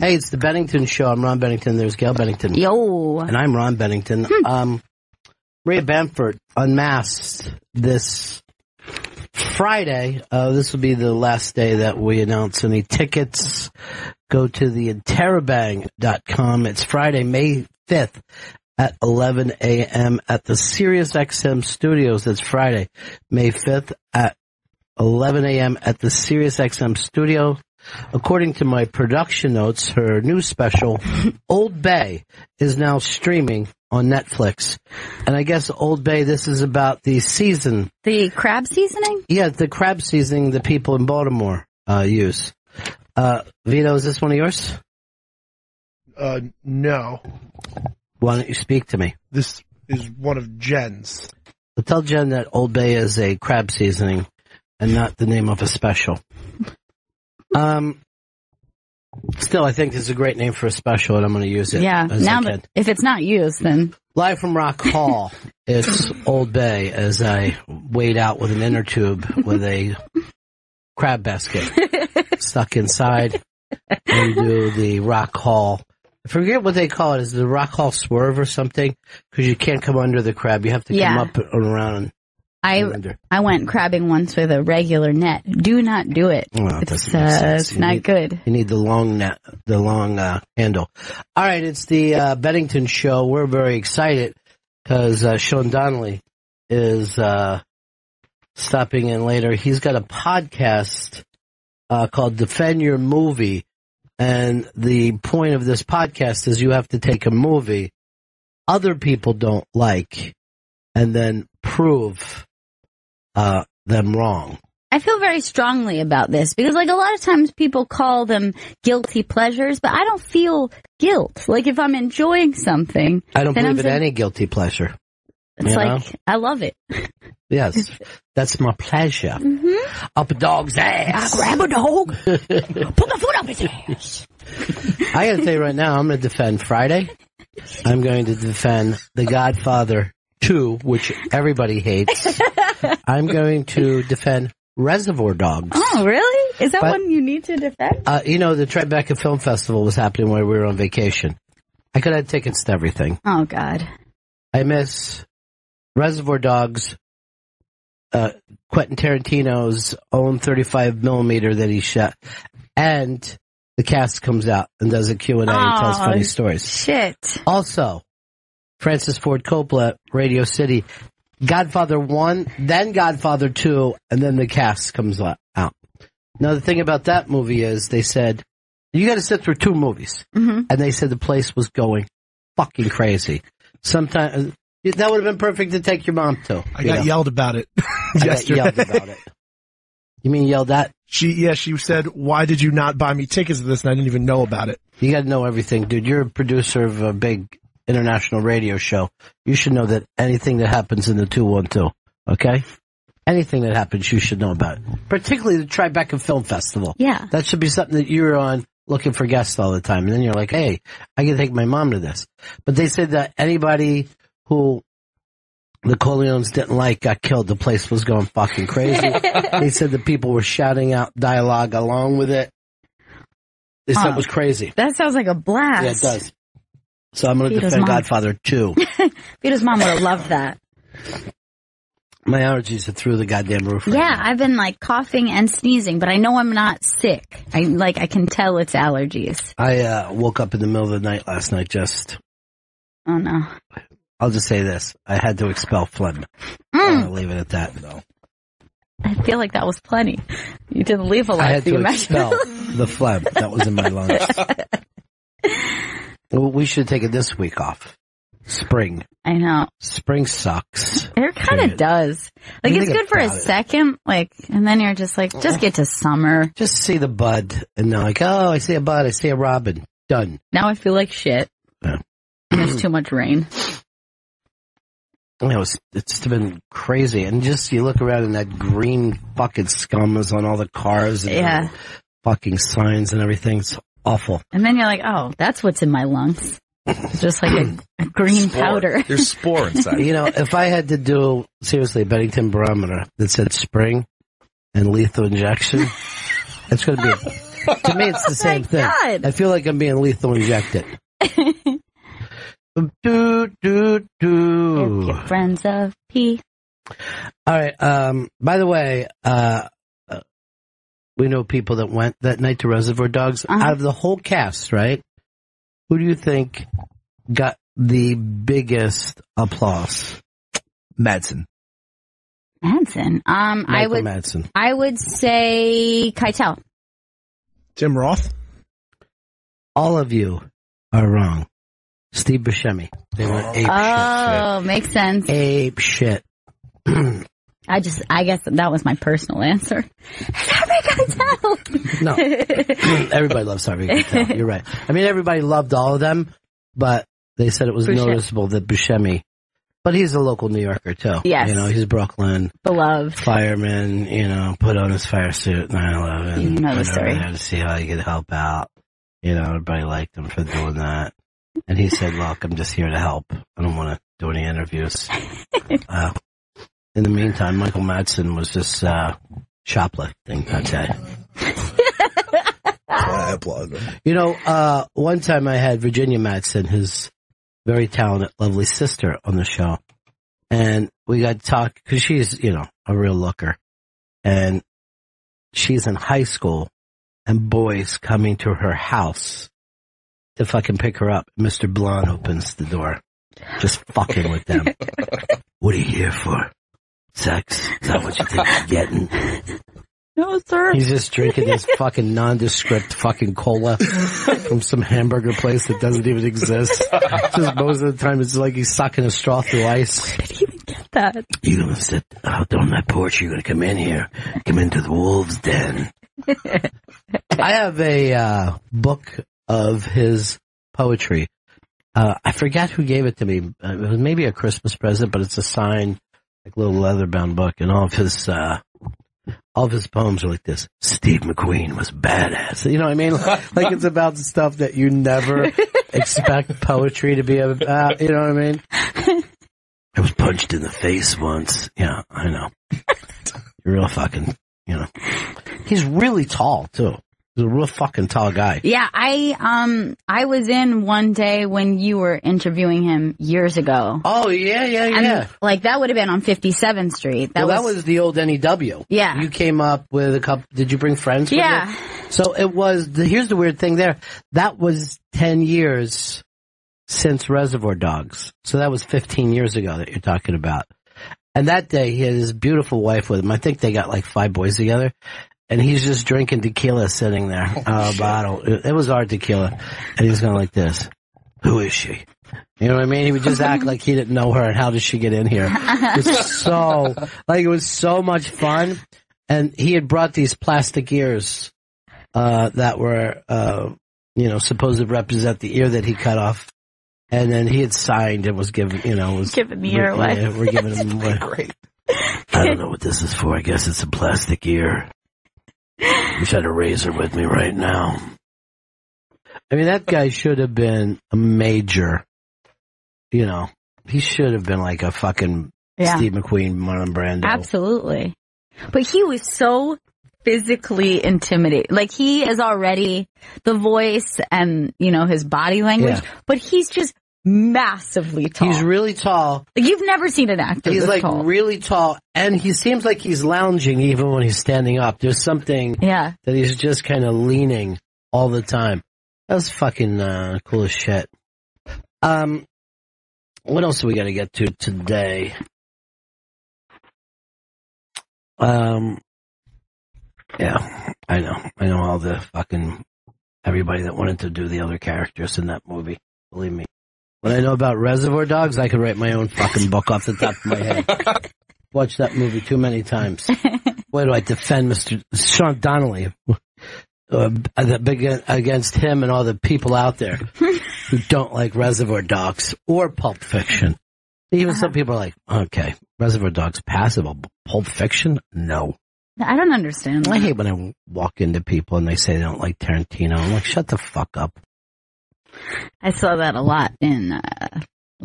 Hey, it's the Bennington Show. I'm Ron Bennington. There's Gail Bennington. Yo. And I'm Ron Bennington. Maria Bamford unmasked this Friday. This will be the last day that we announce any tickets. Go to the interrobang.com. It's Friday, May 5th at 11 a.m. at the SiriusXM studios. That's Friday, May 5th at 11 a.m. at the SiriusXM studio. According to my production notes, her new special, Old Bay, is now streaming on Netflix. And I guess Old Bay, this is about the season. The crab seasoning? Yeah, the crab seasoning the people in Baltimore use. Vito, is this one of yours? No. Why don't you speak to me? This is one of Jen's. Well, tell Jen that Old Bay is a crab seasoning and not the name of a special. Still, I think this is a great name for a special, and I'm going to use it. Yeah, now that if it's not used, then... Live from Rock Hall, it's Old Bay as I wade out with an inner tube with a crab basket stuck inside and do the Rock Hall. I forget what they call it. Is it the Rock Hall swerve or something? Because you can't come under the crab. You have to come up and around and I went crabbing once with a regular net. Do not do it. Well, it's not good. You need the long net, the long handle. All right, it's the Bennington Show. We're very excited because Sean Donnelly is stopping in later. He's got a podcast called Defend Your Movie, and the point of this podcast is you have to take a movie other people don't like and then prove them wrong. I feel very strongly about this because, like, a lot of times people call them guilty pleasures, but I don't feel guilt. Like, if I'm enjoying something, I don't believe in any guilty pleasure. It's like, I love it. Yes, that's my pleasure. Mm-hmm. Up a dog's ass. I grab a dog, put the foot up his ass. I gotta tell you right now, I'm gonna defend Friday. I'm going to defend The Godfather 2, which everybody hates. I'm going to defend Reservoir Dogs. Oh, really? Is that one you need to defend? The Tribeca Film Festival was happening while we were on vacation. I could have tickets to everything. Oh, God. I miss Reservoir Dogs, Quentin Tarantino's own 35 millimeter that he shot, and the cast comes out and does a Q&A and tells funny stories. Shit. Also, Francis Ford Coppola, Radio City, Godfather 1, then Godfather 2, and then the cast comes out. Now, the thing about that movie is they said, you got to sit through 2 movies. Mm-hmm. And they said the place was going fucking crazy. Sometimes that would have been perfect to take your mom to. I got yelled about it yesterday. I got yelled about it. You mean yelled at? She said, why did you not buy me tickets to this? And I didn't even know about it. You got to know everything, dude. You're a producer of a big international radio show. You should know that anything that happens in the 212, okay? Anything that happens, you should know about it. Particularly the Tribeca Film Festival. Yeah. That should be something that you're on looking for guests all the time. And then you're like, hey, I can take my mom to this. But they said that anybody who the Corleones didn't like got killed. The place was going fucking crazy. They said the people were shouting out dialogue along with it. They said it was crazy. That sounds like a blast. Yeah, it does. So I'm going to defend Godfather 2. Vito's mom would have loved that. My allergies are through the goddamn roof. Yeah, now. I've been like coughing and sneezing, but I know I'm not sick. I can tell it's allergies. I woke up in the middle of the night last night just... Oh, no. I'll just say this. I had to expel phlegm. I'll leave it at that, though. I feel like that was plenty. You didn't leave a lot. I had to expel the phlegm that was in my lungs. Well, we should take it this week off. Spring. I know. Spring sucks. It kind of does. Like, it's good for a second, and then you're just like, just get to summer. Just see the bud, and they're like, oh, I see a bud, I see a robin. Done. Now I feel like shit. Yeah. There's too much rain. It's been crazy. And just, you look around and that green fucking scum is on all the cars and fucking signs and everything. It's awful. And then you're like, oh, that's what's in my lungs. It's just like a green powder. There's spore inside. If I had to do, seriously, a Bennington barometer that said spring and lethal injection, it's going to be To me, it's the same thing. God. I feel like I'm being lethal injected. Do, do, do. If you're friends of P. All right. By the way, we know people that went that night to Reservoir Dogs. Out of the whole cast, right? Who do you think got the biggest applause? Madsen. Madsen. Michael Madsen. I would say Keitel. Tim Roth. All of you are wrong. Steve Buscemi. They went ape shit. Oh, makes sense. Ape shit. I guess that was my personal answer. Harvey Keitel. No. Everybody loves Harvey Keitel. You're right. I mean, everybody loved all of them, but they said it was noticeable that Buscemi, but he's a local New Yorker too. Yes. You know, he's Brooklyn. Beloved. Fireman, you know, put on his fire suit 9/11. You know the story. To see how he could help out. You know, everybody liked him for doing that. And he said, look, I'm just here to help. I don't want to do any interviews. In the meantime, Michael Madsen was just shoplifting that day. I applaud him. You know, one time I had Virginia Madsen, his very talented, lovely sister, on the show. And we got to talk, because she's, you know, a real looker. And she's in high school, and boys coming to her house to fucking pick her up. Mr. Blonde opens the door, just fucking with them. What are you here for? Sex? Is that what you think you're getting? No, sir. He's just drinking this fucking nondescript fucking cola from some hamburger place that doesn't even exist. Just most of the time it's like he's sucking a straw through ice. Where did he even get that? You're gonna sit out on that porch, you're gonna come in here, come into the wolves' den. I have a book of his poetry. I forget who gave it to me. It was maybe a Christmas present, but it's a signed, like, little leather-bound book, and all of his poems are like this. Steve McQueen was badass. You know what I mean? Like, it's about the stuff that you never expect poetry to be about. You know what I mean? I was punched in the face once. Yeah, I know. You're real fucking, you know. He's really tall, too. He's a real fucking tall guy. Yeah, I was in one day when you were interviewing him years ago. Oh, yeah. And, like, that would have been on 57th Street. That was the old NEW. Yeah. You came up with a couple, did you bring friends with Yeah. you? So it was, here's the weird thing there. That was 10 years since Reservoir Dogs. So that was 15 years ago that you're talking about. And that day he had his beautiful wife with him. I think they got like 5 boys together. And he's just drinking tequila sitting there, a bottle. It was our tequila. And he was going like this. Who is she? You know what I mean? He would just act like he didn't know her, and how did she get in here? It was so much fun. And he had brought these plastic ears, that were, supposed to represent the ear that he cut off. And then he had signed and was given, giving the ear away. Yeah, we're giving him away. Great. I don't know what this is for. I guess it's a plastic ear. Wish I had a razor with me right now. I mean, that guy should have been a major, he should have been like a fucking Steve McQueen, Marlon Brando. Absolutely. But he was so physically intimidating. Like, he is already the voice and, his body language, but he's just massively tall. He's really tall. Like, you've never seen an actor He's this like tall. really tall, and he seems like he's lounging even when he's standing up. There's something that he's just kind of leaning all the time. That was fucking cool as shit. What else do we got to get to today? Yeah, I know all the fucking everybody that wanted to do the other characters in that movie. Believe me. What I know about Reservoir Dogs, I could write my own fucking book off the top of my head. Watched that movie too many times. Why do I defend Mr. Sean Donnelly against him and all the people out there who don't like Reservoir Dogs or Pulp Fiction? Even some people are like, okay, Reservoir Dogs passable, Pulp Fiction? No. I don't understand that. I hate when I walk into people and they say they don't like Tarantino. I'm like, shut the fuck up. I saw that a lot in,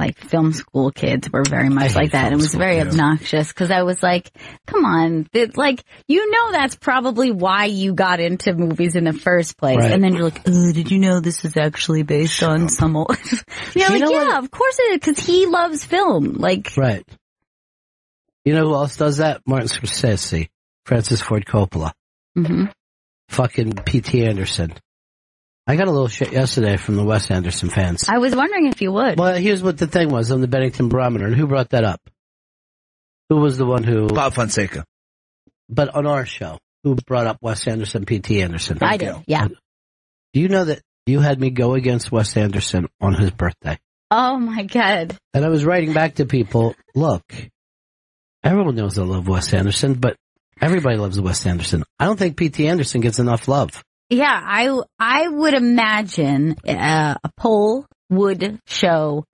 like film school kids were very much like that. And it was very obnoxious because I was like, come on, like, you know, that's probably why you got into movies in the first place. Right. And then you're like, did you know this is actually based on some old, of course it is, because he loves film. Like, right. You know who else does that? Martin Scorsese, Francis Ford Coppola, fucking P.T. Anderson. I got a little shit yesterday from the Wes Anderson fans. I was wondering if you would. Well, here's what the thing was on the Bennington Barometer. And who brought that up? Who was the one who... Bob Fonseca. But on our show, who brought up Wes Anderson, P.T. Anderson? I did, yeah. Do you know that you had me go against Wes Anderson on his birthday? Oh, my God. And I was writing back to people, look, everyone knows I love Wes Anderson, but everybody loves Wes Anderson. I don't think P.T. Anderson gets enough love. Yeah, I would imagine a poll would show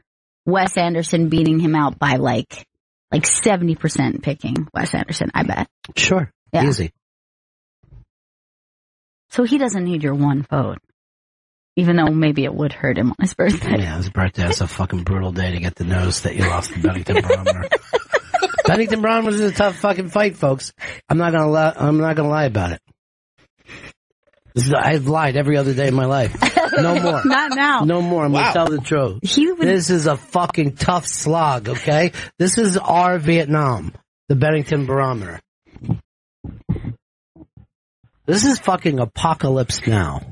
Wes Anderson beating him out by like 70% picking Wes Anderson, I bet. Sure. Yeah. Easy. So he doesn't need your one vote. Even though maybe it would hurt him on his birthday. Yeah, his birthday was a fucking brutal day to get the news that you lost the Bennington Barometer. Bennington Barometer was a tough fucking fight, folks. I'm not gonna lie about it. I've lied every other day of my life. No more. Not now. No more. I'm going to tell the truth. This is a fucking tough slog, okay? This is our Vietnam, the Bennington Barometer. This is fucking Apocalypse Now.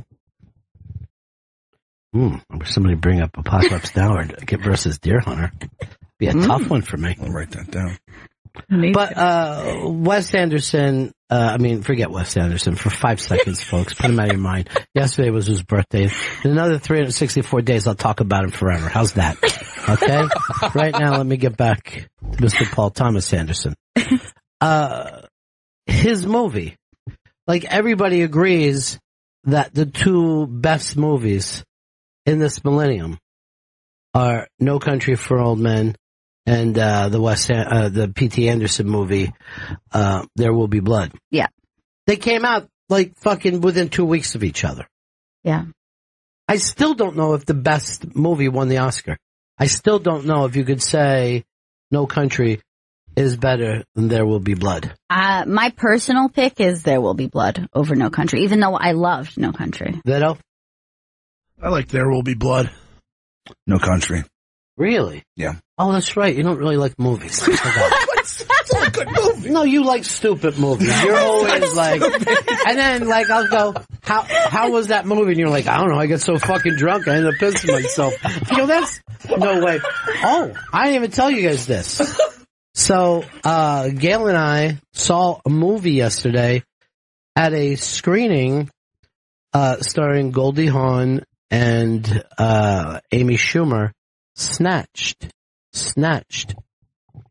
I wish somebody bring up Apocalypse Now or versus Deer Hunter. Be a tough one for me. I'll write that down. But Wes Anderson, forget Wes Anderson for 5 seconds, folks. Put him out of your mind. Yesterday was his birthday. In another 364 days, I'll talk about him forever. How's that? Okay? Right now, let me get back to Mr. Paul Thomas Anderson. His movie. Like, everybody agrees that the 2 best movies in this millennium are No Country for Old Men and the P.T. Anderson movie, There Will Be Blood. Yeah. They came out like fucking within 2 weeks of each other. Yeah. I still don't know if the best movie won the Oscar. I still don't know if you could say No Country is better than There Will Be Blood. My personal pick is There Will Be Blood over No Country, even though I loved No Country. Veto? I like There Will Be Blood. No Country. Really? Yeah. Oh, that's right. You don't really like movies. It's a good movie. No, you like stupid movies. You're always like, and then like I'll go, how was that movie? And you're like, I don't know. I get so fucking drunk, I end up pissing myself. You know, that's no way. Oh, I didn't even tell you guys this. So, Gail and I saw a movie yesterday at a screening, starring Goldie Hawn and Amy Schumer. Snatched.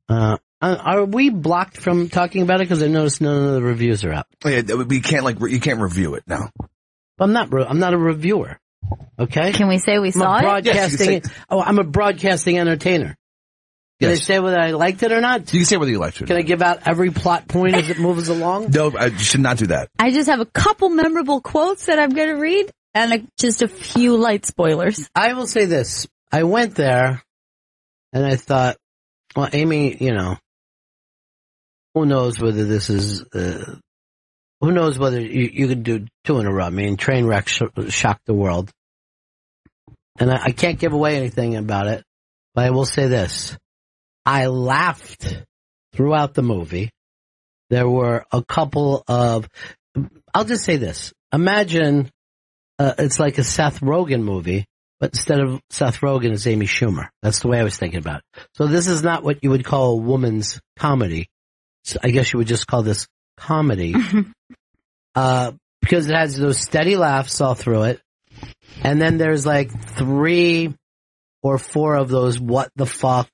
Are we blocked from talking about it? Because I noticed none of the reviews are up. Yeah, we can't you can't review it now. I'm not a reviewer. Okay. Can we say we saw it? Yes, I'm a broadcasting entertainer. Can I say whether I liked it or not? You can say whether you liked it. Can I give out every plot point as it moves along? No, you should not do that. I just have a couple memorable quotes that I'm going to read and just a few light spoilers. I will say this. I went there and I thought, well, Amy, you know, who knows whether this is, who knows whether you could do 2 in a row. I mean, Trainwreck shocked the world. And I can't give away anything about it, but I will say this. I laughed throughout the movie. There were a couple of, I'll just say this. Imagine, it's like a Seth Rogen movie, but instead of Seth Rogen, it's Amy Schumer. That's the way I was thinking about it. So this is not what you would call a woman's comedy. So I guess you would just call this comedy. Because it has those steady laughs all through it. And then there's like 3 or 4 of those what the fuck.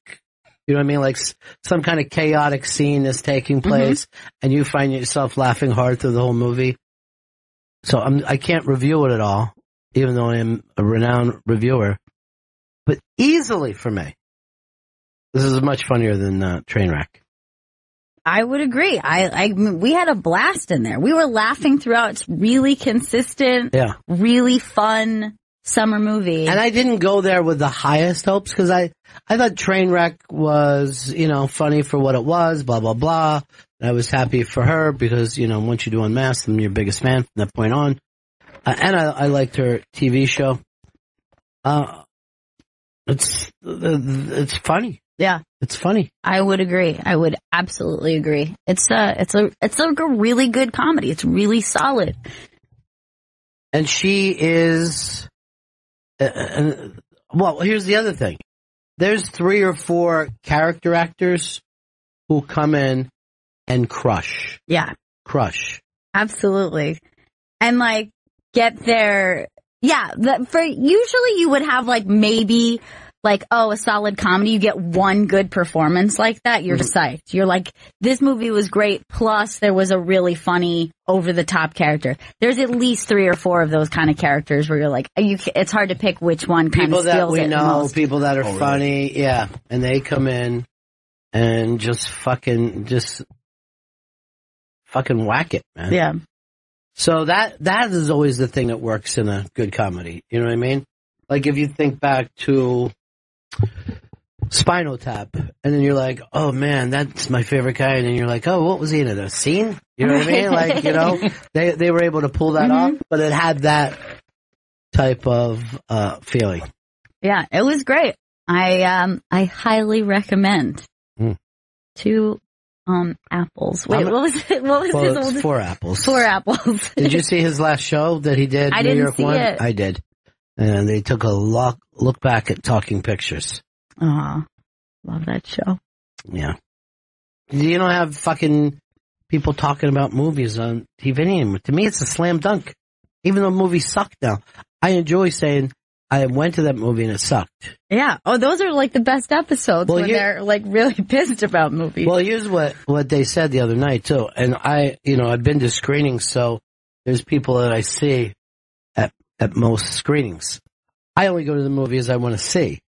You know what I mean? Like some kind of chaotic scene is taking place and you find yourself laughing hard through the whole movie. So I can't review it at all, even though I am a renowned reviewer. But easily for me, this is much funnier than Trainwreck. I would agree. We had a blast in there. We were laughing throughout. It's really consistent. Yeah. Really fun summer movie. And I didn't go there with the highest hopes because I thought Trainwreck was, funny for what it was, blah, blah, blah. And I was happy for her because, once you do Unmasked, I'm your biggest fan from that point on. And I liked her TV show. It's funny. Yeah. It's funny. I would agree. I would absolutely agree. It's a really good comedy. It's really solid. And she is, well, here's the other thing. There's 3 or 4 character actors who come in and crush. Yeah. Crush. Absolutely. And get their, usually you would have maybe a solid comedy. You get one good performance like that. You're psyched. You're this movie was great. Plus there was a really funny over the top character. There's at least 3 or 4 of those kind of characters where you're it's hard to pick which one kind of steals it the most. People that are funny. Really? Yeah. And they come in and just fucking whack it, man. Yeah. So that is always the thing that works in a good comedy. You know what I mean? If you think back to Spinal Tap, and then you're like, oh man, that's my favorite guy, and then you're like, oh, what was he in it? A scene? You know what I mean? They were able to pull that off, but it had that type of feeling. Yeah, it was great. I highly recommend 2 apples. Wait, what was it? What was his oldest? 4 apples. 4 apples. Did you see his last show that he did? I New didn't York see one? it. I did. And they took a look back at Talking Pictures. Love that show. Yeah. You don't have fucking people talking about movies on TV anymore. To me, it's a slam dunk. Even though movies suck now. I enjoy saying, I went to that movie and it sucked. Yeah. Oh, those are the best episodes when they're really pissed about movies. Well, here's what they said the other night too. And I've been to screenings, so there's people that I see at most screenings. I only go to the movies I want to see.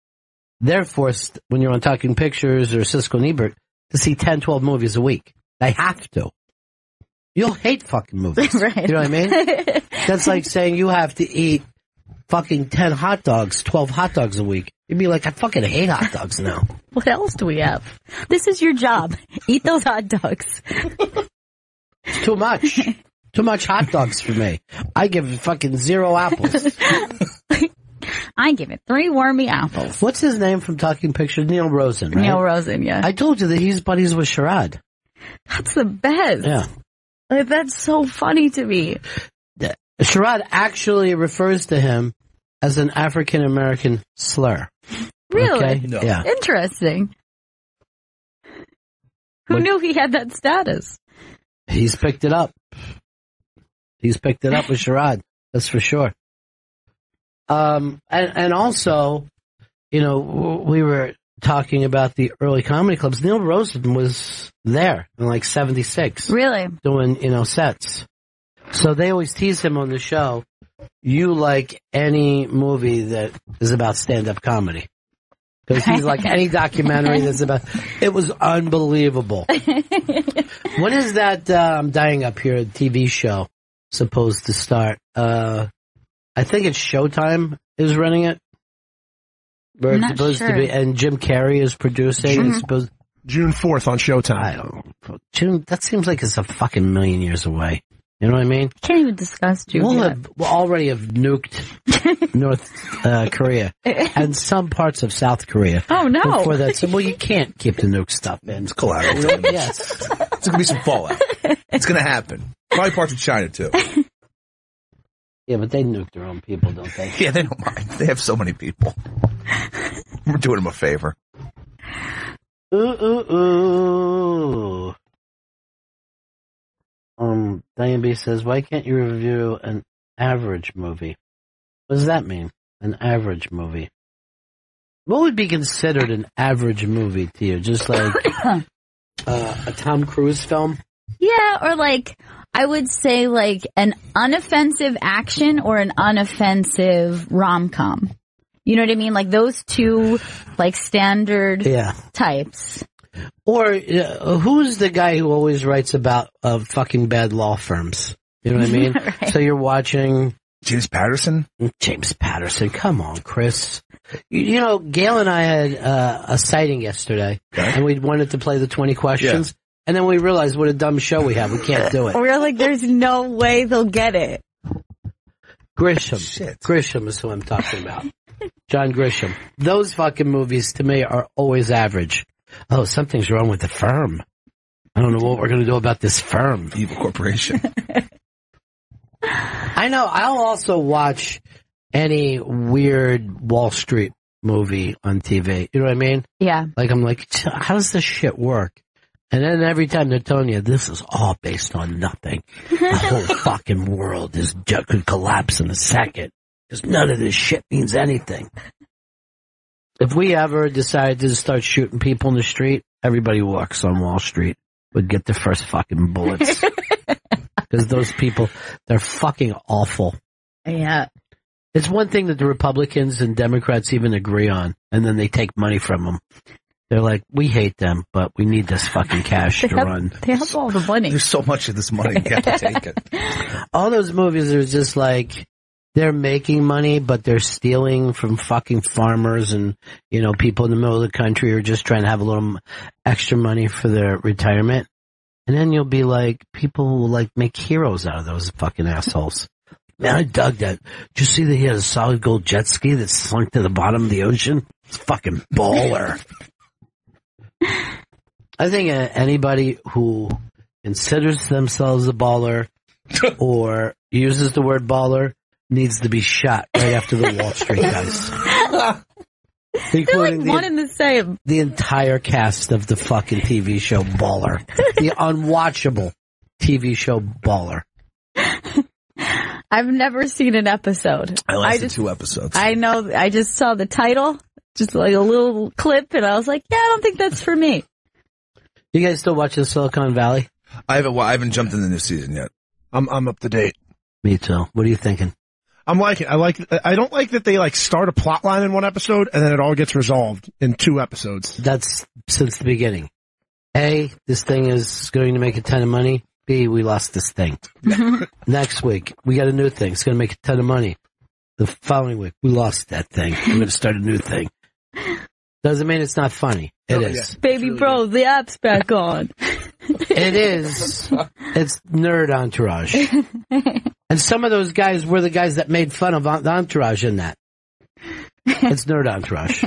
They're forced, when you're on Talking Pictures or Cisco and Ebert, to see 10, 12 movies a week. They have to. You'll hate fucking movies. Right. You know what I mean? That's like saying you have to eat fucking 10 hot dogs, 12 hot dogs a week. You'd be like, I fucking hate hot dogs now. What else do we have? This is your job. Eat those hot dogs. It's too much. Too much hot dogs for me. I give it fucking 0 apples. I give it 3 wormy apples. What's his name from Talking Pictures? Neil Rosen, right? Neil Rosen, yeah. I told you that he's buddies with Sherrod. That's the best. Yeah. That's so funny to me. Sherrod actually refers to him as an African-American slur. Really? Okay? No. Yeah. Interesting. Who knew he had that status? He's picked it up. He's picked it up with Sherrod. That's for sure. And also, we were talking about the early comedy clubs. Neil Rosen was there in 76. Really? Doing, sets. So they always tease him on the show. You like any movie that is about stand-up comedy. Because he's like any documentary that's about, it was unbelievable. When is that, I'm dying up here, TV show supposed to start? I think it's Showtime is running it. Where it's supposed to be, and Jim Carrey is producing. It's supposed June 4th on Showtime. I don't know. June, that seems like it's a fucking million years away. You know what I mean? Can't even discuss June. We'll already have nuked North Korea and some parts of South Korea. Oh no! Before that, so you can't keep the nuke stuff in. It's collateral. Yes, it's gonna be some fallout. It's gonna happen. Probably parts of China too. Yeah, but they nuke their own people, don't they? Yeah, they don't mind. They have so many people. We're doing them a favor. Ooh. Diane B says, why can't you review an average movie? What does that mean? An average movie? What would be considered an average movie to you? Just like a Tom Cruise film? Yeah, or I would say an unoffensive action or an unoffensive rom-com. You know what I mean? Those two, standard types. Or who's the guy who always writes about fucking bad law firms? You know what I mean? Right. So you're watching James Patterson? James Patterson. Come on, Chris. You know, Gail and I had a sighting yesterday, and we wanted to play the 20 questions, and then we realized what a dumb show we have. We can't do it. We're like, there's no way they'll get it. Grisham. Shit. Grisham is who I'm talking about. John Grisham. Those fucking movies, to me, are always average. Oh, something's wrong with the firm. I don't know what we're going to do about this firm. Evil corporation. I know. I'll also watch any weird Wall Street movie on TV. You know what I mean? Yeah. Like, I'm like, how does this shit work? And then every time they're telling you, this is all based on nothing. The whole fucking world could collapse in a second. Because none of this shit means anything. If we ever decided to start shooting people in the street, everybody who walks on Wall Street would get the first fucking bullets. Because those people, they're fucking awful. Yeah. It's one thing that the Republicans and Democrats even agree on, and then they take money from them. They're like, we hate them, but we need this fucking cash to run. They have all the money. There's so much of this money, you have to take it. All those movies are just like, they're making money, but they're stealing from fucking farmers and, you know, people in the middle of the country are just trying to have a little extra money for their retirement. And then you'll be like, people will like make heroes out of those fucking assholes. Man, I dug that. Did you see that he had a solid gold jet ski that sunk to the bottom of the ocean? It's fucking baller. I think anybody who considers themselves a baller or uses the word baller needs to be shot right after the Wall Street guys. They're like one and the same. The entire cast of the fucking TV show Baller. The unwatchable TV show Baller. I've never seen an episode. I lasted 2 episodes. I know. I just saw the title, just like a little clip, and I was like, yeah, I don't think that's for me. You guys still watching Silicon Valley? I haven't jumped in the new season yet. I'm up to date. Me too. What are you thinking? I'm liking it. I don't like that they like start a plot line in one episode and then it all gets resolved in 2 episodes. That's since the beginning. A, this thing is going to make a ton of money. B, we lost this thing. Next week, we got a new thing. It's going to make a ton of money. The following week, we lost that thing. We're going to start a new thing. Doesn't mean it's not funny. It is. Yeah. Baby bro, the app's back on. It is. It's Nerd Entourage. And some of those guys were the guys that made fun of the Entourage in that. It's Nerd Entourage.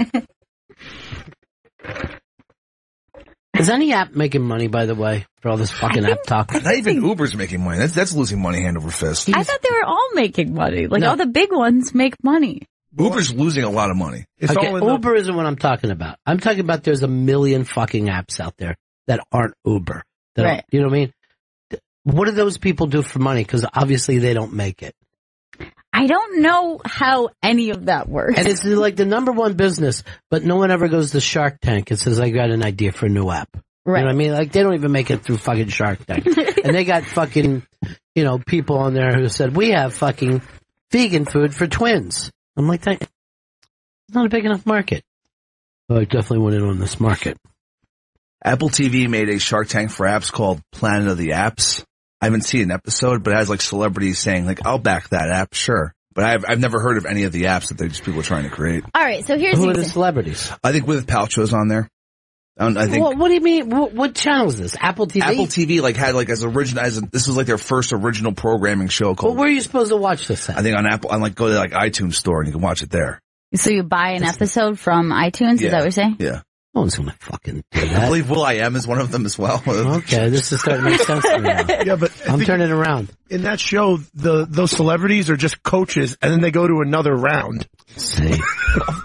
Is any app making money, by the way, for all this fucking app talk? Not even Uber's making money. That's losing money hand over fist. I thought they were all making money. Like, all the big ones make money. Uber's losing a lot of money. It's okay, all Uber isn't what I'm talking about. I'm talking about there's a million fucking apps out there that aren't Uber. Right. You know what I mean? What do those people do for money? Because obviously they don't make it. I don't know how any of that works. And it's like the number one business, but no one ever goes to Shark Tank and says, I got an idea for a new app. Right. You know what I mean? Like, they don't even make it through fucking Shark Tank. And they got fucking, you know, people on there who said, we have fucking vegan food for twins. I'm like, that, it's not a big enough market. Oh, I definitely went in on this market. Apple TV made a Shark Tank for apps called Planet of the Apps. I haven't seen an episode, but it has like celebrities saying like, I'll back that app, sure. But I've never heard of any of the apps that people are trying to create. All right, so here's who are the celebrities? I think Gwyneth Paltrow's on there. I think. What do you mean? What channel is this? Apple TV? Apple TV had this was like their first original programming show called. Well, where are you supposed to watch this at? I think on Apple, go to like iTunes store and you can watch it there. So you buy an episode from iTunes? Yeah. Is that what you're saying? Yeah. No one's gonna fucking do I that. believe will.i.am is one of them as well. Okay, this is starting to make sense to me now. Yeah, but I'm turning around. In that show, those celebrities are just coaches, and then they go to another round. See,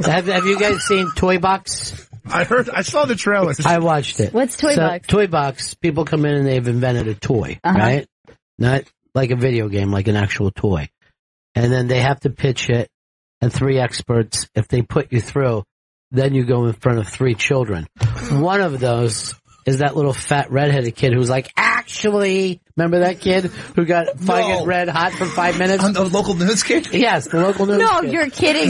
have you guys seen Toy Box? I saw the trailers. I watched it. What's Toy Box? Toy Box. People come in and they've invented a toy, right? Not like a video game, like an actual toy, and then they have to pitch it, and 3 experts. If they put you through, then you go in front of 3 children. One of those is that little fat redheaded kid who's like, actually, remember that kid who got fucking red hot for 5 minutes? On the local news kid? Yes, the local news No, kid. you're kidding me.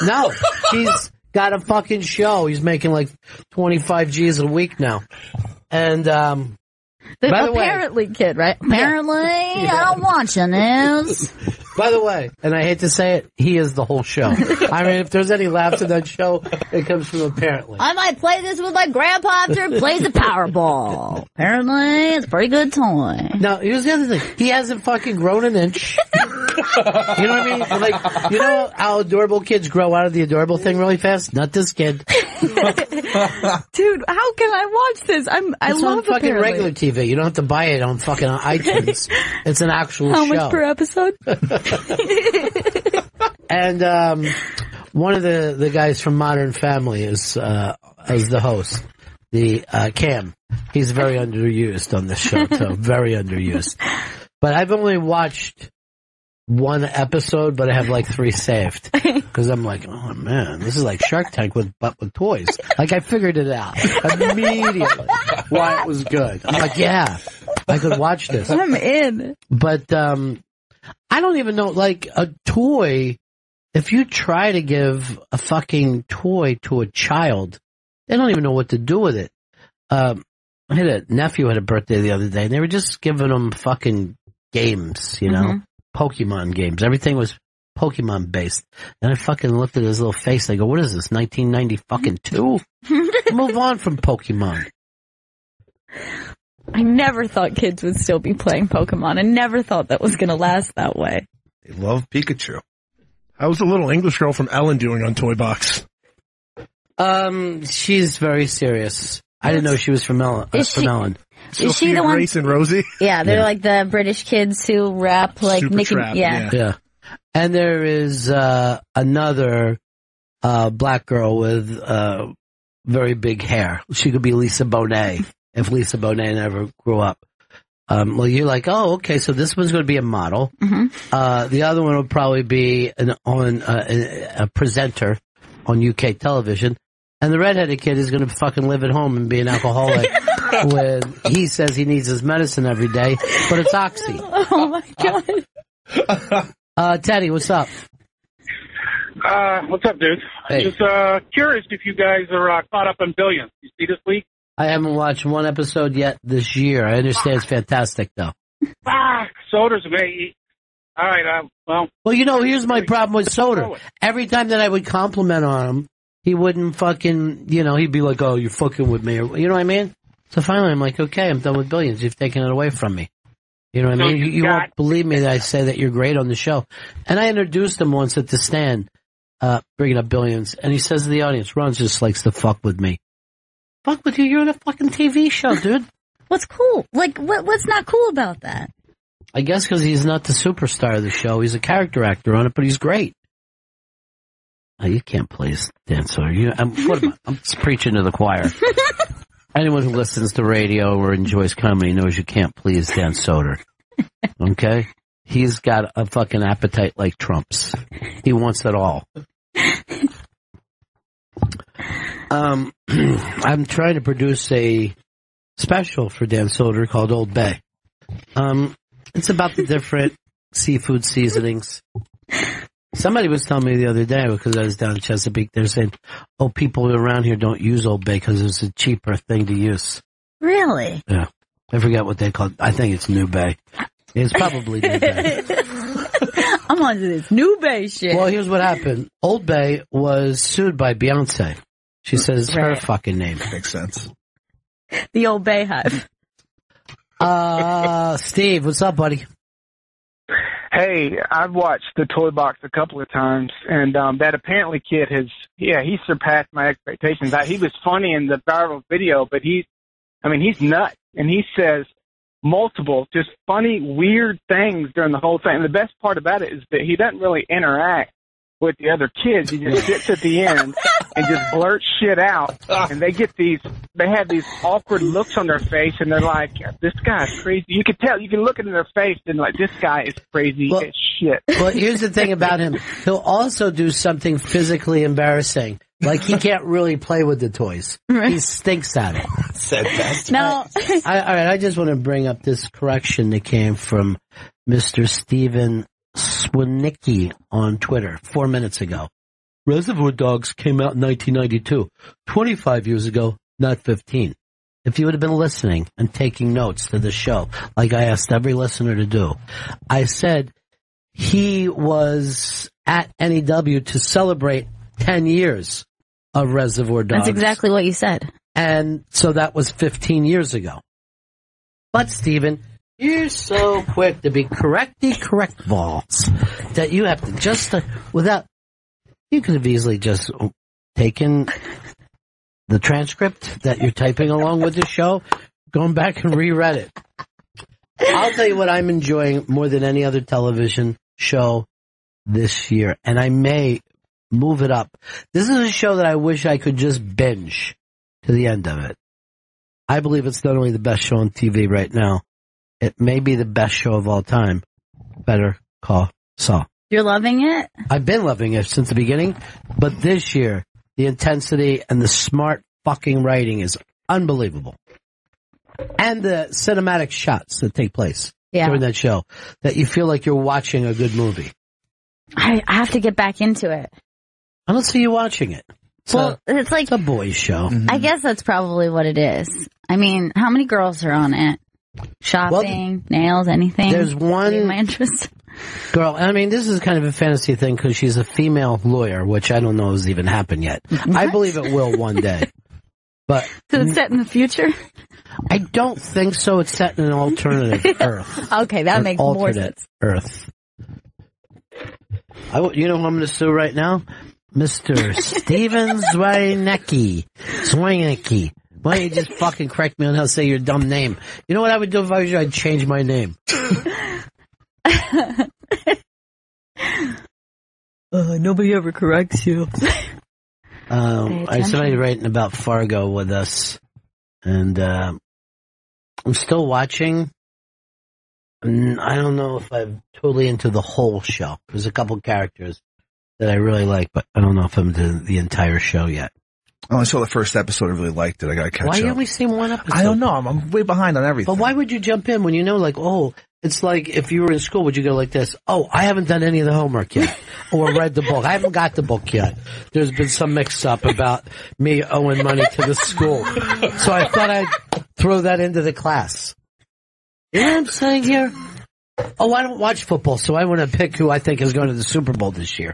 No. He's got a fucking show. He's making like 25 G's a week now. And, The By the way- apparently kid, right? Apparently, I don't watch the news. By the way, and I hate to say it, he is the whole show. I mean, if there's any laughs in that show, it comes from apparently. I might play this with my grandpa after he plays the Powerball. Apparently, it's a pretty good toy. Now, here's the other thing. He hasn't fucking grown an inch. You know what I mean? Like, you know how adorable kids grow out of the adorable thing really fast? Not this kid. Dude, how can I watch this? I It's love on fucking apparently. regular TV. You don't have to buy it on fucking iTunes. It's an actual How show. much per episode? And one of the guys from Modern Family is the host, the Cam. He's very underused on this show, so very underused. But I've only watched one episode, but I have like 3 saved because I'm like, oh man, this is like Shark Tank with toys. Like I figured it out immediately why it was good. I'm like, yeah, I could watch this. I'm in. But I don't even know, like a toy. If you try to give a fucking toy to a child, they don't even know what to do with it. I had a nephew had a birthday the other day, and they were just giving him fucking games, you know, Pokemon games. Everything was Pokemon based. And I fucking looked at his little face. I go, "What is this? 1990 fucking 2? Move on from Pokemon." I never thought kids would still be playing Pokemon. I never thought that was going to last that way. They love Pikachu. How's the little English girl from Ellen doing on Toy Box? She's very serious. I didn't know she was from Ellen. Is she Sophia, the one? Grace and Rosie? Yeah, they're like the British kids who rap like Super Nicki. Trap, Yeah. Yeah. And there is another black girl with very big hair. She could be Lisa Bonet if Lisa Bonet never grew up. Well, you're like, oh, okay, so this one's going to be a model. The other one will probably be a presenter on UK television. And the redheaded kid is going to fucking live at home and be an alcoholic when he says he needs his medicine every day, but it's Oxy. Oh my god. Teddy, what's up? What's up, dude? Hey. Just curious if you guys are caught up on Billions. You see this week? I haven't watched one episode yet this year. I understand it's fantastic, though. Soder's amazing. All right, Well, you know, here's my problem with Soder. Every time that I would compliment on him, he wouldn't fucking, you know, he'd be like, oh, you're fucking with me. Or, you know what I mean? So finally, I'm like, okay, I'm done with Billions. You've taken it away from me. You know what I mean? You won't believe me that I say that you're great on the show. And I introduced him once at the stand, bringing up Billions, and he says to the audience, Ron just likes to fuck with me. Fuck with you? You're on a fucking TV show, dude. What's cool? Like, what's not cool about that? I guess because he's not the superstar of the show. He's a character actor on it, but he's great. Oh, you can't please Dan Soder. I'm just preaching to the choir. Anyone who listens to radio or enjoys comedy knows you can't please Dan Soder. Okay? He's got a fucking appetite like Trump's. He wants it all. I'm trying to produce a special for Dan Soder called Old Bay. It's about the different seafood seasonings. Somebody was telling me the other day, because I was down in Chesapeake, they're saying, oh, people around here don't use Old Bay because it's a cheaper thing to use. Really? Yeah. I forget what they call it. I think it's New Bay. It's probably New Bay. I'm on this New Bay shit. Well, here's what happened. Old Bay was sued by Beyonce. She says her fucking name. Makes sense. The Old Bay Hive. Steve, what's up, buddy? Hey, I've watched the Toy Box a couple of times, and that apparently kid he surpassed my expectations. He was funny in the viral video, but he's nuts, and he says multiple just funny, weird things during the whole thing. And the best part about it is that he doesn't really interact with the other kids. He just sits at the end and just blurts shit out, and they have these awkward looks on their face, and they're like, this guy's crazy. You can tell, you can look into their face and like, this guy is crazy as shit. Well, here's the thing about him. He'll also do something physically embarrassing. Like, he can't really play with the toys. Right. He stinks at it. Said best. No. All right, I just want to bring up this correction that came from Mr. Steven Swinicki on Twitter 4 minutes ago. Reservoir Dogs came out in 1992. 25 years ago, not 15. if you would have been listening and taking notes to the show, like I asked every listener to do, I said he was at NEW to celebrate 10 years of Reservoir Dogs. That's exactly what you said. And so that was 15 years ago. But, Steven, you're so quick to be correct balls that you have to just, you could have easily just taken the transcript that you're typing along with the show, going back and reread it. I'll tell you what I'm enjoying more than any other television show this year, and I may move it up. This is a show that I wish I could just binge to the end of it. I believe it's not only the best show on TV right now, it may be the best show of all time. Better Call Saul. You're loving it? I've been loving it since the beginning, but this year, the intensity and the smart fucking writing is unbelievable. And the cinematic shots that take place during that show, that you feel like you're watching a good movie. I have to get back into it. I don't see you watching it. It's like a boys' show. Mm-hmm. I guess that's probably what it is. I mean, how many girls are on it? Shopping, nails, anything? There's one my interest. Girl, I mean, this is kind of a fantasy thing because she's a female lawyer, which I don't know has even happened yet. What? I believe it will one day. But so it's set in the future? I don't think so. It's set in an alternative Earth. Okay, that makes more sense. Earth. You know who I'm going to sue right now? Mr. Steven Zweinecke. Why don't you just fucking correct me on how to say your dumb name? You know what I would do if I was you? I'd change my name. Nobody ever corrects you. I have somebody writing about Fargo with us, and I'm still watching. I don't know if I'm totally into the whole show. There's a couple characters that I really like, but I don't know if I'm into the entire show yet. I only saw the first episode. I really liked it. I gotta catch up. Why you only seen one episode? I don't know. I'm way behind on everything. But why would you jump in when you know, like, oh, it's like if you were in school, would you go like this? Oh, I haven't done any of the homework yet, or read the book. I haven't got the book yet. There's been some mix-up about me owing money to the school, so I thought I'd throw that into the class. You know what I'm saying here? Oh, I don't watch football, so I want to pick who I think is going to the Super Bowl this year.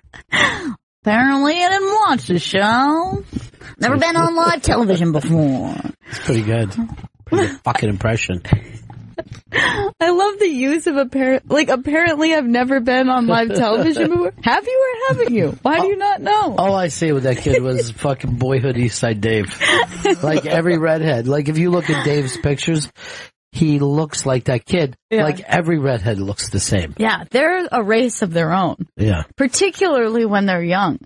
Apparently I didn't watch the show. Never been on live television before. It's pretty good. Pretty good fucking impression. I love the use of apparently I've never been on live television before. Have you or haven't you? Why do you not know? All I see with that kid was fucking boyhood Eastside Dave. Like every redhead. Like if you look at Dave's pictures, he looks like that kid. Yeah. Like every redhead looks the same. Yeah, they're a race of their own. Yeah. Particularly when they're young.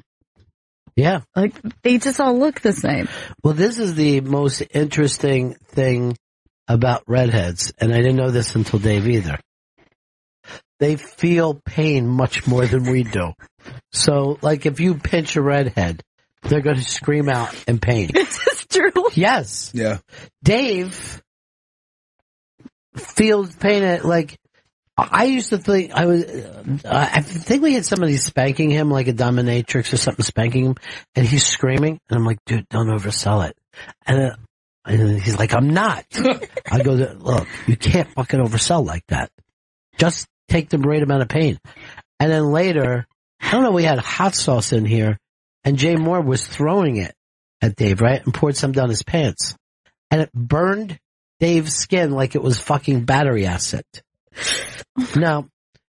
Yeah. Like, they just all look the same. Well, this is the most interesting thing about redheads, and I didn't know this until Dave either. They feel pain much more than we do. So, like, if you pinch a redhead, they're going to scream out in pain. Is this true? Yes. Yeah. Dave feels pain at, like, I used to think I think we had somebody spanking him, like a dominatrix or something spanking him, and he's screaming, and I'm like, dude, don't oversell it. And he's like, I'm not. I go, look, you can't fucking oversell like that. Just take the right amount of pain. And then later, I don't know, we had hot sauce in here, and Jay Moore was throwing it at Dave, right? And poured some down his pants. And it burned Dave's skin like it was fucking battery acid. Now,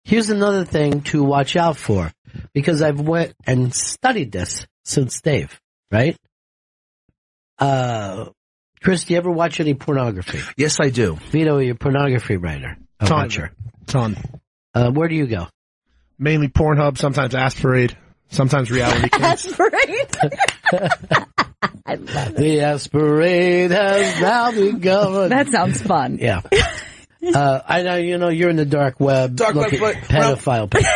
here's another thing to watch out for, because I've went and studied this since Dave, right? Chris, do you ever watch any pornography? Yes, I do. Vito, you're a pornography writer. Watcher. Ton. Where do you go? Mainly Pornhub, sometimes Aspirade, sometimes Reality Kings. Aspirade? I love it. The Aspirade has now begun. That sounds fun. Yeah. I know, you're in the dark web. Pedophile pictures.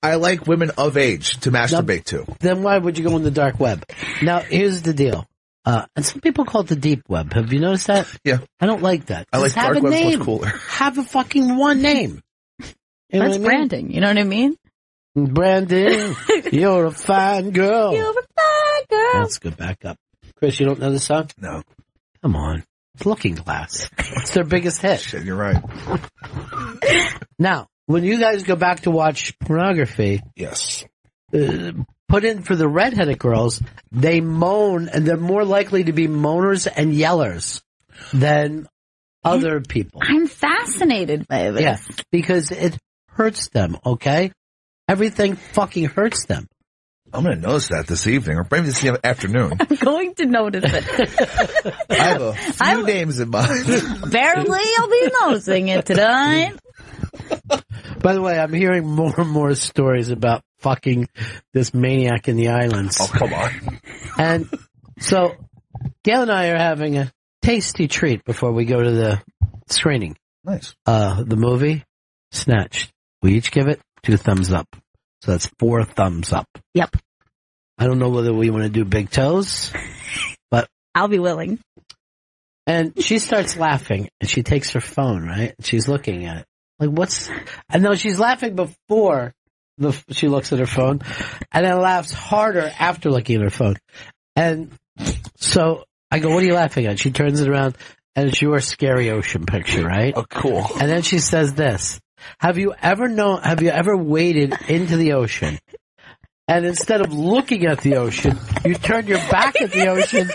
I like women of age to masturbate to. Then why would you go in the dark web? Now, here's the deal. And some people call it the deep web. Have you noticed that? Yeah. I don't like that. I like dark web's much cooler. Have a fucking one name. That's branding. You know what I mean? Brandon, you're a fine girl. You're a fine girl. Let's go back up. Chris, you don't know the song? No. Come on. It's Looking Glass. It's their biggest hit. Shit, you're right. Now, when you guys go back to watch pornography, Yes. put in for the redheaded girls, they moan, and they're more likely to be moaners and yellers than other people. I'm fascinated by this. Yeah, because it hurts them, okay? Everything fucking hurts them. I'm going to notice that this evening, or maybe this afternoon. I'm going to notice it. I have a few names in mind. Apparently, I'll be noticing it tonight. By the way, I'm hearing more and more stories about fucking this maniac in the islands. Oh, come on. And so, Gail and I are having a tasty treat before we go to the screening. Nice. The movie, Snatched. We each give it 2 thumbs up. So that's 4 thumbs up. Yep. I don't know whether we want to do big toes, but I'll be willing. And she starts laughing, and she takes her phone, right? She's looking at it. Like, what's... I know she's laughing before she looks at her phone, and then laughs harder after looking at her phone. And so I go, what are you laughing at? She turns it around, and it's your Scary Ocean picture, right? Oh, cool. And then she says this. Have you ever waded into the ocean, and instead of looking at the ocean, you turn your back at the ocean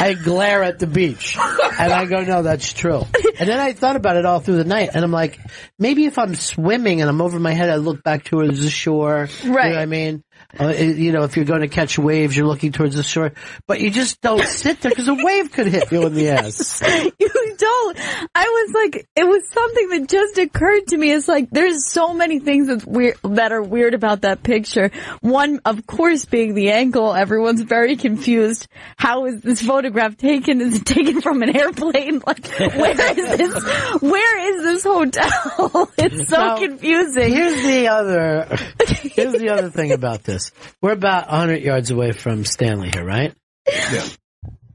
and glare at the beach? And I go, no, that's true. And then I thought about it all through the night, and I'm like, maybe if I'm swimming and I'm over my head, I look back towards the shore. Right. You know what I mean? If you're going to catch waves, you're looking towards the shore. But you just don't sit there because a wave could hit you in the ass. You don't. I was like, it was something that just occurred to me. It's like, there's so many things that are weird about that picture. One, of course, being the angle. Everyone's very confused. How is this photograph taken? Is it taken from an airplane? Like, where is this hotel? It's so confusing. Here's the other thing about this. We're about 100 yards away from Stanley here, right? Yeah.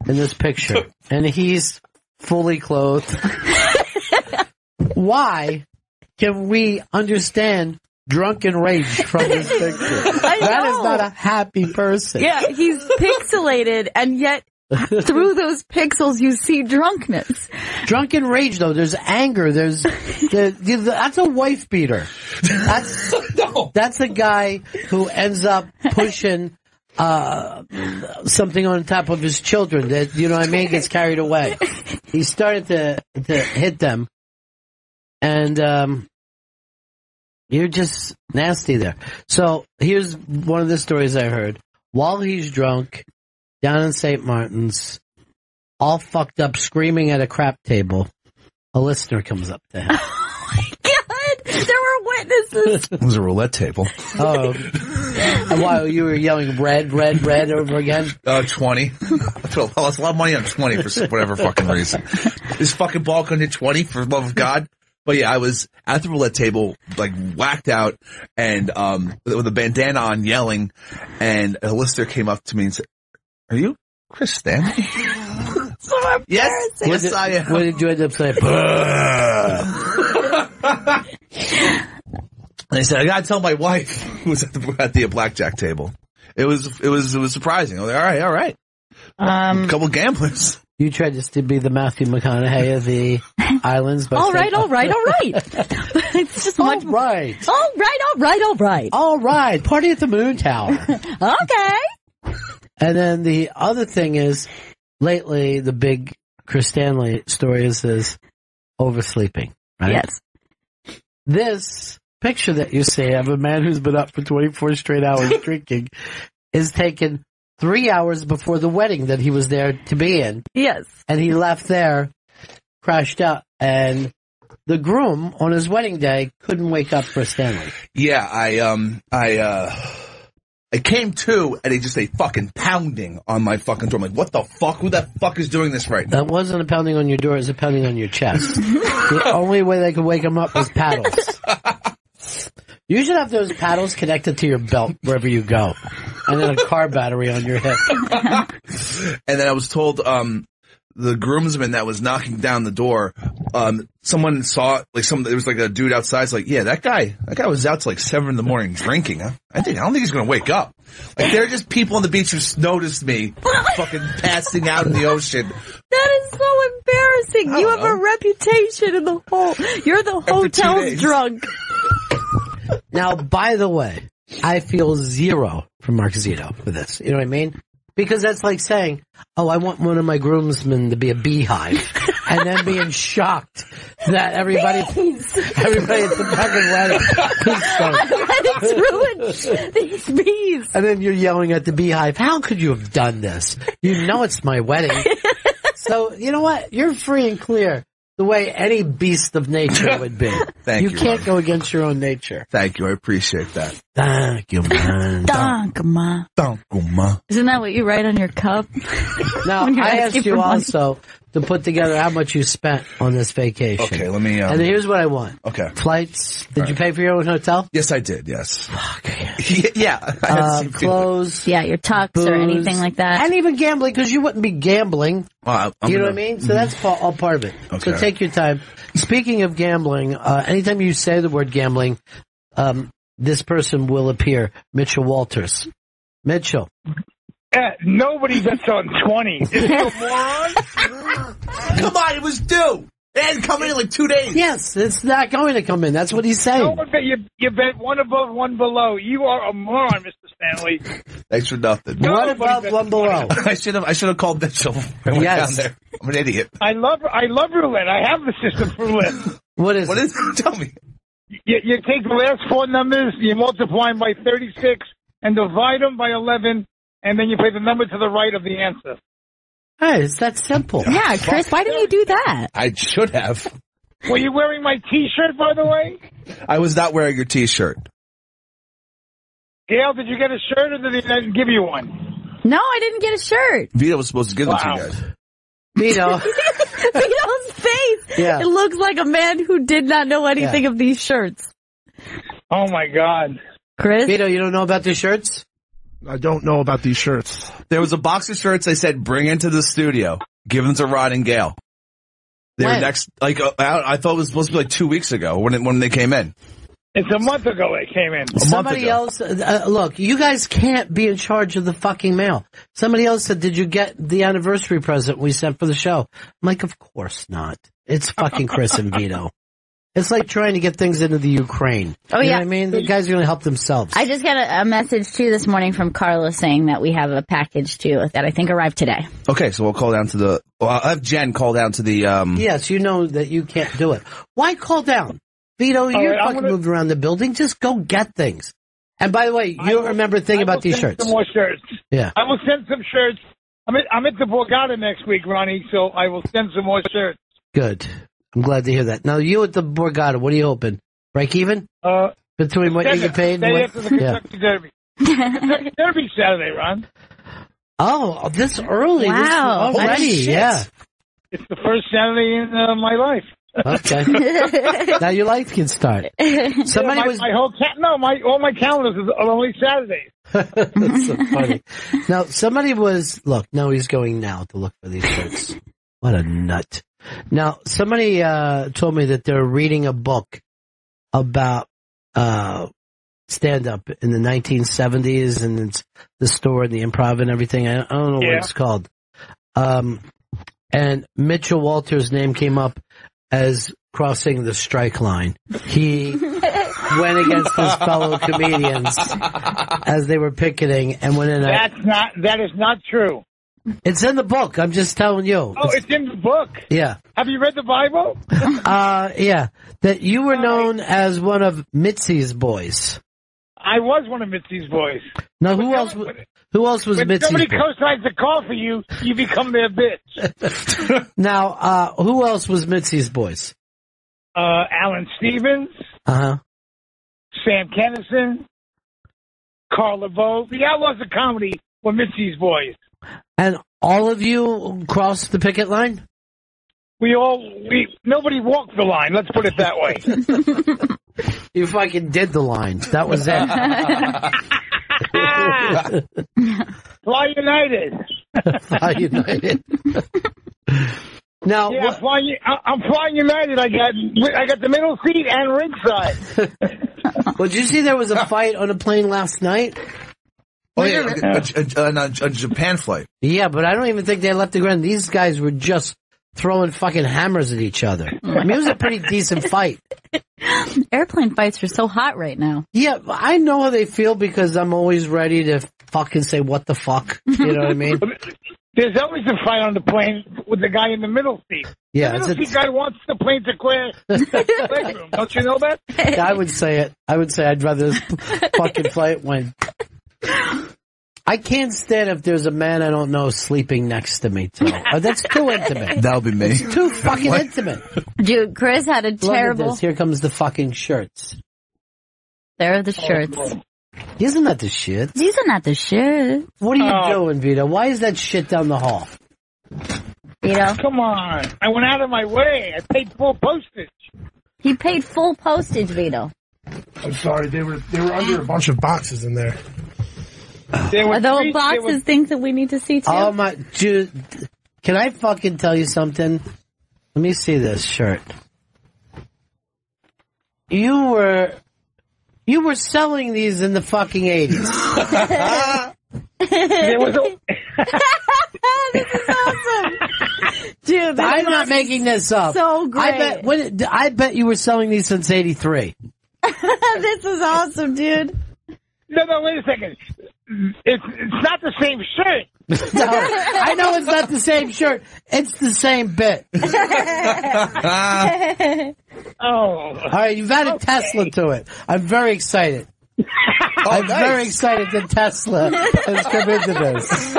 In this picture. And he's fully clothed. Why can we understand drunken rage from this picture? That is not a happy person. Yeah, he's pixelated, and yet through those pixels you see drunkenness. Drunken rage, though, there's anger, that's a wife beater. That's a guy who ends up pushing something on top of his children that, you know what I mean, gets carried away. He started to hit them, and you're just nasty there. So here's one of the stories I heard. While he's drunk, down in St. Martin's, all fucked up, screaming at a crap table, a listener comes up to him. Oh my God! There were witnesses! It was a roulette table. Oh. And while you were yelling red over again? 20. I lost a lot of money on 20 for whatever fucking reason. This fucking ball couldn't hit 20 for the love of God. But yeah, I was at the roulette table, like whacked out, and with a bandana on, yelling, and a listener came up to me and said, "Are you Chris Stanley?" So yes, I am. What did you end up saying? And I said, I gotta tell my wife who was at the blackjack table. It was surprising. I was like, all right. A couple gamblers. You tried to be the Matthew McConaughey of the islands. All right. It's just much. All right. Party at the Moon Tower. Okay. And then the other thing is, lately, the big Chris Stanley story is oversleeping, right? Yes. This picture that you see of a man who's been up for 24 straight hours drinking is taken 3 hours before the wedding that he was there to be in. Yes. And he left there, crashed out, and the groom on his wedding day couldn't wake up for Stanley. Yeah, I came to, and he just a fucking pounding on my fucking door. I'm like, what the fuck? Who the fuck is doing this right now? That wasn't a pounding on your door, it was a pounding on your chest. The only way they could wake him up was paddles. You should have those paddles connected to your belt wherever you go. And then a car battery on your hip. And then I was told, the groomsman that was knocking down the door, someone saw, there was like a dude outside, like, yeah, that guy was out till like 7 a.m. drinking. I don't think he's gonna wake up. Like, there are just people on the beach who noticed me fucking passing out in the ocean. That is so embarrassing. You have a reputation in the whole. You're the hotel's drunk. Now, by the way, I feel zero from Mark Zito for this. You know what I mean? Because that's like saying, oh, I want one of my groomsmen to be a beehive. And then being shocked that everybody at the fucking wedding Let's ruin these bees. And then you're yelling at the beehive, how could you have done this? You know it's my wedding. So, you know what? You're free and clear the way any beast of nature would be. Thank you. You can't go against your own nature. Thank you. I appreciate that. Thank you, man. Dankma. Dankma. Isn't that what you write on your cup? Now, I asked you also to put together how much you spent on this vacation. Okay, let me... and here's what I want. Okay. Flights. Did you pay for your own hotel? Yes, I did, yes. Okay. Yeah. Clothes. Yeah, your tux booze, or anything like that. And even gambling, because you wouldn't be gambling. You know what I mean? So that's all part of it. Okay. So take your time. Speaking of gambling, anytime you say the word gambling, this person will appear. Mitchell Walters. Mitchell. Nobody bets on 20. Is he a moron? Come on, it was due. It hadn't come in like 2 days. Yes, it's not going to come in. That's what he's saying. No one bet you bet one above, one below. You are a moron, Mr. Stanley. Thanks for nothing. One above, one below. I should have called Mitchell. I went down there. I'm an idiot. I love roulette. I have the system for roulette. What is it? Tell me. You take the last four numbers, you multiply them by 36, and divide them by 11, and then you play the number to the right of the answer. Hey, it's that simple. Yeah, Chris, why didn't you do that? I should have. Were you wearing my T-shirt, by the way? I was not wearing your T-shirt. Gail, did you get a shirt, or did they give you one? No, I didn't get a shirt. Vito was supposed to give them to you guys. Vito. Vito's face. Yeah. It looks like a man who did not know anything of these shirts. Oh, my God. Chris? Vito, you don't know about the shirts? I don't know about these shirts. There was a box of shirts I said, bring into the studio. Give them to Ron and Gail. They were next, like, I thought it was supposed to be like 2 weeks ago when they came in. It's a month ago they came in. Somebody else, look, you guys can't be in charge of the fucking mail. Somebody else said, did you get the anniversary present we sent for the show? I'm like, of course not. It's fucking Chris and Vito. It's like trying to get things into the Ukraine. Oh, you yeah. know what I mean? The guys are going to help themselves. I just got a message, too, this morning from Carla saying that we have a package, too, that I think arrived today. Okay, so we'll call down to I'll have Jen call down to the, Yes, you know that you can't do it. Why call down? Vito, you're fucking moved around the building. Just go get things. And by the way, you don't remember a thing about these shirts. Some more shirts. Yeah. I will send some shirts. I'm at the Borgata next week, Ronnie, so I will send some more shirts. Good. I'm glad to hear that. Now, you at the Borgata, what are you hoping? Break even? Between what you get paid and what? After the Kentucky Derby. Kentucky Derby Saturday, Ron. Oh, this early. Wow. This already, yeah. It's the first Saturday in my life. Okay. Now your life can start. Somebody was all my calendars are only Saturdays. That's so funny. Now somebody was now he's going now to look for these shirts. What a nut. Now somebody told me that they're reading a book about stand up in the 1970s, and it's the store and the improv and everything. I don't know what it's called. And Mitchell Walters' name came up as crossing the strike line. He went against his fellow comedians as they were picketing and went in. That is not true. It's in the book. I'm just telling you. Oh, it's in the book. Yeah. Have you read the Bible? Yeah. That you were known as one of Mitzi's boys. I was one of Mitzi's boys. Now, who else was when Mitzi's boy? When somebody co-signs a call for you, you become their bitch. Now, who else was Mitzi's boys? Alan Stevens. Uh-huh. Sam Kennison. Carl LeBeau. The Outlaws of Comedy were Mitzi's boys. And all of you crossed the picket line? Nobody walked the line, let's put it that way. You fucking did the line. That was it. Fly United. Fly United. Now, yeah, I'm Flying United. I got the middle seat and ringside. Well, did you see there was a fight on a plane last night? Oh, yeah, a Japan flight. Yeah, but I don't even think they left the ground. These guys were just throwing fucking hammers at each other. I mean, it was a pretty decent fight. Airplane fights are so hot right now. Yeah, I know how they feel because I'm always ready to fucking say what the fuck. You know what I mean? There's always a fight on the plane with the guy in the middle seat. Yeah, the middle seat guy wants the plane to clear the legroom. Don't you know that? I would say it. I would say I'd rather this fucking flight win. I can't stand if there's a man I don't know sleeping next to me, too. That's too intimate. That'll be me. It's too fucking intimate. Dude, Chris had a terrible... Look at this. Here comes the fucking shirts. There are the shirts. Isn't that the shit? These are not the shit. What are you doing, Vito? Why is that shit down the hall? Vito? Come on. I went out of my way. I paid full postage. He paid full postage, Vito. I'm sorry, they were under a bunch of boxes in there. Are those boxes things that we need to see, too? Oh, my... Dude, can I fucking tell you something? Let me see this shirt. You were selling these in the fucking 80s. There was This is awesome. Dude, I'm not making this up. So great. I bet you were selling these since 83. This is awesome, dude. No, wait a second. It's not the same shirt. No, I know it's not the same shirt. It's the same bit. Oh. All right, you've added Tesla to it. I'm very excited. I'm very excited that Tesla has come into this.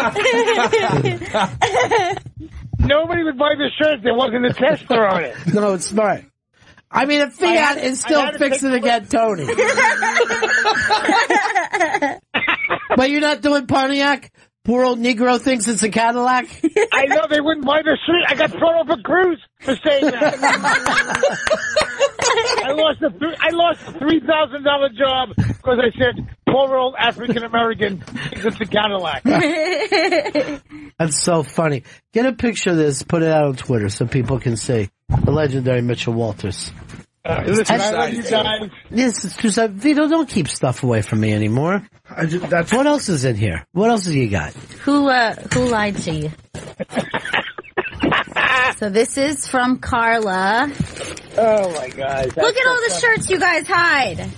Nobody would buy the shirt if there wasn't a Tesla on it. No, it's smart. I mean, a Fiat is still fixing to get Tony. But you're not doing Pontiac? Poor old Negro thinks it's a Cadillac? I know they wouldn't buy the shirt. I got thrown off a cruise for saying that. I lost a $3,000 job because I said poor old African American thinks it's a Cadillac. That's so funny. Get a picture of this, put it out on Twitter so people can see. The legendary Mitchell Walters. Listen, I love you guys. Yes, it's true. Vito, don't keep stuff away from me anymore. What else is in here? What else have you got? Who lied to you? So this is from Carla. Oh my God! Look at all the shirts you guys hide.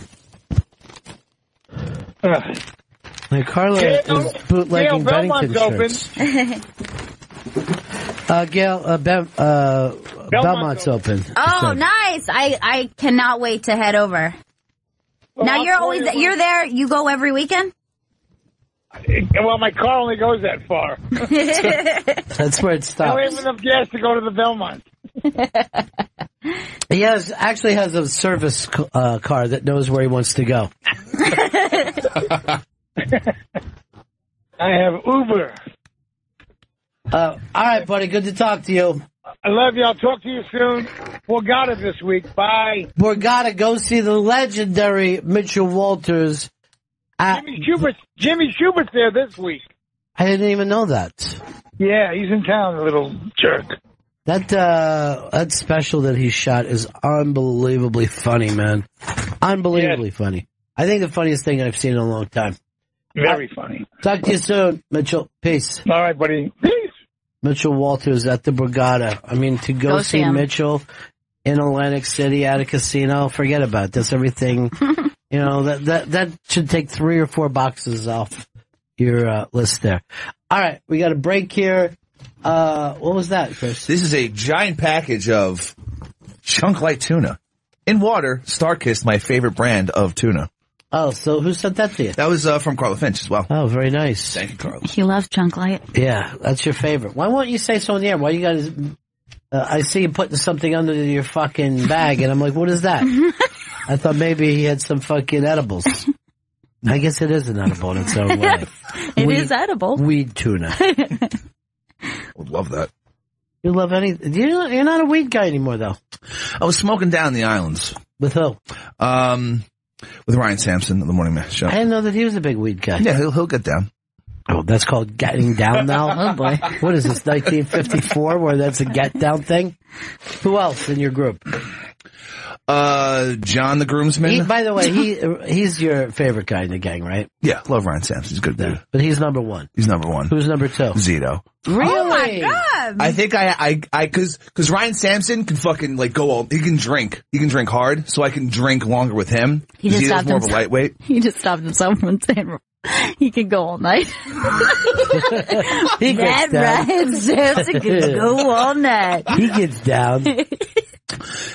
Carla is bootlegging Bennington shirts. Gail, Belmont's open. Oh, nice! I cannot wait to head over. Well, now you're there. You go every weekend. Well, my car only goes that far. That's where it stops. I don't have enough gas to go to the Belmont. He actually has a service car that knows where he wants to go. I have Uber. All right, buddy. Good to talk to you. I love you. I'll talk to you soon. Borgata this week. Bye. Borgata, go see the legendary Mitchell Walters. Jimmy Schubert's there this week. I didn't even know that. Yeah, he's in town, a little jerk. That special that he shot is unbelievably funny, man. Unbelievably funny. I think the funniest thing I've seen in a long time. Very funny. Talk to you soon, Mitchell. Peace. All right, buddy. Peace. Mitchell Walters at the Borgata. I mean, to go see Mitchell in Atlantic City at a casino, forget about it. That's everything. You know, that should take 3 or 4 boxes off your list there. All right, we got a break here. What was that, Chris? This is a giant package of chunk light tuna. In water, Starkist, my favorite brand of tuna. Oh, so who sent that to you? That was from Carla Finch as well. Oh, very nice. Thank you, Carla. He loves chunk light. Yeah, that's your favorite. Why won't you say so in the air? Why you guys... I see you putting something under your fucking bag, and I'm like, what is that? I thought maybe he had some fucking edibles. I guess it is an edible in its own way. It is edible. Weed tuna. I would love that. You love anything. You're not a weed guy anymore, though. I was smoking down the islands. With who? With Ryan Sampson of the Morning Man Show. I didn't know that he was a big weed guy. Yeah, he'll get down. Oh, that's called getting down now? Oh, boy. What is this, 1954, where that's a get down thing? Who else in your group? John the groomsman. By the way, he's your favorite guy in the gang, right? Yeah, love Ryan Sampson. He's a good dude. But he's number one. He's number one. Who's number two? Zito. Really? Oh my God. I think cause Ryan Sampson can fucking like go all, he can drink hard, so I can drink longer with him. He's more of a lightweight. He just stopped himself from saying he could go all night. That Ryan Sampson can go all night. He gets down.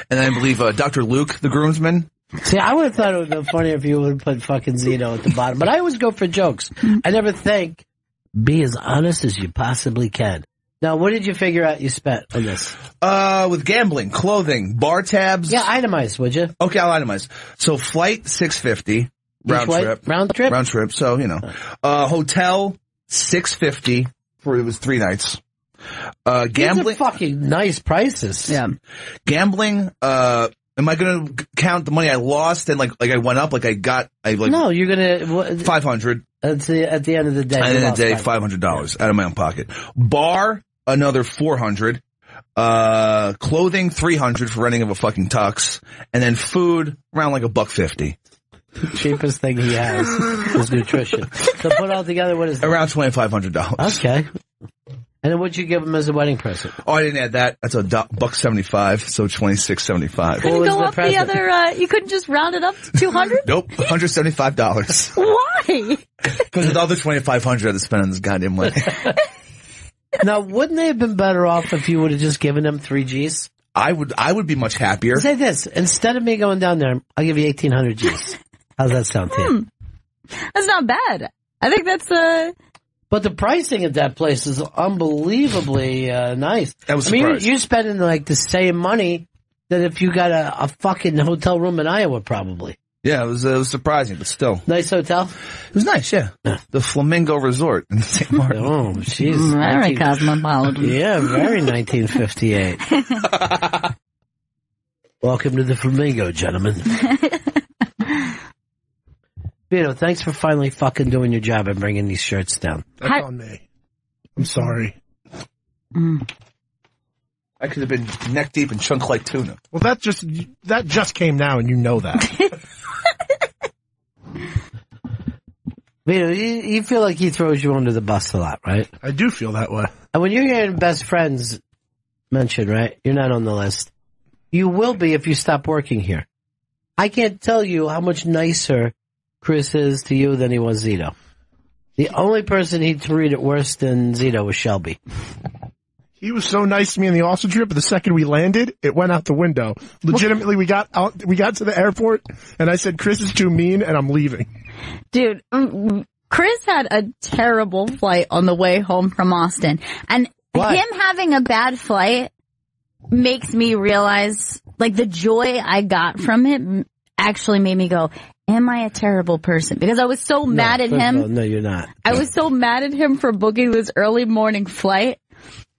And I believe Dr. Luke, the groomsman. See, I would have thought it would have been funnier if you would have put fucking Zito at the bottom. But I always go for jokes. I never think, be as honest as you possibly can. Now, what did you figure out you spent on this? With gambling, clothing, bar tabs. Yeah, itemize, would you? Okay, I'll itemize. So flight, $650. Round trip. So, you know. Hotel, $650 for, it was 3 nights. Gambling. These are fucking nice prices. Yeah. Gambling, am I gonna count the money I lost and like I went up, No, you're gonna, 500. At the end of the day. At the end of the day, $500 out of my own pocket. Bar, another 400. Clothing, 300 for renting of a fucking tux. And then food, around like $1.50. The cheapest thing he has is nutrition. So put all together, what is that? Around $2,500. Okay. And then what'd you give him as a wedding present? Oh, I didn't add that. That's $1.75, so $26.75. Couldn't go up the other, you couldn't just round it up to 200? Nope, $175. Why? Because of the other $2,500 I had to spend on this goddamn wedding. Now, wouldn't they have been better off if you would have just given them 3 G's? I would be much happier. Say this, instead of me going down there, I'll give you 1,800 G's. How's that sound to you? That's not bad. I think that's, But the pricing at that place is unbelievably nice. I was surprised. surprised. You're spending like the same money that if you got a fucking hotel room in Iowa, probably. Yeah, it was surprising, but still. Nice hotel? It was nice, yeah. The Flamingo Resort in St. Martin. Oh, jeez. very cosmopolitan. Yeah, very 1958. Welcome to the Flamingo, gentlemen. Vito, thanks for finally fucking doing your job and bringing these shirts down. That's on me. I'm sorry. I could have been neck deep in chunk like tuna. Well, that just came now, and you know that. Vito, you feel like he throws you under the bus a lot, right? I do feel that way. And when you're getting best friends mentioned, right? You're not on the list. You will be if you stop working here. I can't tell you how much nicer Chris is to you than he was Zito. The only person he'd treat it worse than Zito was Shelby. He was so nice to me in the Austin trip, but the second we landed, it went out the window. Legitimately, we got to the airport, and I said, Chris is too mean, and I'm leaving. Dude, Chris had a terrible flight on the way home from Austin. And him having a bad flight makes me realize, like, the joy I got from it actually made me go, am I a terrible person? Because I was so mad at him. No, you're not. I was so mad at him for booking this early morning flight.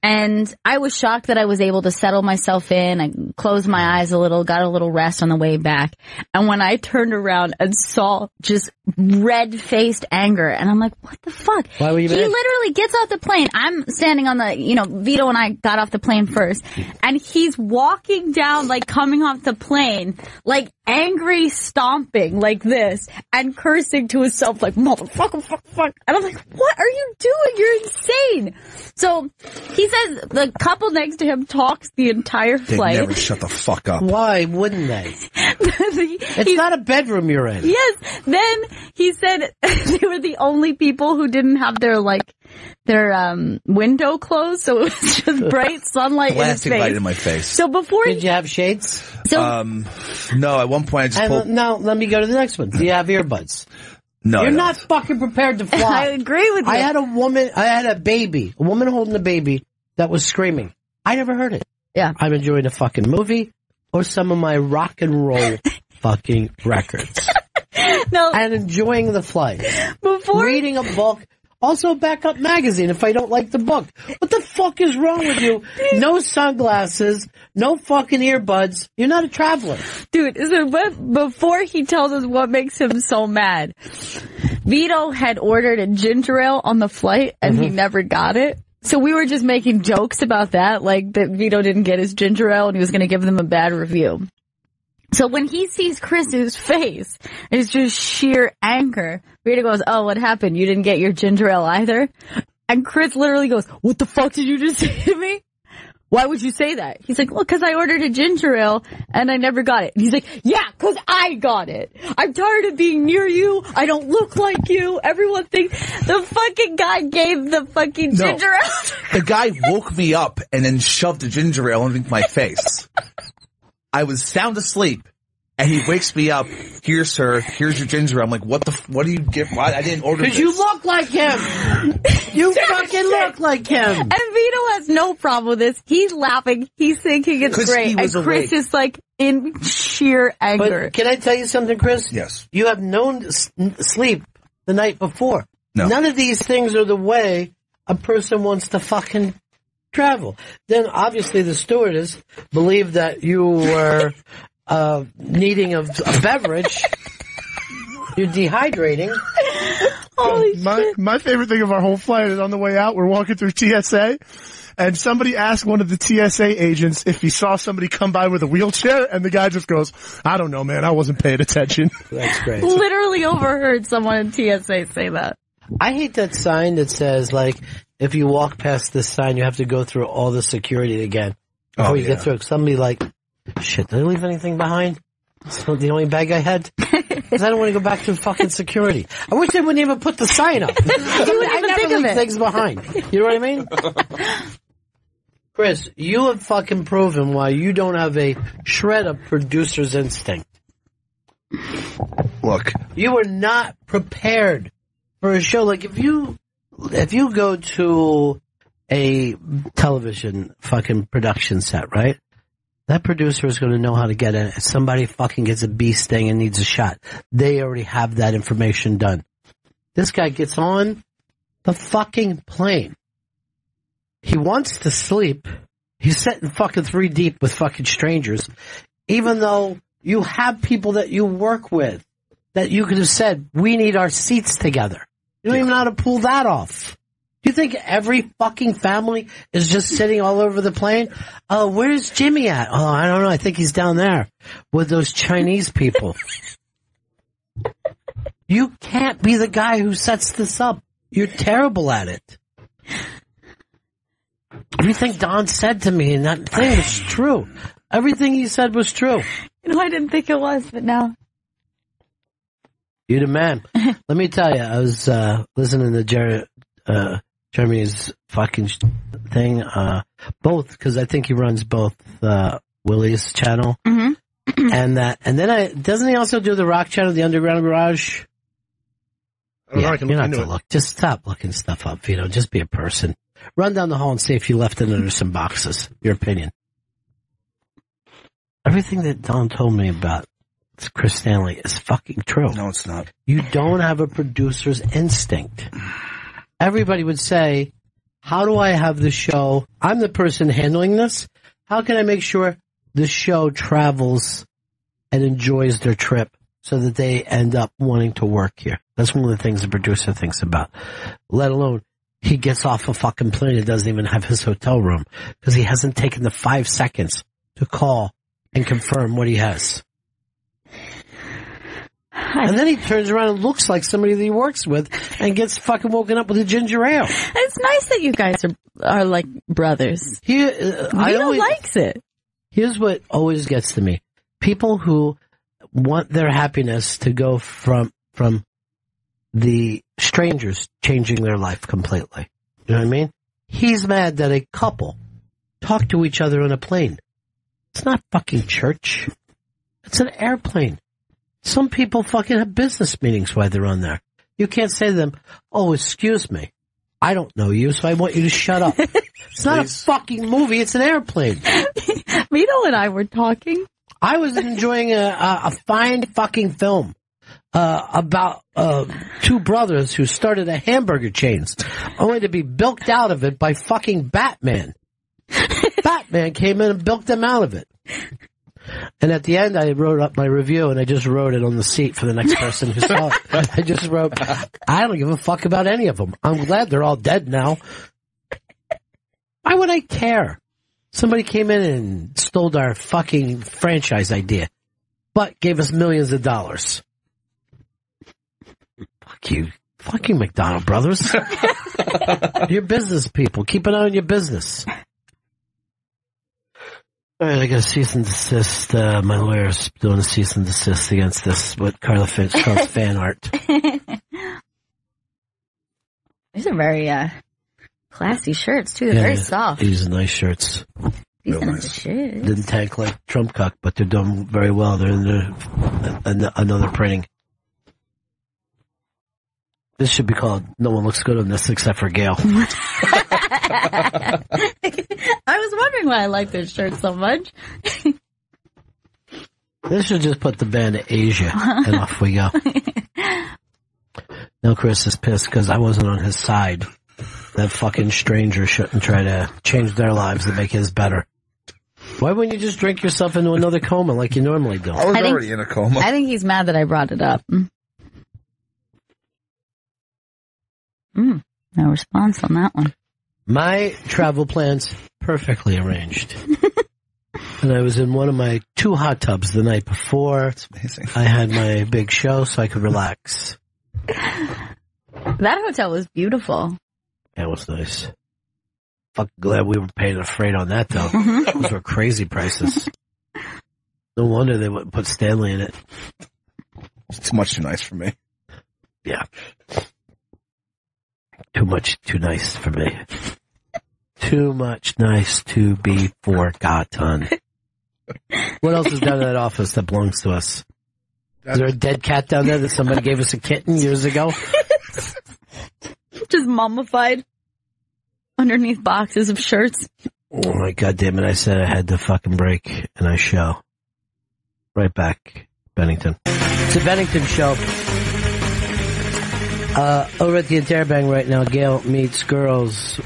And I was shocked that I was able to settle myself in. I closed my eyes a little, got a little rest on the way back. And when I turned around and saw just red-faced anger, and I'm like, what the fuck? Why were you mad? He literally gets off the plane. I'm standing on the, Vito and I got off the plane first. And he's walking down, like coming off the plane, like angry stomping like this and cursing to himself like, motherfucker, fuck. And I'm like, what are you doing? You're insane. So he says the couple next to him talks the entire flight. They never shut the fuck up. Why wouldn't they? It's not a bedroom you're in. Yes. Then he said they were the only people who didn't have their window closed, so it was just bright sunlight in his face. Light in my face. So before Did you have shades? No, at one point I just pulled. Now, let me go to the next one. Do you have earbuds? No, You're not fucking prepared to fly. I agree with you. I had a woman holding a baby that was screaming. I never heard it. Yeah. I'm enjoying a fucking movie or some of my rock and roll fucking records. No. And enjoying the flight. Reading a book. Also, backup magazine if I don't like the book. What the fuck is wrong with you? No sunglasses, no fucking earbuds. You're not a traveler. Dude, so before he tells us what makes him so mad, Vito had ordered a ginger ale on the flight and he never got it. So we were just making jokes about that, like that Vito didn't get his ginger ale and he was going to give them a bad review. So when he sees Chris's face, it's just sheer anger. Rita goes, oh, what happened? You didn't get your ginger ale either? And Chris literally goes, what the fuck did you just say to me? Why would you say that? He's like, well, cause I ordered a ginger ale and I never got it. And he's like, yeah, cause I got it. I'm tired of being near you. I don't look like you. Everyone thinks the fucking guy gave the fucking ginger ale. The guy woke me up and then shoved the ginger ale underneath my face. I was sound asleep. And he wakes me up. Here, sir. Here's your ginger ale. I'm like, what do you give? Why? I didn't order this. Because you look like him. You fucking look like him. And Vito has no problem with this. He's laughing. He's thinking it's great. And Chris is like in sheer anger. But can I tell you something, Chris? Yes. You have known sleep the night before. No. None of these things are the way a person wants to fucking travel. Then obviously the stewardess believed that you were needing a beverage. You're dehydrating. My favorite thing of our whole flight is on the way out, we're walking through TSA, and somebody asked one of the TSA agents if he saw somebody come by with a wheelchair, and the guy just goes, I don't know, man, I wasn't paying attention. That's great. Literally overheard someone in TSA say that. I hate that sign that says, like, if you walk past this sign, you have to go through all the security again before you get through. Somebody like, shit, did I leave anything behind? That's not the only bag I had. Because I don't want to go back to fucking security. I wish they wouldn't even put the sign up. I never leave things behind. You know what I mean? Chris, you have fucking proven why you don't have a shred of producer's instinct. Look. You were not prepared for a show. Like, if you go to a television fucking production set, right? That producer is going to know how to get in. If somebody fucking gets a bee sting and needs a shot, they already have that information done. This guy gets on the fucking plane. He wants to sleep. He's sitting fucking 3 deep with fucking strangers, even though you have people that you work with that you could have said, we need our seats together. You don't even know how to pull that off. Do you think every fucking family is just sitting all over the plane? Oh, where's Jimmy at? Oh, I don't know. I think he's down there with those Chinese people. You can't be the guy who sets this up. You're terrible at it. Everything Don said to me in that thing was true. Everything he said was true. You know, I didn't think it was, but now. You're the man. Let me tell you, I was listening to Jeremy's fucking thing, both, because I think he runs both Willie's channel and that, and then doesn't he also do the rock channel, the Underground Garage? I can look into it. Look. Just stop looking stuff up, Vito. Just be a person. Run down the hall and see if you left it under some boxes. Your opinion. Everything that Don told me about Chris Stanley is fucking true. No, it's not. You don't have a producer's instinct. Everybody would say, how do I have the show? I'm the person handling this. How can I make sure the show travels and enjoys their trip so that they end up wanting to work here? That's one of the things the producer thinks about. Let alone, he gets off a fucking plane and doesn't even have his hotel room because he hasn't taken the 5 seconds to call and confirm what he has. And then he turns around and looks like somebody that he works with and gets fucking woken up with a ginger ale. It's nice that you guys are like brothers. Vito likes it. Here's what always gets to me. People who want their happiness to go from the strangers changing their life completely. You know what I mean? He's mad that a couple talk to each other on a plane. It's not fucking church. It's an airplane. Some people fucking have business meetings while they're on there. You can't say to them, oh, excuse me. I don't know you, so I want you to shut up. It's not a fucking movie. It's an airplane. Vito and I were talking. I was enjoying a fine fucking film about 2 brothers who started a hamburger chains, only to be bilked out of it by fucking Batman. Batman came in and bilked them out of it. And at the end, I wrote up my review, and I just wrote it on the seat for the next person who saw it. I just wrote, I don't give a fuck about any of them. I'm glad they're all dead now. Why would I care? Somebody came in and stole our fucking franchise idea. but gave us millions of dollars. Fuck you. Fuck you, McDonald Brothers. You're business people. Keep an eye on your business. All right, I got a cease and desist. My lawyer's doing a cease and desist against this, what Carla Finch calls fan art. These are very classy shirts, too. They're very soft. These are nice shirts. Nice. Didn't tank like Trump Cuck, but they're doing very well. They're in another printing. This should be called No One Looks Good on This Except for Gail. I was wondering why I like this shirt so much. This should just put the band to Asia, and off we go. Now Chris is pissed because I wasn't on his side. That fucking stranger shouldn't try to change their lives to make his better. Why wouldn't you just drink yourself into another coma like you normally do? I was already in a coma. I think he's mad that I brought it up. No response on that one. My travel plans perfectly arranged. And I was in one of my 2 hot tubs the night before. That's amazing. I had my big show so I could relax. That hotel was beautiful. That was nice. Fuck, glad we were paying a freight on that though. Those were crazy prices. No wonder they wouldn't put Stanley in it. It's much too nice for me. Yeah. Too much, too nice for me. Too much nice to be forgotten. What else is down in that office that belongs to us? Is there a dead cat down there that somebody gave us a kitten years ago? Just mummified underneath boxes of shirts. Oh my god damn it, I said I had to fucking break, and I shall. Right back, Bennington. It's a Bennington show. Over at the Interrobang right now, Gail meets girls,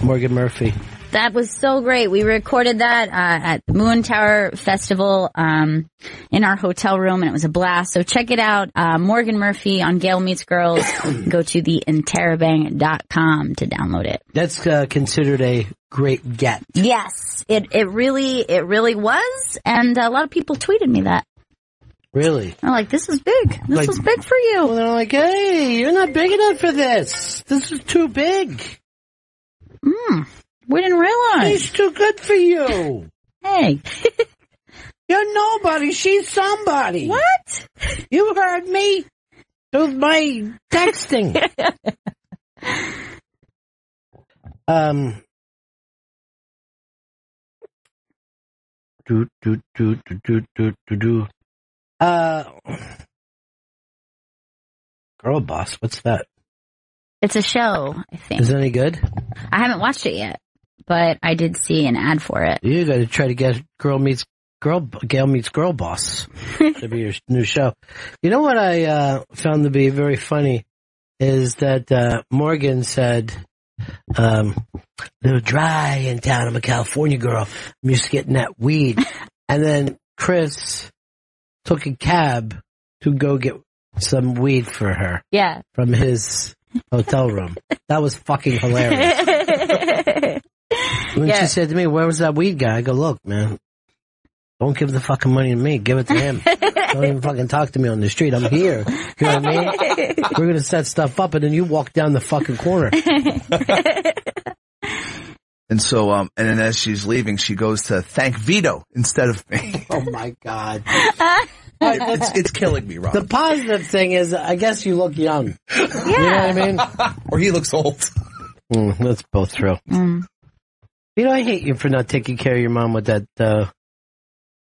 Morgan Murphy. That was so great. We recorded that at the Moon Tower Festival in our hotel room, and it was a blast. So check it out. Morgan Murphy on Gail Meets Girls. Go to theinterrobang.com to download it. That's considered a great get. Yes, it really was, and a lot of people tweeted me that. Really? I'm like, this is big. This was big for you. Well, they're like, hey, you're not big enough for this. This is too big. We didn't realize. He's too good for you. Hey. You're nobody. She's somebody. What? You heard me with my texting. Girl Boss, what's that? It's a show, I think. Is it any good? I haven't watched it yet, but I did see an ad for it. You got to try to get Gail Meets Girl Boss to be your new show. You know what I found to be very funny is that Morgan said, they were dry in town. I'm a California girl. I'm used to getting that weed. And then Chris took a cab to go get some weed for her. Yeah. From his hotel room. That was fucking hilarious. When she said to me, where was that weed guy? I go, look, man, don't give the fucking money to me. Give it to him. Don't even fucking talk to me on the street. I'm here. You know what I mean? We're going to set stuff up and then you walk down the fucking corner. And so, and then as she's leaving, she goes to thank Vito instead of me. Oh my God. It's killing me, Ron. The positive thing is, I guess you look young. Yeah. You know what I mean? Or he looks old. That's both true. You know, I hate you for not taking care of your mom with that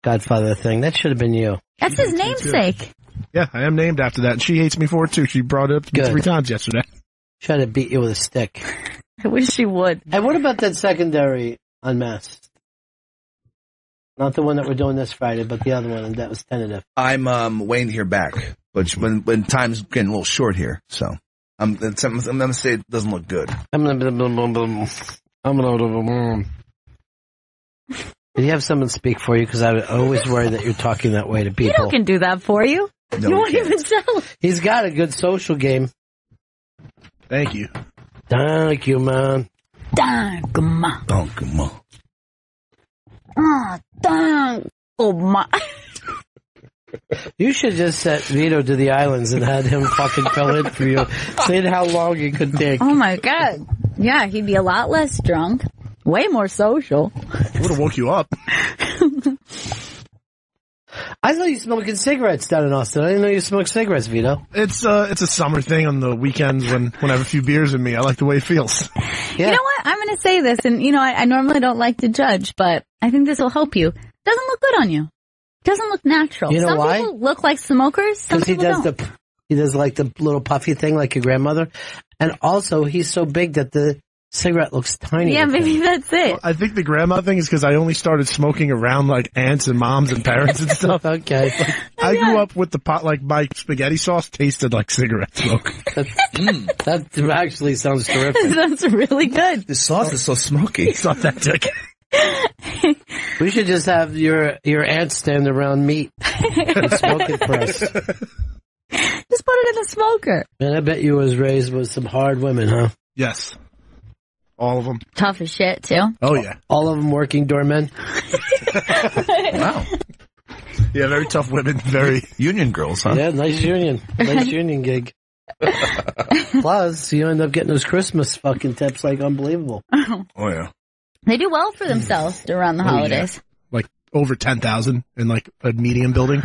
Godfather thing. That should have been you. That's his namesake. Yeah, I am named after that, and she hates me for it too. She brought it up to me 3 times yesterday. Tried to beat you with a stick. I wish she would. And what about that secondary Unmasked? Not the one that we're doing this Friday, but the other one, and that was tentative. I'm waiting to hear back, but when time's getting a little short here, so I'm going to say it doesn't look good. Did you have someone speak for you? Because I always worry that you're talking that way to people. He can do that for you. No, you won't even tell. He's got a good social game. Thank you. Thank you, man. Thank you, ma. Thank you, ma. Oh, thank you, ma. You should just set Vito to the islands and had him fucking fill in for you. Seeing how long it could take. Oh my God. Yeah, he'd be a lot less drunk. Way more social. Would have woke you up. I thought you smoking cigarettes down in Austin. I didn't know you smoked cigarettes, Vito. It's a summer thing on the weekends when I have a few beers in me. I like the way it feels. Yeah. You know what? I'm going to say this, and I normally don't like to judge, but I think this will help you. Doesn't look good on you. Doesn't look natural. You know Some why? people look like smokers. Some Because people he does like the little puffy thing like your grandmother. And also, he's so big that the cigarette looks tiny. Yeah, maybe that's it. Well, I think the grandma thing is because I only started smoking around like aunts and moms and parents and stuff. Okay. I grew up with the pot, like my spaghetti sauce tasted like cigarette smoke. That actually sounds terrific. That's really good. The sauce is so smoky. It's not that thick. We should just have your aunt stand around meat and smoke it for us. Just put it in the smoker. Man, I bet you was raised with some hard women, huh? Yes. All of them. Tough as shit, too. Oh, yeah. All of them working doormen? Wow. Yeah, very tough women. Very. Union girls, huh? Yeah, nice union. Nice union gig. Plus, you end up getting those Christmas fucking tips like unbelievable. Oh, yeah. They do well for themselves around the holidays. Yeah. Like over 10,000 in like a medium building.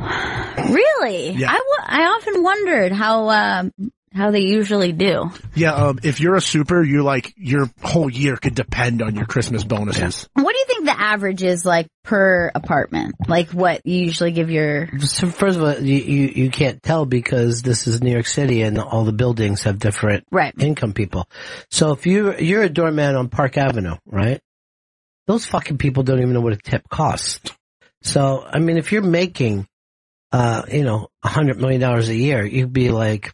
Really? Yeah. I often wondered how they usually do. Yeah, if you're a super, you like your whole year could depend on your Christmas bonuses. What do you think the average is like per apartment? Like what you usually give your... So first of all, you can't tell because this is New York City and all the buildings have different income people. So if you're a doorman on Park Avenue, right? Those fucking people don't even know what a tip costs. So, I mean, if you're making, $100 million a year, you'd be like,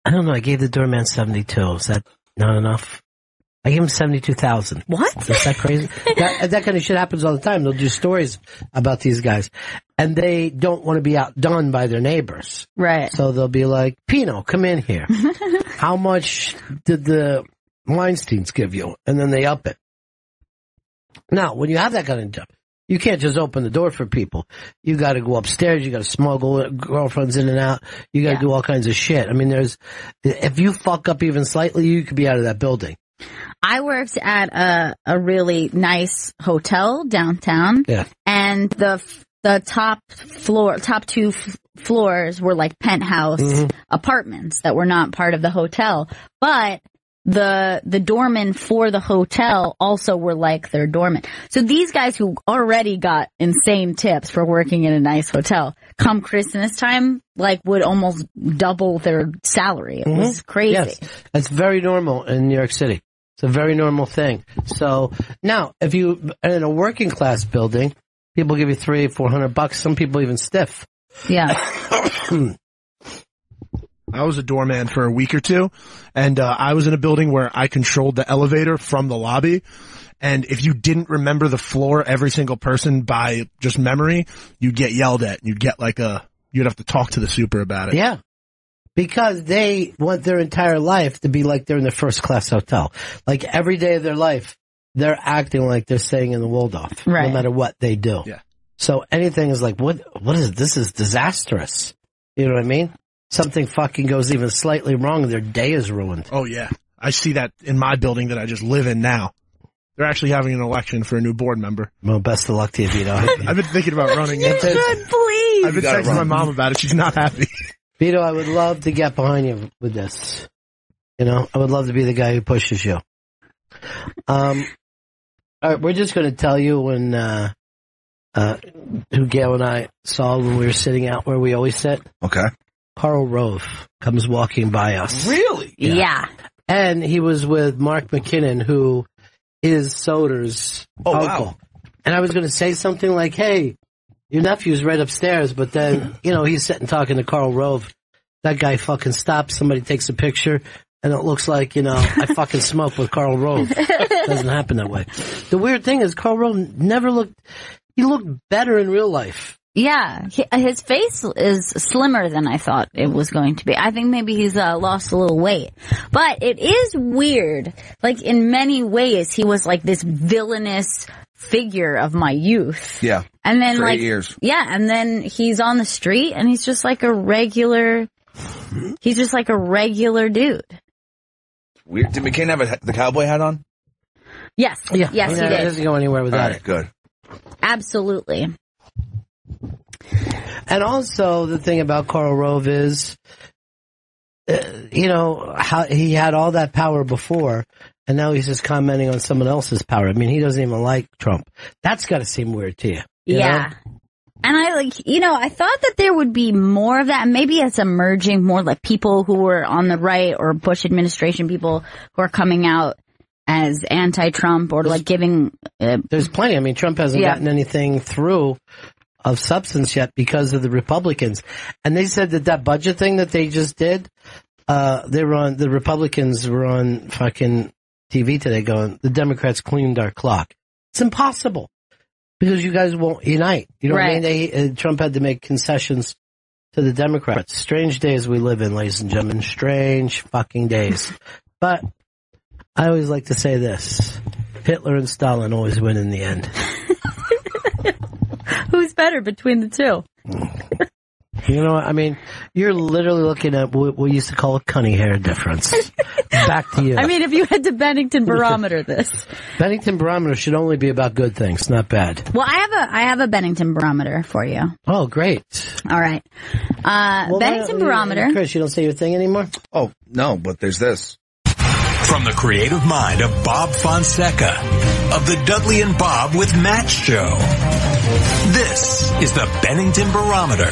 I don't know, I gave the doorman 72. Is that not enough? I gave him 72,000. What? Is that crazy? that kind of shit happens all the time. They'll do stories about these guys. And they don't want to be outdone by their neighbors. Right. So they'll be like, Pino, come in here. How much did the Weinsteins give you? And then they up it. Now, when you have that kind of job, you can't just open the door for people. You got to go upstairs. You got to smuggle girlfriends in and out. You got to do all kinds of shit. I mean, if you fuck up even slightly, you could be out of that building. I worked at a really nice hotel downtown. Yeah. And the top two floors were like penthouse apartments that were not part of the hotel. But the doormen for the hotel also were like their doormen. So these guys who already got insane tips for working in a nice hotel, come Christmas time, like would almost double their salary. It was crazy. Yes. That's very normal in New York City. It's a very normal thing. So now, if you are in a working class building, people give you $300-400. Some people even stiff. Yeah. I was a doorman for a week or two, and I was in a building where I controlled the elevator from the lobby. And if you didn't remember the floor, every single person by just memory, you'd get yelled at. You'd get you'd have to talk to the super about it. Yeah. Because they want their entire life to be like they're in the first class hotel. Like every day of their life, they're acting like they're staying in the Waldorf. Right. No matter what they do. Yeah. So anything is like, what is this is disastrous. You know what I mean? Something fucking goes even slightly wrong, their day is ruined. Oh, yeah. I see that in my building that I just live in now. They're actually having an election for a new board member. Well, best of luck to you, Vito. I've been thinking about running. You should, please. I've been texting my mom about it. She's not happy. Vito, I would love to get behind you with this. You know, I would love to be the guy who pushes you. All right, we're just going to tell you when who Gail and I saw when we were sitting out where we always sit. Okay. Karl Rove comes walking by us. Really? Yeah. And he was with Mark McKinnon, who is Soder's uncle. Wow. And I was going to say something like, hey, your nephew's right upstairs, but then, he's sitting talking to Karl Rove. That guy fucking stops, somebody takes a picture, and it looks like, I fucking smoke with Karl Rove. It doesn't happen that way. The weird thing is Karl Rove he looked better in real life. Yeah, his face is slimmer than I thought it was going to be. I think maybe he's lost a little weight. But it is weird. Like, in many ways, he was like this villainous figure of my youth. Yeah. And then, For like, 8 years. Yeah, and then he's on the street, and he's just like a regular dude. Weird. Did McCain have the cowboy hat on? Yes. Yeah. Yes, he He did. doesn't go anywhere without it. Good. Absolutely. And also, the thing about Karl Rove is, how he had all that power before, and now he's just commenting on someone else's power. I mean, he doesn't even like Trump. That's got to seem weird to you. You know? And I thought that there would be more of that. And maybe it's emerging more like people who were on the right or Bush administration people who are coming out as anti-Trump or like giving. There's plenty. I mean, Trump hasn't gotten anything through of substance yet because of the Republicans. And they said that budget thing that they just did, the Republicans were on fucking TV today going, the Democrats cleaned our clock. It's impossible because you guys won't unite. You know what I mean? Trump had to make concessions to the Democrats. Strange days we live in, ladies and gentlemen. Strange fucking days. But I always like to say this. Hitler and Stalin always win in the end. Who's better between the two? You know what? I mean, you're literally looking at what we used to call a cunny hair difference. Back to you. I mean, if you had to Bennington barometer this. Bennington barometer should only be about good things, not bad. Well, I have a Bennington barometer for you. Oh, great. All right. Bennington barometer. Chris, you don't say your thing anymore? Oh, no, but there's this. From the creative mind of Bob Fonseca of the Dudley and Bob with Matt Show. This is the Bennington Barometer.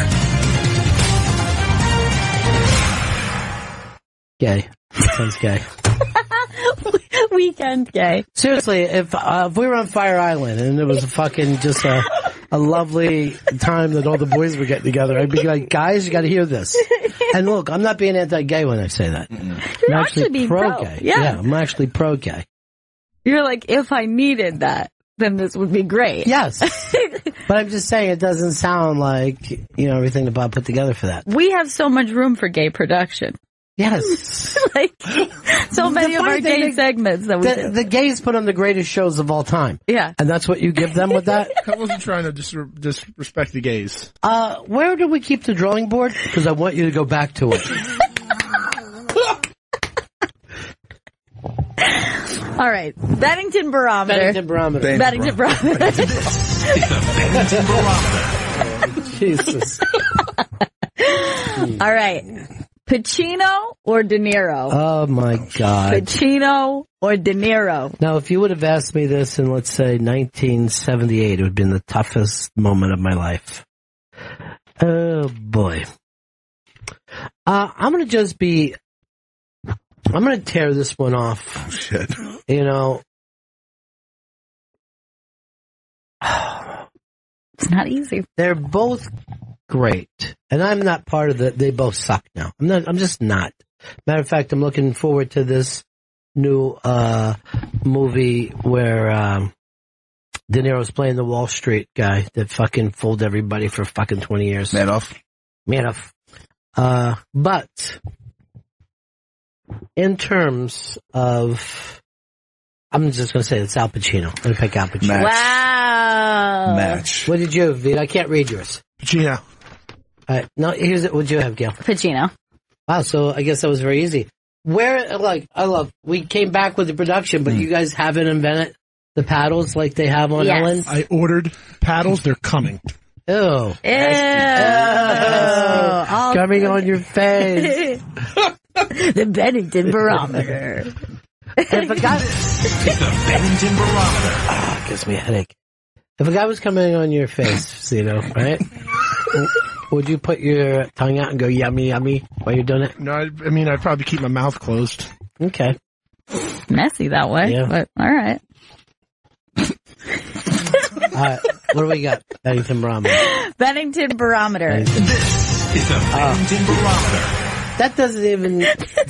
Gay. Sounds gay. Weekend gay. Seriously, if we were on Fire Island and it was just a lovely time that all the boys were getting together, I'd be like, guys, you got to hear this. And look, I'm not being anti-gay when I say that. You're I'm actually being pro-gay. Yeah, I'm actually pro-gay. You're like, if I needed that, then this would be great. Yes. But I'm just saying it doesn't sound like, everything that Bob put together for that. We have so much room for gay production. Yes. Like, so many of our gay segments that we the gays put on the greatest shows of all time. Yeah. And that's what you give them with that? I wasn't trying to disrespect the gays. Where do we keep the drawing board? Because I want you to go back to it. All right. Bennington barometer. Bennington barometer. Bennington barometer. This is the Bennington Barometer. Jesus. All right. Pacino or De Niro? Oh my God. Pacino or De Niro? Now, if you would have asked me this in, let's say, 1978, it would have been the toughest moment of my life. Oh boy. I'm going to tear this one off. Oh, shit. It's not easy. They're both great. And I'm not part of they both suck now. I'm just not. Matter of fact, I'm looking forward to this new, movie where, De Niro's playing the Wall Street guy that fucking fooled everybody for fucking 20 years. Madoff. But, in terms of, I'm just going to say it's Al Pacino. I'm going to pick Al Pacino. Wow. Match. What did you have, Vito? I can't read yours. Pacino. All right. No, what'd you have, Gail? Pacino. Wow, so I guess that was very easy. We came back with the production, but you guys haven't invented the paddles like they have on Ellen? I ordered paddles. They're coming. Ew. Coming on your face. The Bennington barometer. If a guy... It's the Bennington Barometer. It gives me a headache. If a guy was coming on your face, right? Would you put your tongue out and go yummy, yummy while you're doing it? No, I mean, I'd probably keep my mouth closed. Okay. Messy that way, but all right. What do we got? Bennington barometer. Bennington barometer. This is the Bennington Barometer. That doesn't even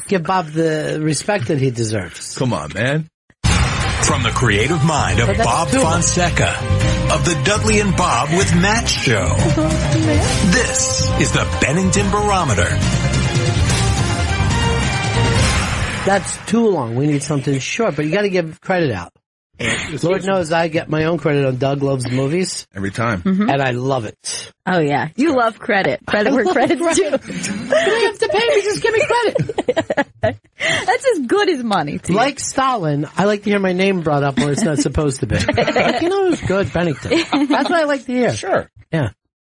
give Bob the respect that he deserves. Come on, man. From the creative mind of Bob Fonseca of the Dudley and Bob with Matt Show. This is the Bennington Barometer. That's too long. We need something short, but you got to give credit out. Lord knows I get my own credit on Doug Loves Movies. Every time. Mm-hmm. And I love it. Oh, yeah. You love credit. Credit where credit's due. You don't have to pay me, just give me credit. That's as good as money, too. Like Stalin, I like to hear my name brought up where it's not supposed to be. Like, you know, it was good, Bennington. That's what I like to hear. Sure. Yeah.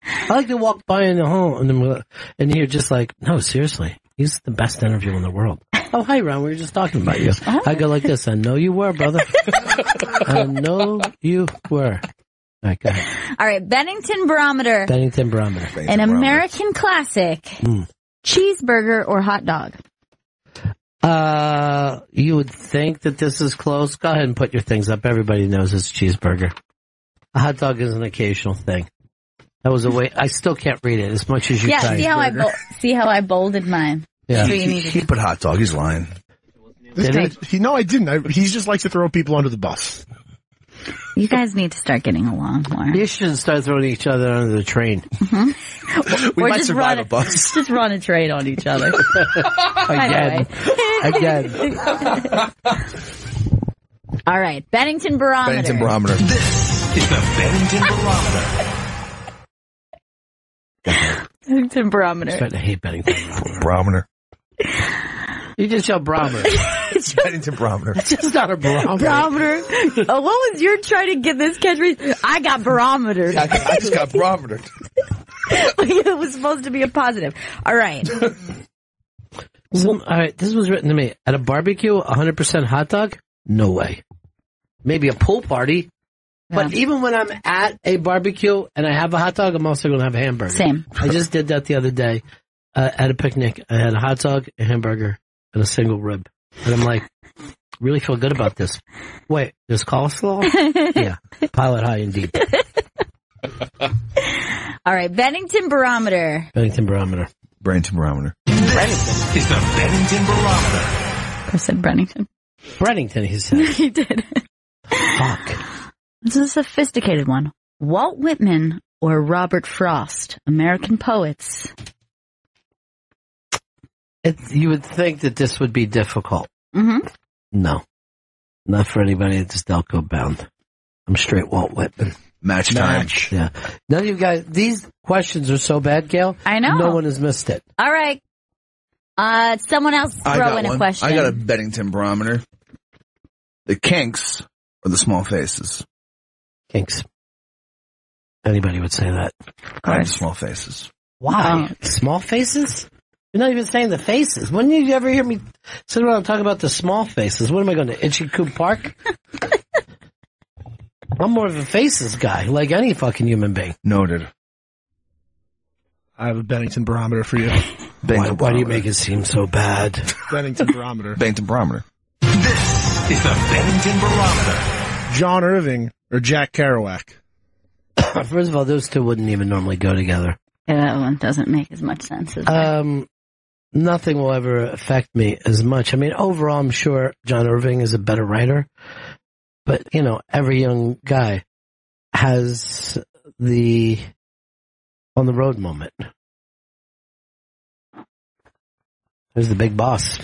I like to walk by in the home and hear just like, no, seriously, he's the best interview in the world. Oh, hi, Ron. We were just talking about you. Oh. I go like this. I know you were, brother. I know you were. All right, go ahead. All right, Bennington Barometer. Bennington Barometer. An American classic. Cheeseburger or hot dog? You would think that this is close. Go ahead and put your things up. Everybody knows it's cheeseburger. A hot dog is an occasional thing. That was a way. I still can't read it as much as you try. Yeah, see how I bolded mine. Yeah. He put hot dog. He's lying. No, I didn't. He just likes to throw people under the bus. You guys need to start getting along more. You should start throwing each other under the train. Mm-hmm. We might survive a bus. Just run a train on each other. Again. All right, Bennington Barometer. Bennington Barometer. This is the Bennington Barometer. Bennington Barometer. I'm starting to hate Bennington Barometer. You just yell barometer. Bennington Barometer. It's just not a barometer. Barometer. Oh, what was your trying to get this catchphrase? I got barometer. Yeah, I just got barometer. It was supposed to be a positive. All right. All right, this was written to me. At a barbecue, 100% hot dog? No way. Maybe a pool party. Yeah. But even when I'm at a barbecue and I have a hot dog, I'm also going to have a hamburger. Same. I just did that the other day at a picnic. I had a hot dog, a hamburger, and a single rib. And I'm like, really feel good about this. Wait, there's coleslaw? Yeah. Pile it high indeed. All right, Bennington Barometer. Bennington Barometer. Bennington Barometer. This is the Bennington Barometer. I said Bennington. Brennington, he said. He did. Fuck. This is a sophisticated one. Walt Whitman or Robert Frost, American poets. You would think that this would be difficult. Mm-hmm. No. Not for anybody that's Delco bound. I'm straight Walt Whitman. Match time. Yeah. None of you guys, these questions are so bad, Gail. I know. No one has missed it. All right. Someone else throw in a question. I got a Bennington Barometer. The Kinks or the Small Faces? Kinks. Anybody would say that. I have Small Faces. Why? Small faces? You're not even saying the faces. When did you ever hear me sit around and talk about the small faces? What am I going to, Itchy Coop Park? I'm more of a faces guy, like any fucking human being. Noted. I have a Bennington Barometer for you. Why do you make it seem so bad? Bennington Barometer. Bennington Barometer. This is the Bennington Barometer. John Irving or Jack Kerouac? First of all, those two wouldn't even normally go together. Yeah, that one doesn't make as much sense as that. Nothing will ever affect me as much. I mean, overall, I'm sure John Irving is a better writer. But, you know, every young guy has the on the road moment. There's the big boss.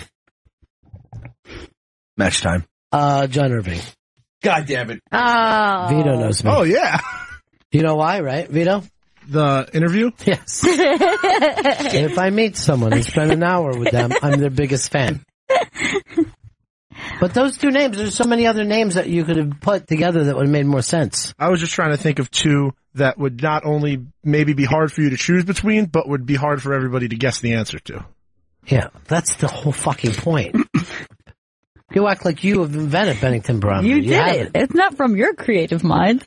Match time. John Irving. God damn it. Oh. Vito knows me. Oh, yeah. You know why, right, Vito? The interview? Yes. If I meet someone and spend an hour with them, I'm their biggest fan. But those two names, there's so many other names that you could have put together that would have made more sense. I was just trying to think of two that would not only maybe be hard for you to choose between, but would be hard for everybody to guess the answer to. Yeah, that's the whole fucking point. You act like you have invented Bennington Barometer. You did it. It's not from your creative mind.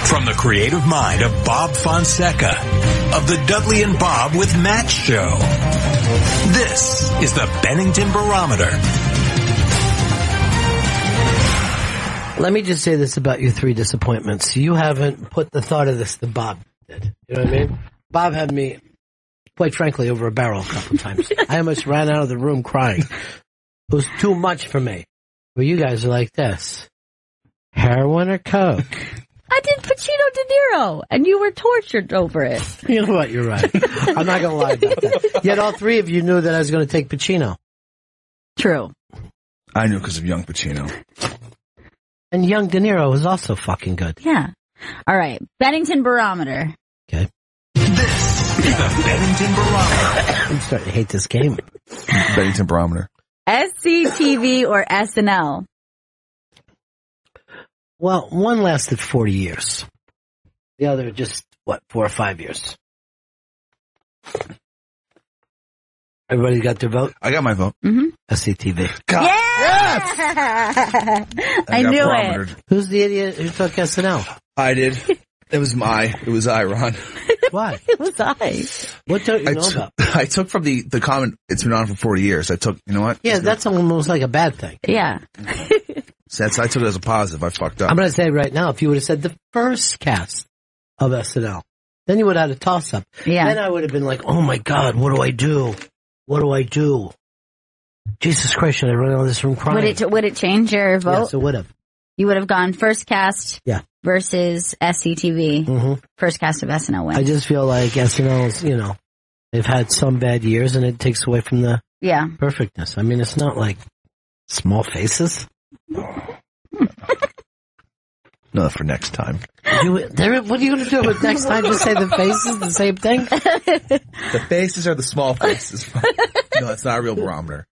From the creative mind of Bob Fonseca of the Dudley and Bob with Matt Show. This is the Bennington Barometer. Let me just say this about your three disappointments. You haven't put the thought of this that Bob did. You know what I mean? Bob had me, quite frankly, over a barrel a couple of times. I almost ran out of the room crying. It was too much for me. But you guys are like this. Heroin or coke? I did Pacino De Niro, and you were tortured over it. You know what? You're right. I'm not going to lie about that. Yet all three of you knew that I was going to take Pacino. True. I knew because of young Pacino. And young De Niro was also fucking good. Yeah. All right. Bennington Barometer. Okay. This is the Bennington Barometer. I'm starting to hate this game. Bennington Barometer. SCTV or SNL? Well, one lasted 40 years. The other just, 4 or 5 years. Everybody got their vote? I got my vote. Mm-hmm. SCTV. God. Yeah! Yes! I got knew barometered. it. Who's the idiot who took SNL? I did. It was I, Ron. Why? It was I. What don't you know about? I took from the comment, it's been on for 40 years. I took, you know what? Yeah, that's almost like a bad thing. Yeah. I took it as a positive. I fucked up. I'm going to say right now, if you would have said the first cast of SNL, then you would have had a toss-up. Yeah. Then I would have been like, oh my God, what do I do? What do I do? Jesus Christ, should I run out of this room crying? Would it change your vote? Yes, it would have. You would have gone first cast Yeah. versus SCTV. Mm-hmm. First cast of SNL wins. I just feel like SNL's, they've had some bad years and it takes away from the perfectness. I mean, it's not like Small Faces. No, for next time. What are you going to do with next time? Just say the faces, the same thing? The faces are the small faces. No, it's not a real barometer.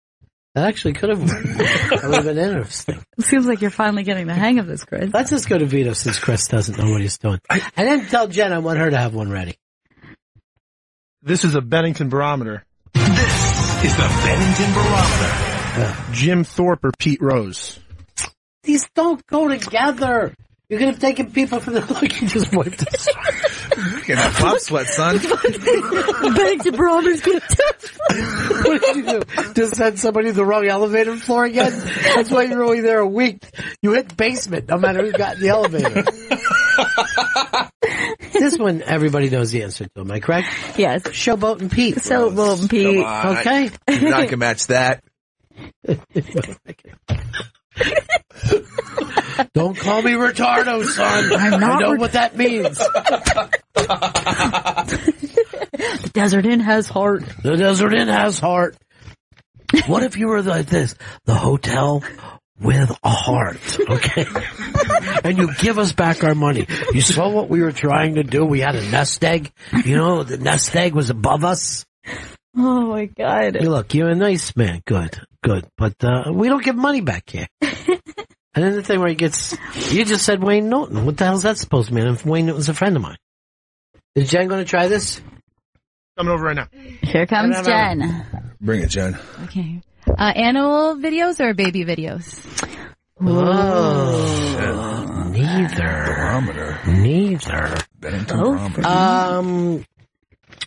That actually could have worked. That would have been interesting. It seems like you're finally getting the hang of this, Chris. Let's just go to Vito since Chris doesn't know what he's doing. And then tell Jen I want her to have one ready. This is a Bennington Barometer. This is the Bennington Barometer. Jim Thorpe or Pete Rose? These don't go together. You could have taken people from the... Look, you just wiped this. Getting that pop sweat, son. Bennington Barometer's going to What did you do? Just send somebody to the wrong elevator floor again? That's why you're only there a week. You hit the basement, no matter who got in the elevator. This one, everybody knows the answer to. Am I correct? Yes. Showboat and Pete. Showboat and Pete. Okay. You're not gonna match that. Don't call me retardo, son. I know what that means. The Desert Inn has heart. The Desert Inn has heart. What if you were like this? The hotel with a heart, okay? And you give us back our money. You saw what we were trying to do? We had a nest egg. The nest egg was above us. Oh, my God. Hey, look, you're a nice man. Good. But we don't give money back here. And then the thing where you just said Wayne Norton. What the hell is that supposed to mean? If Wayne Norton's a friend of mine. Is Jen going to try this? Coming over right now. Here comes Jen. Bring it, Jen. Okay. Animal videos or baby videos? Oh, neither. Barometer. Neither. Bennington Barometer. All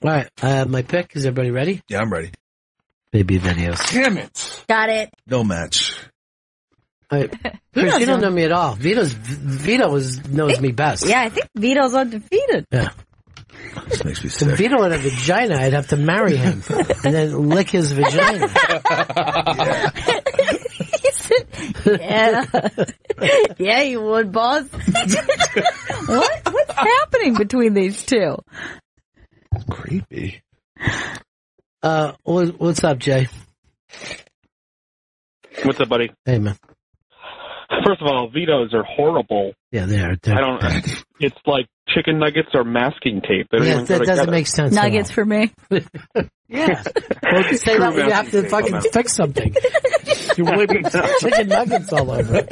right. I have my pick. Is everybody ready? Yeah, I'm ready. Baby videos. Damn it. Got it. No match. All right. Chris, you don't know me at all. Vito knows me best. Yeah, I think Vito's undefeated. Yeah. This makes me If sick. Vito had a vagina, I'd have to marry him and then lick his vagina. Yeah. Yeah, you would, boss. What's happening between these two? Creepy. What's up, Jay? What's up, buddy? Hey, man. First of all, Vitos are horrible. Yeah, they are. It's like chicken nuggets or masking tape. They don't even go that doesn't together. make sense. Nuggets for me. Yeah. Well, say that when you have to fucking fix something. You're whipping chicken nuggets all over it.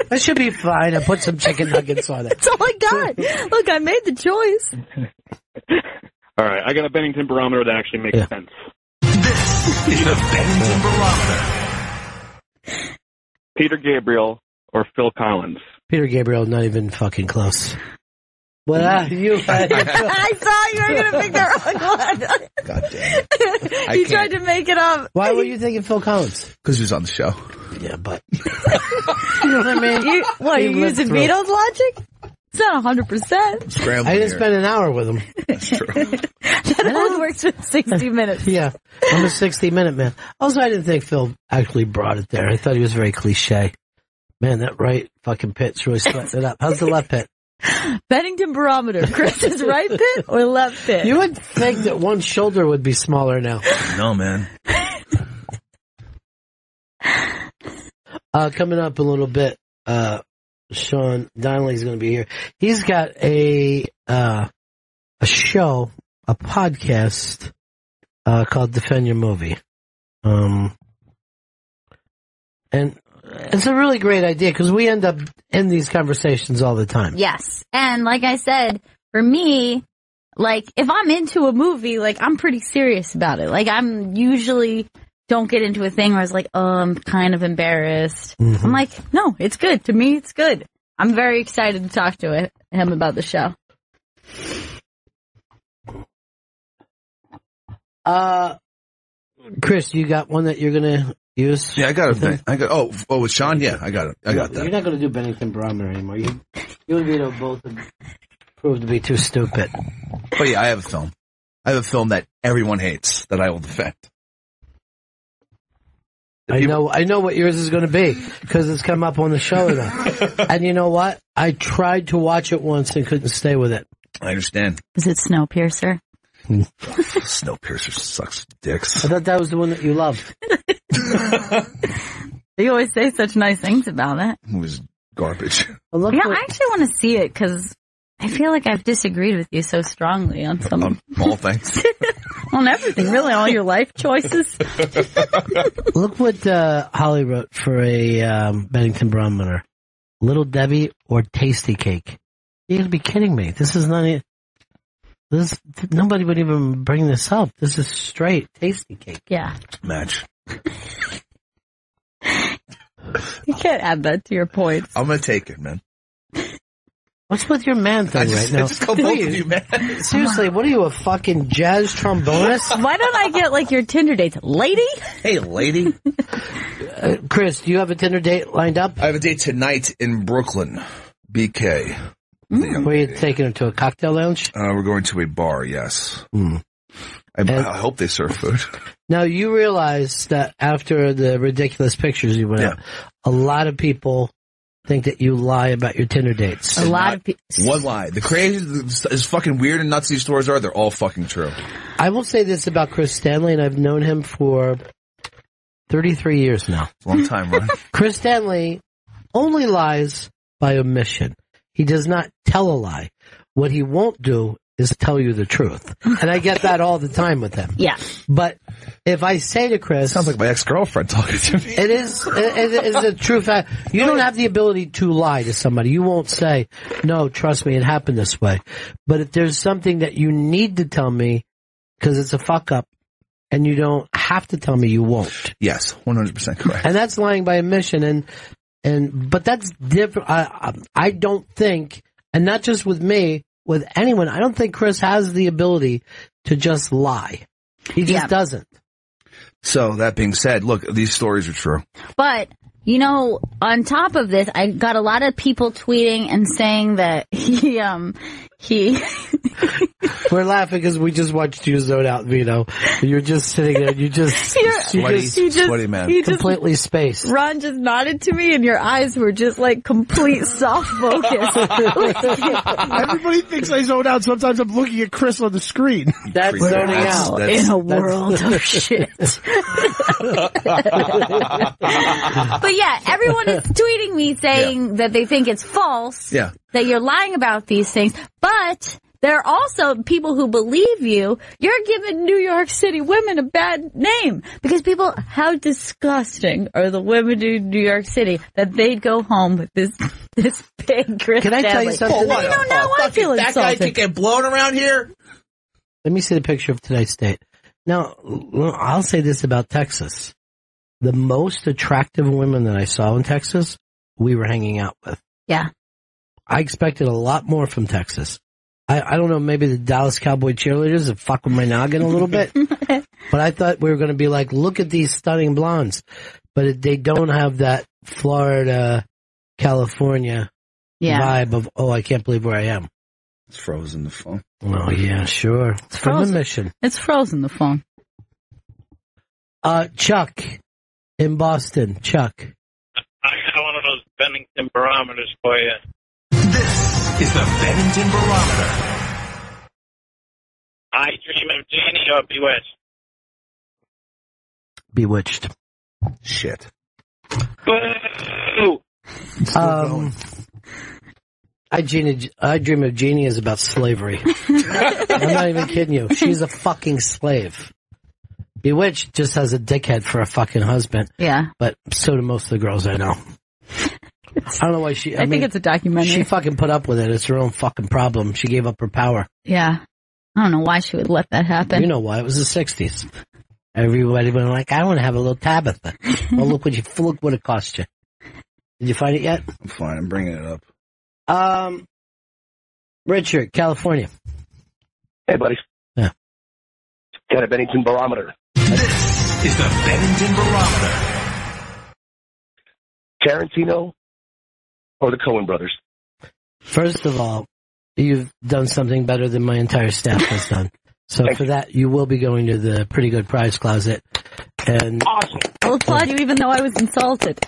That should be fine. I put some chicken nuggets on it. That's all I got. Look, I made the choice. All right, I got a Bennington Barometer that actually makes sense. This is the Bennington Barometer. Peter Gabriel or Phil Collins? Peter Gabriel, not even fucking close. What? I thought you were going to pick the wrong one. God damn it. You tried to make it up. Why were you thinking Phil Collins? Because he was on the show. Yeah, but... you know what I mean? You're using Beatles logic? It's not 100%. Scrambling I didn't here. spend an hour with him. That's true. That only works for 60 minutes. Yeah, I'm a 60-minute man. Also, I didn't think Phil actually brought it there. I thought he was very cliche. Man, that right fucking pit's really sweating it up. How's the left pit? Bennington Barometer. Chris's right pit or left pit? You would think that one shoulder would be smaller now. No, man. Coming up a little bit, Sean Donnelly's going to be here. He's got a show, a podcast called Defend Your Movie. And it's a really great idea because we end up in these conversations all the time. Yes. And like I said, for me, like, if I'm into a movie, like, I'm pretty serious about it. Like, I'm usually don't get into a thing where it's like, oh, I'm kind of embarrassed. Mm-hmm. I'm like, no, it's good. To me, it's good. I'm very excited to talk to him about the show. Chris, you got one that you're going to use? Yeah, I got it. With Sean? Yeah, I got it. I got that. You're not going to do Bennington Barometer anymore. You and Vito both proved to be too stupid. But yeah, I have a film. I have a film that everyone hates that I will defend. I know what yours is going to be because it's come up on the show enough. And you know what? I tried to watch it once and couldn't stay with it. I understand. Is it Snowpiercer? Snowpiercer sucks dicks. I thought that was the one that you loved. You always say such nice things about it. It was garbage. I actually want to see it because I feel like I've disagreed with you so strongly on some... On all things. On everything, really, all your life choices. Look what Holly wrote for a Bennington Barometer. Little Debbie or Tasty Cake. You gotta be kidding me. This is not... nobody would even bring this up. This is straight Tasty Cake. Yeah. Match. You can't add that to your points. I'm gonna take it, man. What's with your man thing right now? I just call both of you, man. Seriously, what are you, a fucking jazz trombonist? Why don't I get, like, your Tinder dates? Lady? Hey, lady. Chris, do you have a Tinder date lined up? I have a date tonight in Brooklyn. BK. Where are you taking her to, a cocktail lounge? We're going to a bar, yes. I hope they serve food. Now, you realize that after the ridiculous pictures you went up, a lot of people think that you lie about your Tinder dates. A lot of people. One lie. The crazy, as fucking weird and nuts these stories are, they're all fucking true. I will say this about Chris Stanley, and I've known him for 33 years now. It's a long time, right? Chris Stanley only lies by omission. He does not tell a lie. What he won't do is tell you the truth. And I get that all the time with him. Yeah. But if I say to Chris... Sounds like my ex-girlfriend talking to me. It is a true fact. You don't have the ability to lie to somebody. You won't say, no, trust me, it happened this way. But if there's something that you need to tell me because it's a fuck up and you don't have to tell me, you won't. Yes, 100% correct. And that's lying by omission. But that's different. I don't think, and not just with me, with anyone, I don't think Chris has the ability to just lie. He just doesn't. So, that being said, look, these stories are true. But, you know, on top of this, I got a lot of people tweeting and saying that he We're laughing because we just watched you zone out, Vito. You're just sitting there. Sweaty man. Completely spaced. Ron just nodded to me and your eyes were just like complete soft focus. Everybody thinks I zone out. Sometimes I'm looking at Chris on the screen. That's zoning out. In a world of shit. But yeah, everyone is tweeting me saying that they think it's false. Yeah. That you're lying about these things. But there are also people who believe you. You're giving New York City women a bad name. Because people, how disgusting are the women in New York City that they'd go home with this big Chris Can I tell you something? Well, now I feel that insulted. guy can get blown around here? Let me see the picture of today's state. Now, I'll say this about Texas. The most attractive women that I saw in Texas, we were hanging out with. Yeah. I expected a lot more from Texas. I don't know, maybe the Dallas Cowboy cheerleaders have fucked with my noggin a little bit. But I thought we were going to be like, look at these stunning blondes. But they don't have that Florida, California vibe of, oh, I can't believe where I am. It's frozen the phone. Oh, yeah, sure. It's from the mission. It's frozen the phone. Chuck in Boston. Chuck. I got one of those Bennington barometers for you. This is the Bennington Barometer. I Dream of Jeannie or Bewitched? Bewitched. Shit. Boo! I Dream of Jeannie is about slavery. I'm not even kidding you. She's a fucking slave. Bewitched just has a dickhead for a fucking husband. Yeah. But so do most of the girls I know. I don't know why I think it's a documentary. She fucking put up with it. It's her own fucking problem. She gave up her power. Yeah. I don't know why she would let that happen. You know why. It was the 60s. Everybody went like, I want to have a little Tabitha. Well, look what it cost you. Did you find it yet? I'm fine. I'm bringing it up. Richard, California. Hey, buddy. Yeah. Got a Bennington barometer. This is the Bennington Barometer. Tarantino or the Coen brothers? First of all, you've done something better than my entire staff has done. So for that, you will be going to the Pretty Good Prize Closet. And awesome. I'll applaud you even though I was insulted.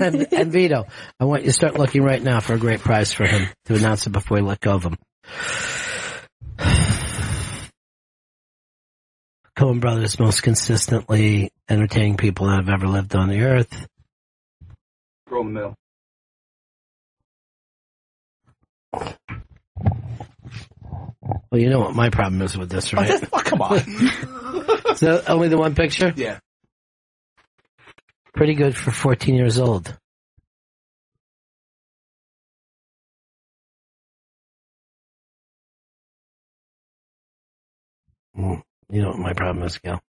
And Vito, I want you to start looking right now for a great prize for him to announce it before we let go of him. Coen Brothers, most consistently entertaining people that have ever lived on the earth. Throw in the middle. Well, you know what my problem is with this, right? Oh, come on. So only the one picture? Yeah. Pretty good for 14 years old. You know what my problem is, Gail.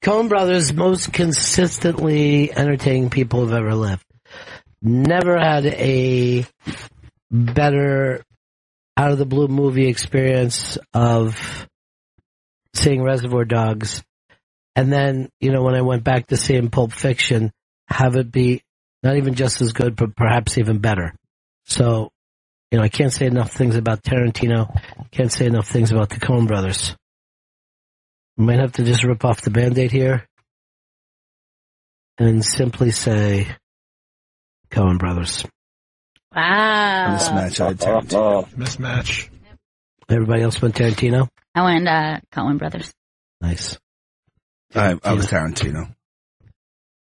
Coen Brothers, most consistently entertaining people who've ever lived. Never had a better out-of-the-blue movie experience of seeing Reservoir Dogs. And then, when I went back to seeing Pulp Fiction, have it be not even just as good, but perhaps even better. So, I can't say enough things about Tarantino. Can't say enough things about the Coen Brothers. I might have to just rip off the Band-Aid here and simply say Coen Brothers. Wow. Mismatch. I had Tarantino. Mismatch. Everybody else went Tarantino? I went Coen Brothers. Nice. I was Tarantino.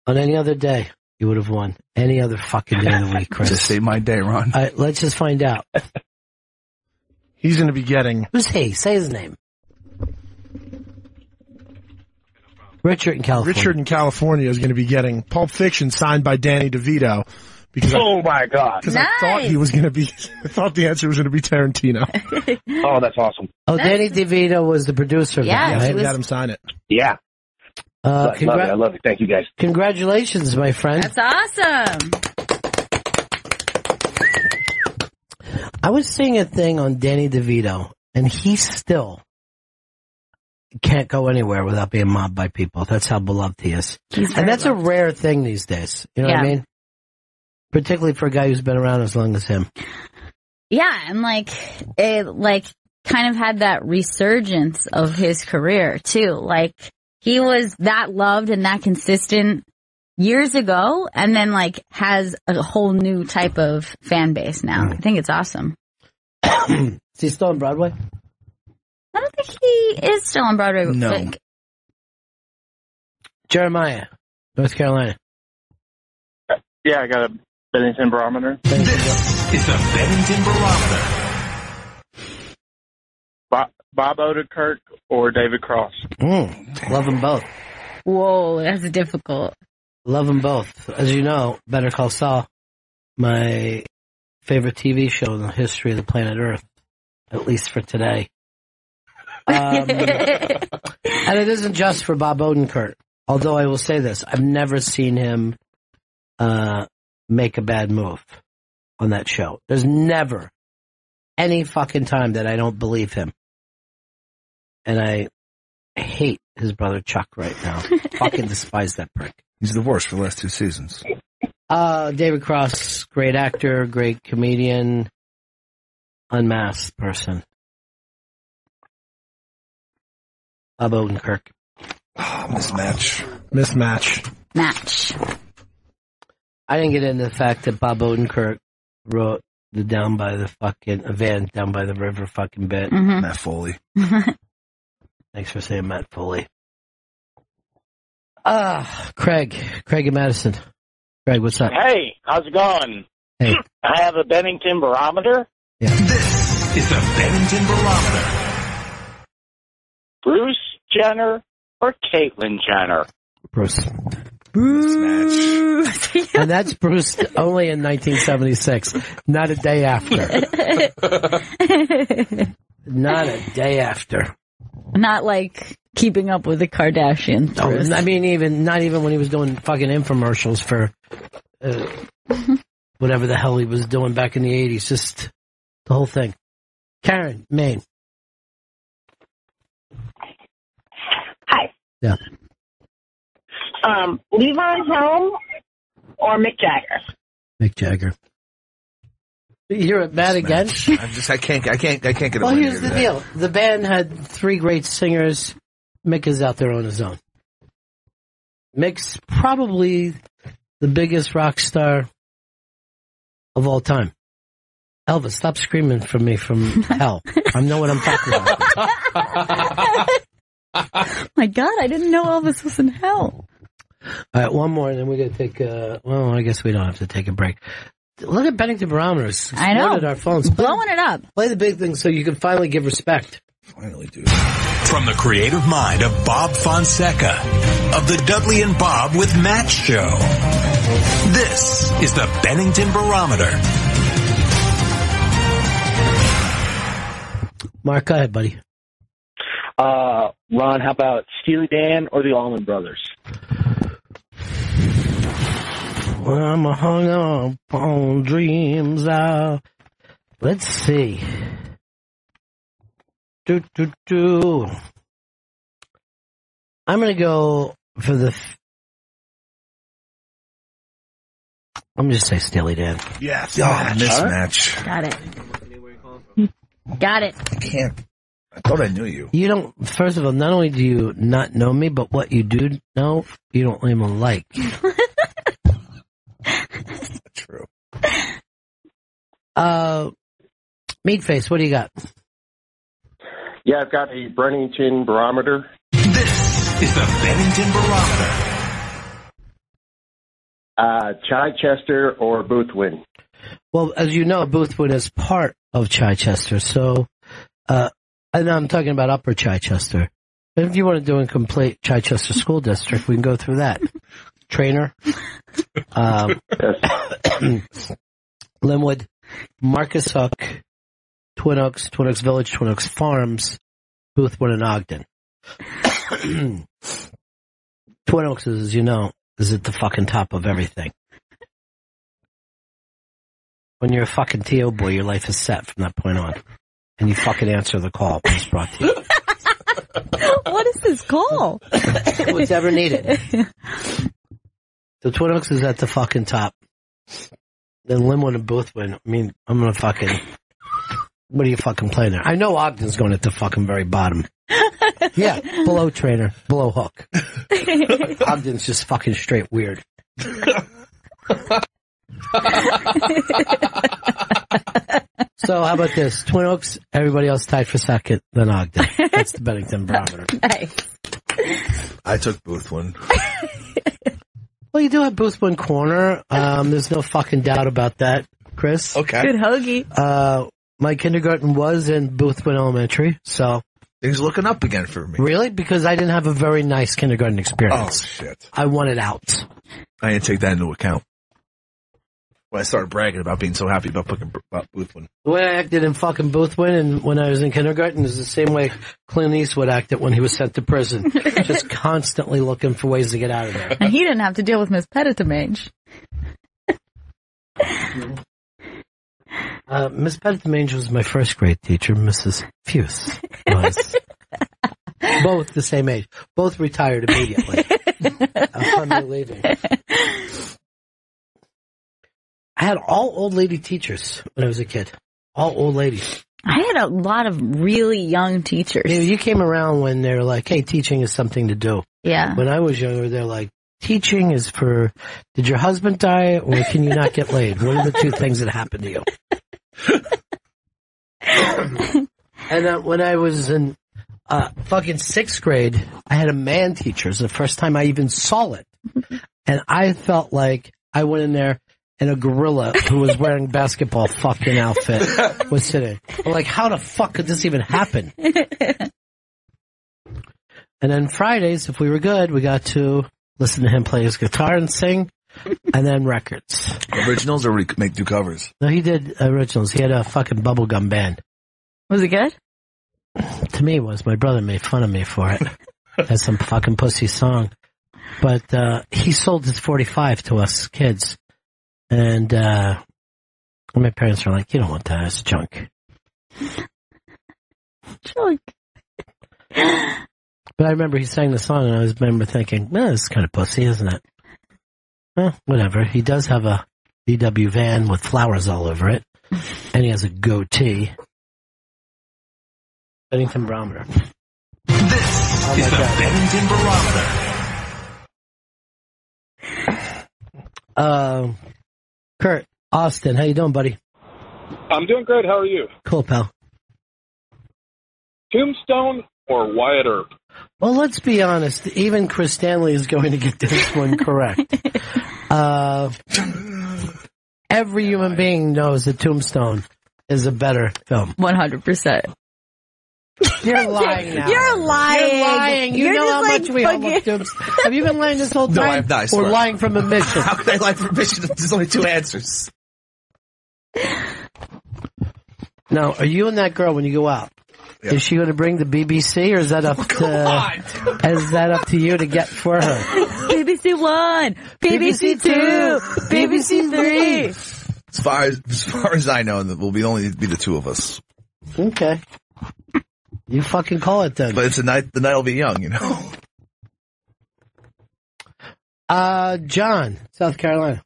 On any other day, you would have won. Any other fucking day of the week, Chris. Just save my day, Ron. All right, let's just find out. He's going to be getting... Who's he? Say his name. Richard in California. Richard in California is going to be getting Pulp Fiction signed by Danny DeVito. Because my God. Because I thought he was going to be... I thought the answer was going to be Tarantino. Oh, that's awesome. Oh, Danny DeVito was the producer of Yeah, that, I right? had him sign it. Yeah. I love it. Thank you, guys. Congratulations, my friend. That's awesome. I was seeing a thing on Danny DeVito, and he still can't go anywhere without being mobbed by people. That's how beloved he is. And that's a rare thing these days. You know what I mean? Particularly for a guy who's been around as long as him. Yeah, and it kind of had that resurgence of his career too. Like he was that loved and that consistent years ago, and then has a whole new type of fan base now. I think it's awesome. Is he still on Broadway? I don't think he is still on Broadway. No. Jeremiah, North Carolina. Yeah, I got a Bennington barometer. This is the Bennington Barometer. Bob Odenkirk or David Cross? Love them both. Whoa, that's difficult. Love them both. As you know, Better Call Saul, my favorite TV show in the history of the planet Earth, at least for today. And it isn't just for Bob Odenkirk. Although I will say this, I've never seen him make a bad move on that show. There's never any fucking time that I don't believe him. And I hate his brother Chuck right now. Fucking despise that prick. He's the worst for the last 2 seasons. David Cross, great actor, great comedian, unmasked person. Bob Odenkirk. Mismatch. Match. I didn't get into the fact that Bob Odenkirk wrote the Down by the fucking Van Down by the River fucking bit. Mm-hmm. Matt Foley. Thanks for saying Matt Foley. Craig and Madison. Craig, what's up? Hey, how's it going? Hey. I have a Bennington barometer. Yeah. This is the Bennington Barometer. Bruce Jenner or Caitlyn Jenner? Bruce. Mismatch. And that's Bruce only in 1976, not a day after. Not a day after. Not like Keeping Up with the Kardashians. No, I mean, not even when he was doing fucking infomercials for whatever the hell he was doing back in the 80s. Just the whole thing. Karen, Maine. Hi. Yeah. Levon Helm or Mick Jagger? Mick Jagger. You're at Matt again? I can't get it. Well, here's the deal. The band had 3 great singers. Mick is out there on his own. Mick's probably the biggest rock star of all time. Elvis, stop screaming for me from hell. I know what I'm talking about. My God, I didn't know Elvis was in hell. All right, one more, and then we're going to take well, I guess we don't have to take a break. Look at Bennington Barometers. I know. Our phones. Blowing it up. Play the big thing so you can finally give respect. Finally, dude. From the creative mind of Bob Fonseca of the Dudley and Bob with Matt Show. This is the Bennington Barometer. Mark, go ahead, buddy. Ron, how about Steely Dan or the Allman Brothers? Well, I'm hung up on dreams. Let's see. I'm going to go for the... I'm going to say Steely Dan. Yes. Oh, mismatch. Got it. Got it. I can't. I thought I knew you. You don't... First of all, not only do you not know me, but what you do know, you don't even like. True. Meatface, what do you got? Yeah, I've got a Bennington Barometer. This is the Bennington Barometer. Chichester or Boothwyn? Well, as you know, Boothwyn is part of Chichester, so, and I'm talking about Upper Chichester. If you want to do a complete Chichester School District, we can go through that. Trainer, Linwood, Marcus Hook, Twin Oaks Village, Twin Oaks Farms, Boothwyn, and Ogden. Twin Oaks, as you know, is at the fucking top of everything. When you're a fucking TO boy, your life is set from that point on. And you fucking answer the call when it's brought to you. What is this call? Whatever needed. So Twin Oaks is at the fucking top. Then Linwood and Boothwyn. I mean, I'm gonna fucking... What are you fucking playing there? I know Ogden's going at the fucking very bottom. Yeah, below Trainer, below Hook. Ogden's just fucking straight weird. So how about this? Twin Oaks, everybody else tied for second, then Ogden. That's the Bennington Barometer. Nice. I took Boothwyn. Well, you do have Boothwyn Corner. There's no fucking doubt about that, Chris. Okay. Good hoagie. My kindergarten was in Boothwyn Elementary, so... Things looking up again for me. Really? Because I didn't have a very nice kindergarten experience. Oh, shit. I wanted out. I didn't take that into account when I started bragging about being so happy about Boothwyn. The way I acted in fucking Boothwyn and when I was in kindergarten is the same way Clint Eastwood acted when he was sent to prison. Just constantly looking for ways to get out of there. And he didn't have to deal with Miss Pettitamage. Miss Pettitamage was my first grade teacher. Mrs. Fuse was. Both the same age. Both retired immediately. Upon me leaving. I had all old lady teachers when I was a kid. All old ladies. I had a lot of really young teachers. You came around when they're like, hey, teaching is something to do. Yeah. When I was younger, they're like, teaching is for, did your husband die or can you not get laid? What are the two things that happened to you? And when I was in fucking 6th grade, I had a man teacher. It was the first time I even saw it. And I felt like I went in there and a gorilla who was wearing basketball fucking outfit was sitting. I'm like, how the fuck could this even happen? And then Fridays, if we were good, we got to listen to him play his guitar and sing, and then records. Originals or do covers? No, he did originals. He had a fucking bubblegum band. Was it good? To me, it was. My brother made fun of me for it. That's some fucking pussy song. But he sold his 45 to us kids. And my parents were like, you don't want that. It's junk. Junk. But I remember he sang the song, and I remember thinking, well, this is kind of pussy, isn't it? Well, whatever. He does have a VW van with flowers all over it. And he has a goatee. Bennington Barometer. This is the Bennington Barometer. Kurt, Austin, how you doing, buddy? I'm doing great. How are you? Cool, pal. Tombstone or Wyatt Earp? Well, let's be honest. Even Chris Stanley is going to get this one correct. Every human being knows that Tombstone is a better film. 100%. You're lying now. You're lying. You're lying. You know how much we all love Tombstone. Have you been lying this whole time? No, I have not. I swear. Or lying from omission? How could I lie from omission? There's only 2 answers. Now, are you and that girl when you go out? Yeah. Is she going to bring the BBC, or is that up to you to get for her? BBC 1, BBC 2, BBC 3. As far as I know, it will only be the 2 of us. Okay. You fucking call it then. But it's the night will be young, you know. John, South Carolina.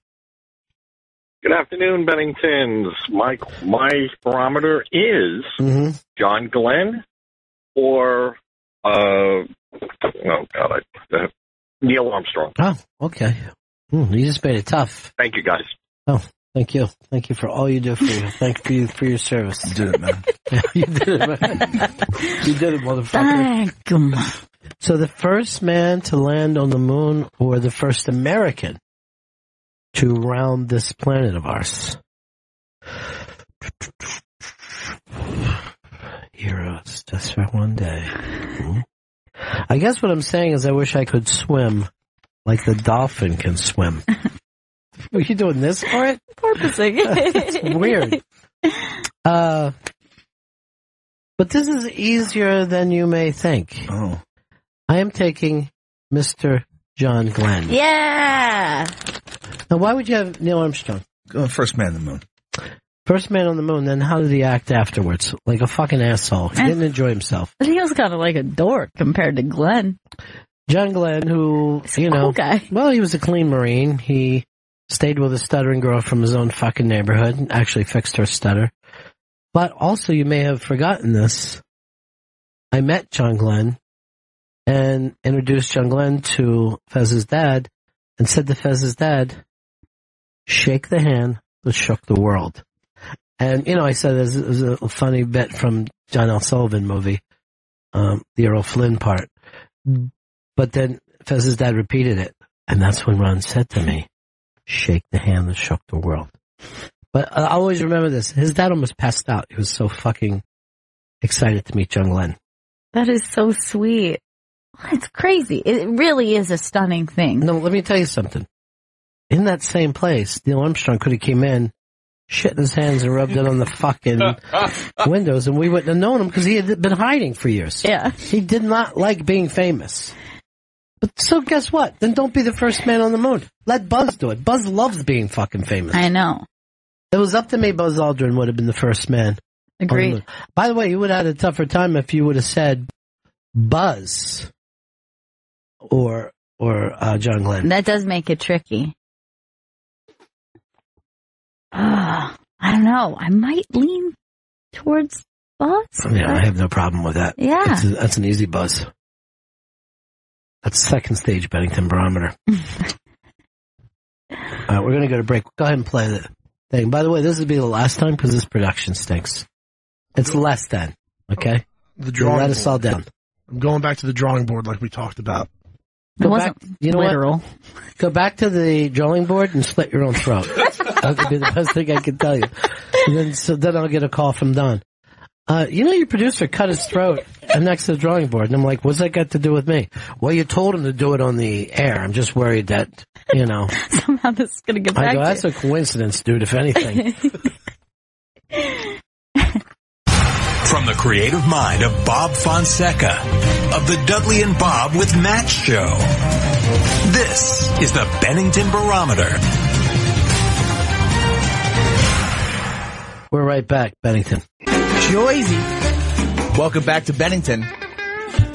Good afternoon, Benningtons. My barometer is John Glenn or Neil Armstrong. Oh, okay. You just made it tough. Thank you, guys. Oh, thank you. Thank you for all you do for you. Thank you for your service. You did it, man. You did it, man. You did it, motherfucker. Thank you. So the first man to land on the moon, or the first American to round this planet of ours? Heroes, just for one day. I guess what I'm saying is I wish I could swim like the dolphin can swim. Are you doing this for it? Porpoising. It's weird. But this is easier than you may think. Oh. I am taking Mr. John Glenn. Yeah. Now, why would you have Neil Armstrong? First man on the moon. First man on the moon, then how did he act afterwards? Like a fucking asshole. He didn't enjoy himself. He was kind of like a dork compared to Glenn. John Glenn, who, cool guy. Well, he was a clean Marine. He stayed with a stuttering girl from his own fucking neighborhood and actually fixed her stutter. But also, you may have forgotten this. I met John Glenn and introduced John Glenn to Fez's dad and said to Fez's dad, shake the hand that shook the world. And, I said it was a funny bit from John L. Sullivan movie, the Errol Flynn part. But then Fez's dad repeated it. And that's when Ron said to me, shake the hand that shook the world. But I always remember this. His dad almost passed out. He was so fucking excited to meet John Glenn. That is so sweet. It's crazy. It really is a stunning thing. No, let me tell you something. In that same place, Neil Armstrong could have came in, shit in his hands and rubbed it on the fucking windows, and we wouldn't have known him because he had been hiding for years. Yeah. He did not like being famous. But so guess what? Then don't be the first man on the moon. Let Buzz do it. Buzz loves being fucking famous. I know. If it was up to me, Buzz Aldrin would have been the first man. Agreed. By the way, you would have had a tougher time if you would have said Buzz or John Glenn. That does make it tricky. I don't know. I might lean towards Buzz. Yeah, I have no problem with that. Yeah. That's an easy Buzz. That's second stage Bennington Barometer. We're going to go to break. Go ahead and play the thing. By the way, this will be the last time because this production stinks. It's less than, okay? The drawing let us all down. I'm going back to the drawing board like we talked about. Go back, you know literal. What? Go back to the drawing board and slit your own throat. That would be the best thing I can tell you. And then I'll get a call from Don. Your producer cut his throat next to the drawing board. And I'm like, what's that got to do with me? Well, you told him to do it on the air. I'm just worried that, Somehow this is going to get back to you. That's a coincidence, dude, if anything. From the creative mind of Bob Fonseca of the Dudley and Bob with Matt Show. This is the Bennington Barometer. We're right back, Bennington. Joyzy. Welcome back to Bennington.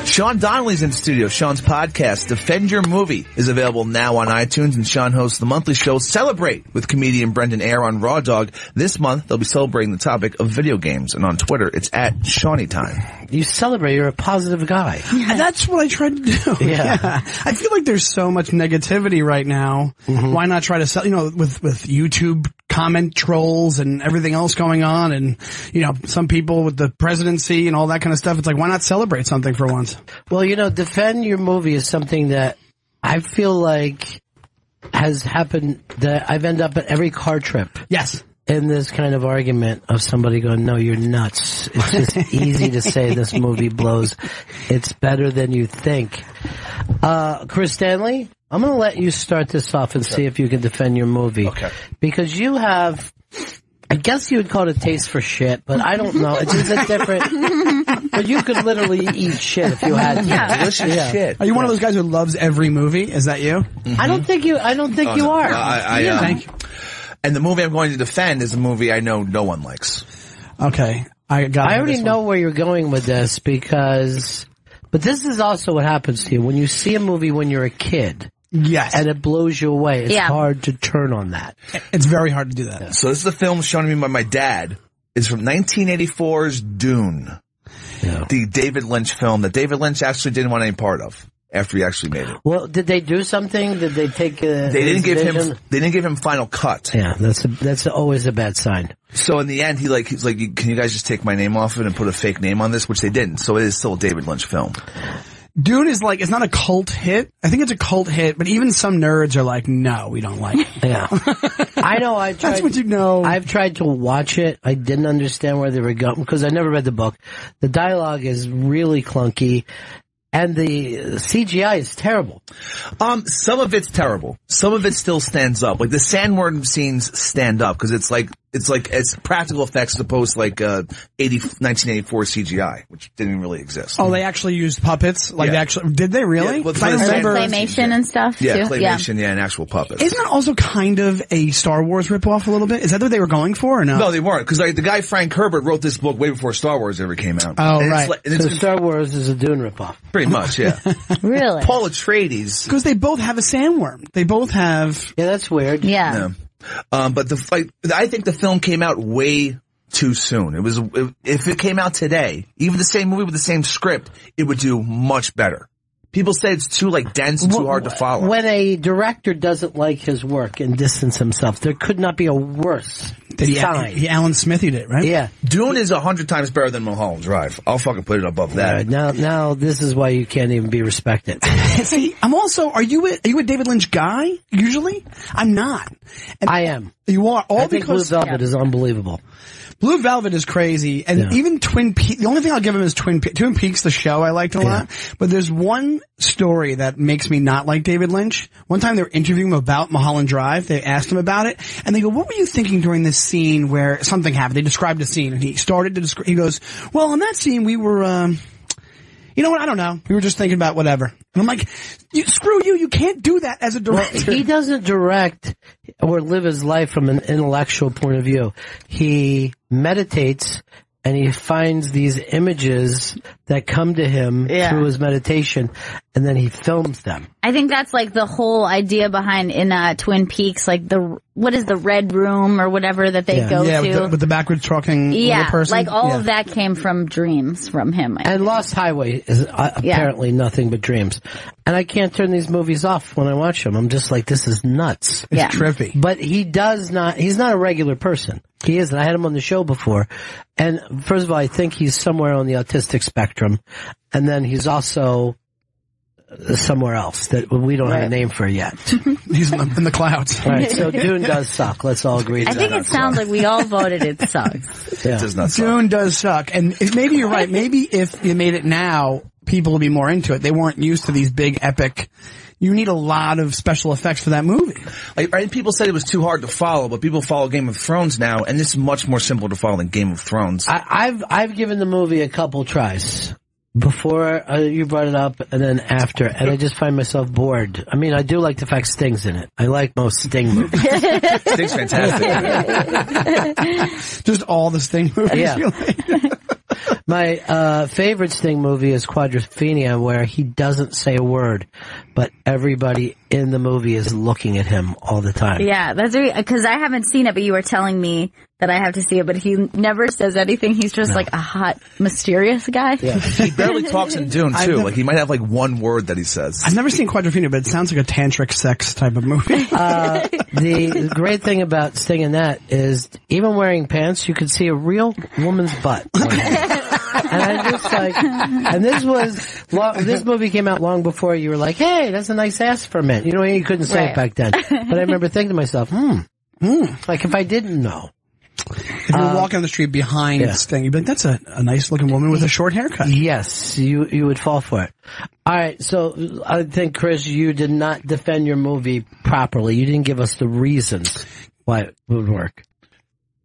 Sean Donnelly's in studio. Sean's podcast, Defend Your Movie, is available now on iTunes, and Sean hosts the monthly show Celebrate with comedian Brendan Ayer on Raw Dog. This month, they'll be celebrating the topic of video games, and on Twitter, it's at @ShawneyTime. You celebrate. You're a positive guy. That's what I try to do. Yeah. I feel like there's so much negativity right now. Mm-hmm. Why not try to with YouTube comment trolls and everything else going on, and some people with the presidency and all that kind of stuff. It's like, why not celebrate something for once? Well, Defend Your Movie is something that I feel like has happened, that I've ended up at every car trip. Yes. In this kind of argument of somebody going, no, you're nuts. It's just easy to say this movie blows. It's better than you think. Chris Stanley, I'm going to let you start this off and see if you can defend your movie. Okay. Because you have, I guess you would call it a taste for shit, but I don't know. It's a different, but you could literally eat shit if you had to. Yeah. Delicious shit. Are you one of those guys who loves every movie? Is that you? Mm-hmm. I don't think you are. Thank you. And the movie I'm going to defend is a movie I know no one likes. Okay. I already know where you're going with this but this is also what happens to you when you see a movie when you're a kid. Yes. And it blows you away. It's hard to turn on that. It's very hard to do that. So this is a film shown to me by my dad. It's from 1984's Dune. Yeah. The David Lynch film that David Lynch actually didn't want any part of after he actually made it. Well, did they do something? Did they take They didn't give him final cut. Yeah, that's always a bad sign. So in the end, he's like, can you guys just take my name off of it and put a fake name on this? Which they didn't. So it is still a David Lynch film. Dune is it's not a cult hit. I think it's a cult hit, but even some nerds are like, no, we don't like it. Yeah. I know, that's what you know. I've tried to watch it. I didn't understand where they were going because I never read the book. The dialogue is really clunky. And the CGI is terrible. Some of it's terrible. Some of it still stands up. Like the sandworm scenes stand up because it's practical effects as opposed to 1984 CGI, which didn't really exist. Oh, they actually used puppets? Did they really? Yeah, well, I remember claymation and stuff yeah, too. Claymation, and actual puppets. Isn't it also kind of a Star Wars ripoff a little bit? Is that what they were going for or no? No, they weren't. Because the guy Frank Herbert wrote this book way before Star Wars ever came out. Oh, right. So Star Wars is a Dune ripoff. Pretty much, yeah. Really? Paul Atreides. Because they both have a sandworm. They both have... Yeah, that's weird. Yeah. But I think the film came out way too soon. If it came out today, even the same movie with the same script, it would do much better. People say it's too dense and too hard to follow. When a director doesn't like his work and distance himself, there could not be a worse sign. He Alan Smithied it, right? Yeah. Dune is 100 times better than Mulholland Drive. I'll fucking put it above that. Right, now this is why you can't even be respected. See, I'm also, are you a David Lynch guy, usually? I'm not. And I am. You are, I think Blue Velvet is unbelievable. Blue Velvet is crazy, and even Twin Peaks, the only thing I'll give him is Twin Peaks, the show I liked a lot, but there's one story that makes me not like David Lynch. One time they were interviewing him about Mulholland Drive, they asked him about it, and they go, what were you thinking during this scene where something happened? They described a scene, and he started to describe, he goes, well, in that scene we were, you know what, I don't know, we were just thinking about whatever. And I'm like, screw you, you can't do that as a director. Well, he doesn't direct or live his life from an intellectual point of view. He meditates and he finds these images that come to him through his meditation. and then he films them. I think that's like the whole idea behind in Twin Peaks, like what is the Red Room or whatever that they go to? With the backwards trucking little person. Like all of that came from dreams from him. And Lost Highway is apparently nothing but dreams. And I can't turn these movies off when I watch them. I'm just like, this is nuts. It's trippy. But he's not a regular person. He isn't. I had him on the show before. And first of all, I think he's somewhere on the autistic spectrum. And then he's also somewhere else that we don't have a name for yet. He's in the clouds. Right, so Dune does suck. Let's all agree to I think it sounds like we all voted it sucks. Yeah. It does not suck. Dune does suck. And maybe you're right. Maybe if you made it now, people would be more into it. They weren't used to these big epic. You need a lot of special effects for that movie. Like, people said it was too hard to follow, but people follow Game of Thrones now, and this is much more simple to follow than Game of Thrones. I've given the movie a couple tries. Before you brought it up, and then after, and I just find myself bored. I mean, I do like the fact Sting's in it. I like most Sting movies. Sting's fantastic. Just all the Sting movies. Yeah. My favorite Sting movie is Quadrophenia, where he doesn't say a word, but everybody in the movie is looking at him all the time. Yeah, that's because I haven't seen it, but you were telling me that I have to see it, but he never says anything. He's just like a hot, mysterious guy. Yeah. He barely talks in Dune, too. Like, he might have like one word that he says. I've never seen Quadrophenia, but it sounds like a tantric sex type of movie. The great thing about Sting in that is, even wearing pants, you could see a real woman's butt. And I'm just like, and this movie came out long before you were like, hey, that's a nice ass for men. You know, you couldn't say it back then. But I remember thinking to myself, like if I didn't know. If you were walking on the street behind Sting, you'd be like, that's a nice looking woman with a short haircut. Yes, you would fall for it. All right, so I think, Chris, you did not defend your movie properly. You didn't give us the reasons why it would work.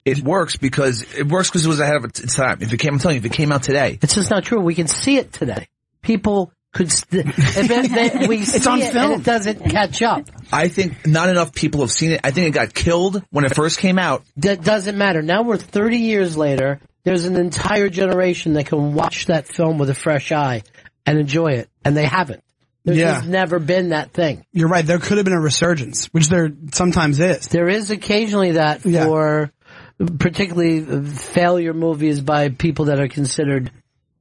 It works because it was ahead of its time. I'm telling you, if it came out today. It's just not true. We can see it today. People could, it's on film. And it doesn't catch up. I think not enough people have seen it. I think it got killed when it first came out. That doesn't matter. Now we're 30 years later. There's an entire generation that can watch that film with a fresh eye and enjoy it. And they haven't. There's just never been that thing. You're right. There could have been a resurgence, which there sometimes is. There is occasionally that for particularly failure movies by people that are considered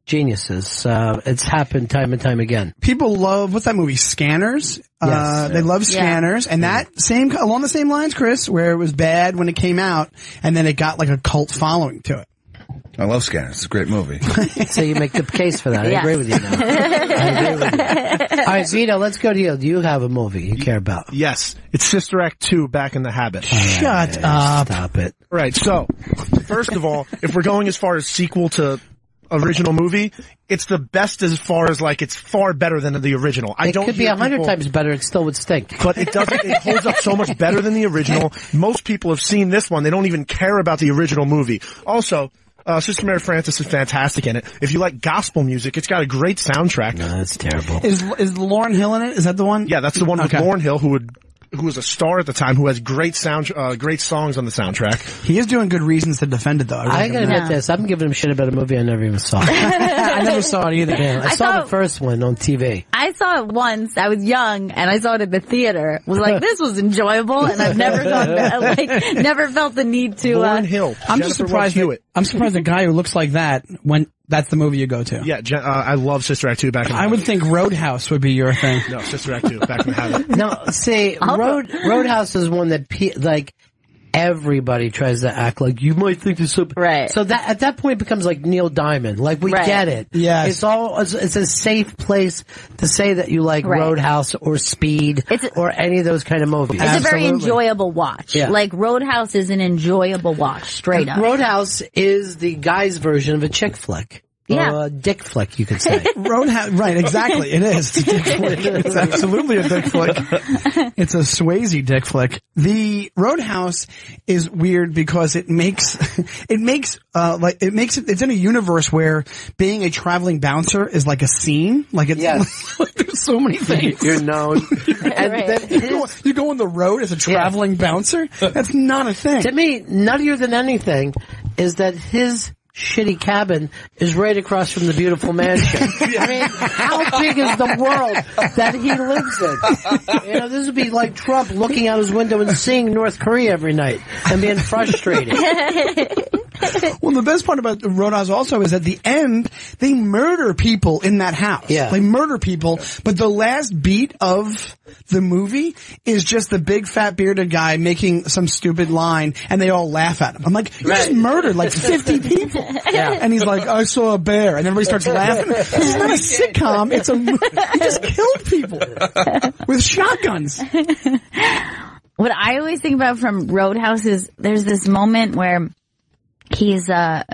geniuses. It's happened time and time again. People love, what's that movie, Scanners? Yes. They love Scanners. And that along the same lines, Chris, where it was bad when it came out, and then it got like a cult following to it. I love Scanners. It's a great movie. So you make the case for that. I agree with you now. I agree with you. All right, Vito, let's go to you. Do you have a movie you care about? Yes. It's Sister Act 2, Back in the Habit. Shut up. Stop it. Right, so, first of all, if we're going as far as sequel to original movie, it's the best as far as, like, it's far better than the original. It could be 100 times better. It still would stink. But it doesn't. It holds up so much better than the original. Most people have seen this one. They don't even care about the original movie. Also, Sister Mary Frances is fantastic in it. If you like gospel music, it's got a great soundtrack. No, that's terrible. Is Lauryn Hill in it? Is that the one? Yeah, that's the one with Lauryn Hill, who was a star at the time, who has great songs on the soundtrack. He is doing good reasons to defend it, though. I gotta admit this. I've been giving him shit about a movie I never even saw. I never saw it either. Yeah, I saw the first one on TV. I saw it once. I was young, and I saw it at the theater. Was like, this was enjoyable, and I've never gone back, never felt the need to. Lauryn Hill. I'm just surprised. I'm surprised a guy who looks like that when that's the movie you go to. Yeah, I love Sister Act 2, Back in the Habit. I would think Roadhouse would be your thing. No, Sister Act 2, Back in the Habit. No, see, Roadhouse is one that everybody tries to act like you might think this super. Right. So that at that point it becomes like Neil Diamond. Like we get it. Yes. It's a safe place to say that you like Roadhouse or Speed or any of those kind of movies. It's a very enjoyable watch. Yeah. Like Roadhouse is an enjoyable watch, straight up. Roadhouse is the guy's version of a chick flick. Yeah. Or a dick flick, you could say. Roadhouse, right, exactly. It is. It's a dick flick. It's absolutely a dick flick. It's a Swayze dick flick. The Roadhouse is weird because it's in a universe where being a traveling bouncer is like a scene. Like it's, like there's so many things. You're known. And then you go on the road as a traveling bouncer? That's not a thing. To me, nuttier than anything is that his shitty cabin is right across from the beautiful mansion. I mean, how big is the world that he lives in? You know, this would be like Trump looking out his window and seeing North Korea every night and being frustrated. Well, the best part about Roadhouse also is at the end, they murder people in that house. Yeah. They murder people, but the last beat of the movie is just the big fat bearded guy making some stupid line, and they all laugh at him. I'm like, you just murdered like 50 people. Yeah. And he's like, I saw a bear, and everybody starts laughing. This is not a sitcom, he just killed people with shotguns. What I always think about from Roadhouse is there's this moment where he's at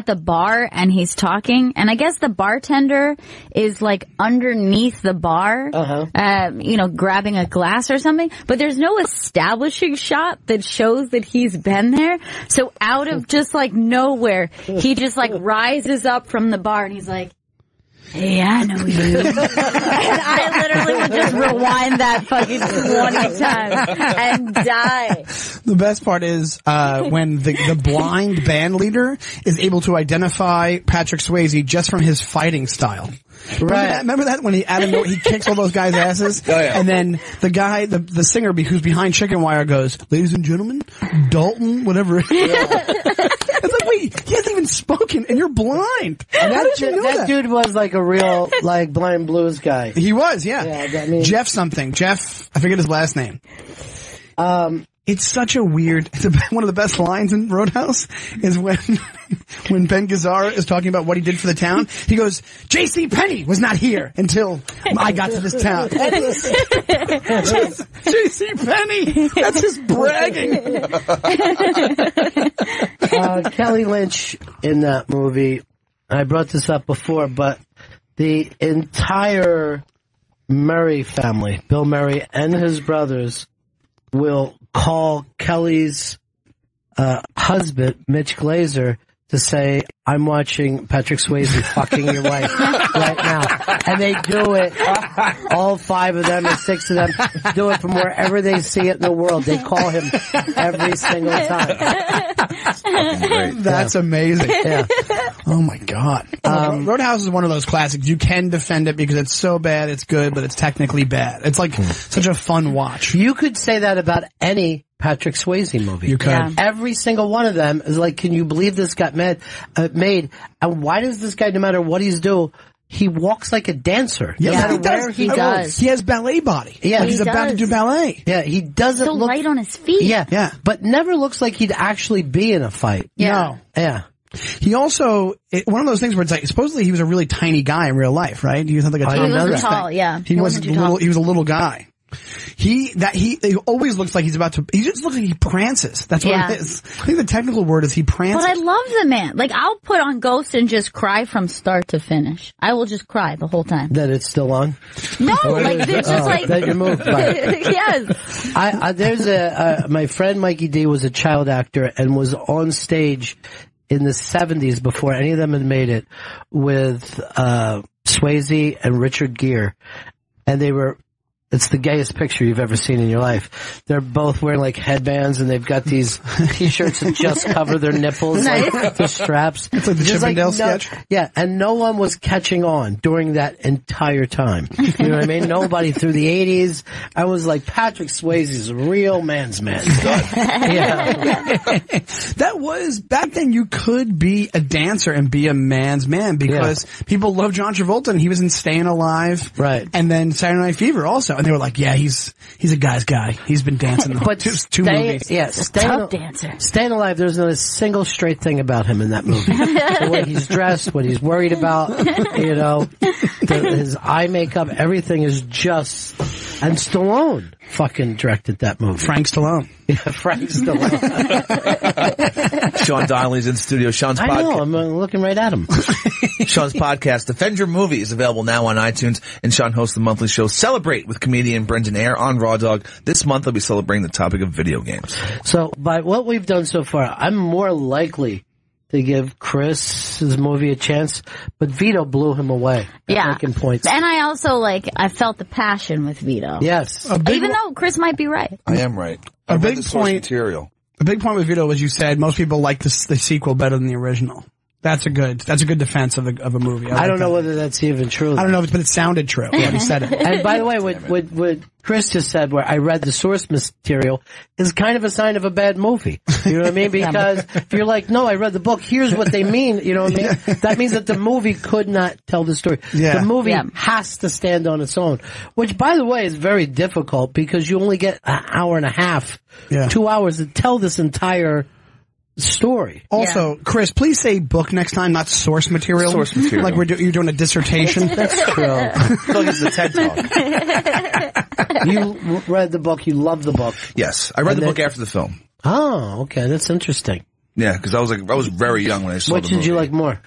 the bar and he's talking, and I guess the bartender is like underneath the bar, you know, grabbing a glass or something, but there's no establishing shot that shows that he's been there. So out of just like nowhere, he just like rises up from the bar and he's like, hey, I know you. And I literally would just rewind that fucking 20 times and die. The best part is when the blind band leader is able to identify Patrick Swayze just from his fighting style. Right. Remember that when he kicks all those guys' asses? Oh, yeah. And then the guy, the singer who's behind Chicken Wire goes, ladies and gentlemen, Dalton, whatever. Yeah. It's like, wait, he hasn't even spoken and you're blind. And that dude was like a real, like, blind blues guy. He was, yeah. I mean, Jeff something. Jeff, I forget his last name. It's such a weird, one of the best lines in Roadhouse is when Ben Gazzara is talking about what he did for the town. He goes, J.C. Penney was not here until I got to this town. J.C. Penney! That's just bragging. Kelly Lynch in that movie, I brought this up before, but the entire Murray family, Bill Murray and his brothers, will call Kelly's husband, Mitch Glazer, to say, I'm watching Patrick Swayze fucking your wife right now. And they do it, all 5 of them or 6 of them do it from wherever they see it in the world. They call him every single time. That's amazing. Yeah. Oh my God. Roadhouse is one of those classics. You can defend it because it's so bad it's good, but it's technically bad. It's like such a fun watch. You could say that about any Patrick Swayze movie. You could. Yeah. Every single one of them is like, can you believe this got made? And why does this guy, no matter what he's doing, he walks like a dancer. Yeah, no matter he does. where he does. He has ballet body. Yeah, he's about to do ballet. Yeah, he doesn't so look light on his feet. Yeah, but never looks like he'd actually be in a fight. Yeah. No. Yeah. He also, one of those things where it's like, supposedly he was a really tiny guy in real life, right? He was like a tall, he wasn't tall, yeah. He was a little guy. He always looks like he just looks like he prances. That's what it is. I think the technical word is he prances. But I love the man. Like, I'll put on Ghost and just cry from start to finish. I will just cry the whole time. That it's still on? No, like, it's just like... That you're moved by it. Yes. There's my friend Mikey D was a child actor and was on stage in the 70s before any of them had made it with, Swayze and Richard Gere. And it's the gayest picture you've ever seen in your life. They're both wearing like headbands and they've got these t-shirts that just cover their nipples, like the straps. It's like the Chippendale sketch. Yeah, and no one was catching on during that entire time. You know what I mean? Nobody through the 80s. I was like, Patrick Swayze's a real man's man. Yeah. That was, back then you could be a dancer and be a man's man because people loved John Travolta and he was in Staying Alive. Right. And then Saturday Night Fever also. And they were like, yeah, he's a guy's guy. He's been dancing the two movies. Yeah, Tough dancer. Staying Alive, there's not a single straight thing about him in that movie. The way he's dressed, what he's worried about, you know, his eye makeup, everything is just... And Stallone fucking directed that movie. Frank Stallone. Yeah, Frank Stallone. Sean Donnelly's in studio. Sean's podcast. I know, I'm looking right at him. Sean's podcast, Defend Your Movie, is available now on iTunes, and Sean hosts the monthly show Celebrate with comedian Brendan Ayer on Raw Dog. This month I'll be celebrating the topic of video games. So, by what we've done so far, I'm more likely to give Chris's movie a chance, but Vito blew him away. Making points. And I also, I felt the passion with Vito. Yes. Even though Chris might be right. I am right. A big point. Material. A big point with Vito was you said most people like the sequel better than the original. That's a good defense of a movie. I don't know whether that's even true. I don't know, but it sounded true when he said it. And by the way, what Chris just said, where I read the source material, is kind of a sign of a bad movie. You know what I mean? Because if you're like, no, I read the book, here's what they mean, you know what I mean? That means that the movie could not tell the story. Yeah. The movie has to stand on its own, which, by the way, is very difficult because you only get an hour and a half, 2 hours to tell this entire story. Also, Chris, please say book next time, not source material. Source material. Like you're doing a dissertation. That's true. Look, it's the TED Talk. You read the book. You love the book. Yes, I read the book after the film. Oh, okay, that's interesting. Yeah, because I was very young when I saw the movie. Which did you like more?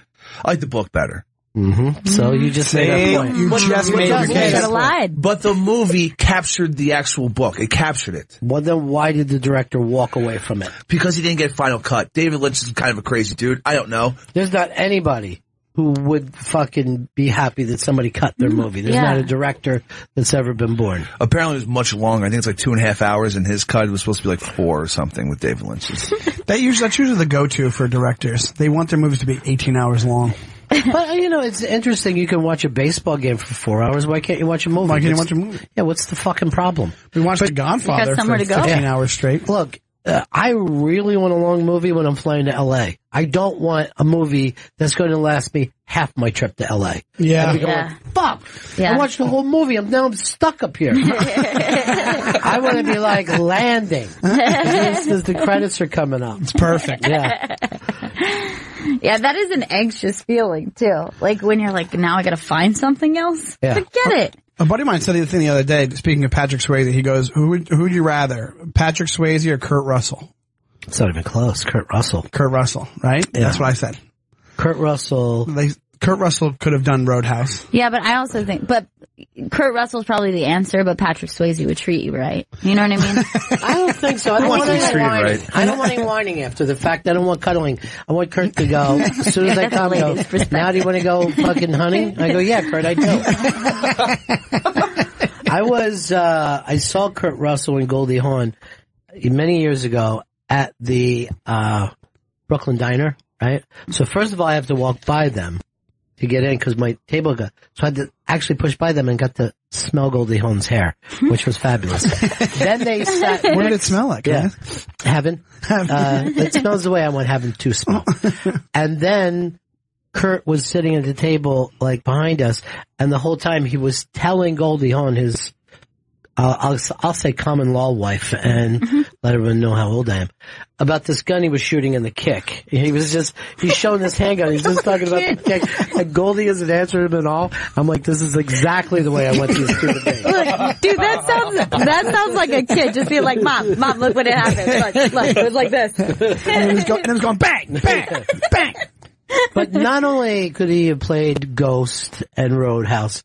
I like the book better. Mm-hmm. So you just made a point. You just made your case. But the movie captured the actual book. It captured it. Well, then why did the director walk away from it? Because he didn't get final cut. David Lynch is kind of a crazy dude. I don't know. There's not anybody who would fucking be happy that somebody cut their movie. There's not a director that's ever been born. Apparently it was much longer. I think it's like 2.5 hours, and his cut was supposed to be like 4 or something with David Lynch's. That's usually the go-to for directors. They want their movies to be 18 hours long. But, you know, it's interesting. You can watch a baseball game for 4 hours. Why can't you watch a movie? Why can't you watch a movie? Yeah, what's the fucking problem? We watched The Godfather for 15 hours straight. Look, I really want a long movie when I'm flying to L.A. I don't want a movie that's going to last me half my trip to L.A. Yeah. And going, fuck! I watched the whole movie. I'm stuck up here. I want to be like landing. Because the credits are coming up. It's perfect. Yeah. Yeah, that is an anxious feeling, too. Like, when you're like, now I gotta find something else? Yeah. Forget it. A buddy of mine said the thing the other day, speaking of Patrick Swayze, he goes, who would you rather, Patrick Swayze or Kurt Russell? It's not even close. Kurt Russell, right? Yeah. That's what I said. Kurt Russell could have done Roadhouse. Yeah, but I also think, but Kurt Russell's probably the answer, but Patrick Swayze would treat you right. You know what I mean? I don't think so. I don't want any whining. Right. I don't want any whining after the fact. I don't want cuddling. I want Kurt to go, as soon as I come, go, now do you want to go fucking hunting? I go, yeah, Kurt, I do. I saw Kurt Russell and Goldie Hawn many years ago at the Brooklyn Diner, right? So first of all, I have to walk by them to get in because my table got, so I had to actually push by them and got to smell Goldie Hawn's hair, which was fabulous. Then they sat. What did it smell like? Yeah. Heaven. It smells the way I want heaven to smell. And then Kurt was sitting at the table, like behind us, and the whole time he was telling Goldie Hawn, his, I'll say common law wife, and let everyone know how old I am, about this gun he was shooting in the kick. He's showing this handgun. He's just talking about the kick. And Goldie isn't answering him at all. I'm like, this is exactly the way I want these two to be. Look, dude, that sounds like a kid just being like, Mom, look what happened. Look, it was like this. And it was going bang, bang, bang. But not only could he have played Ghost and Roadhouse,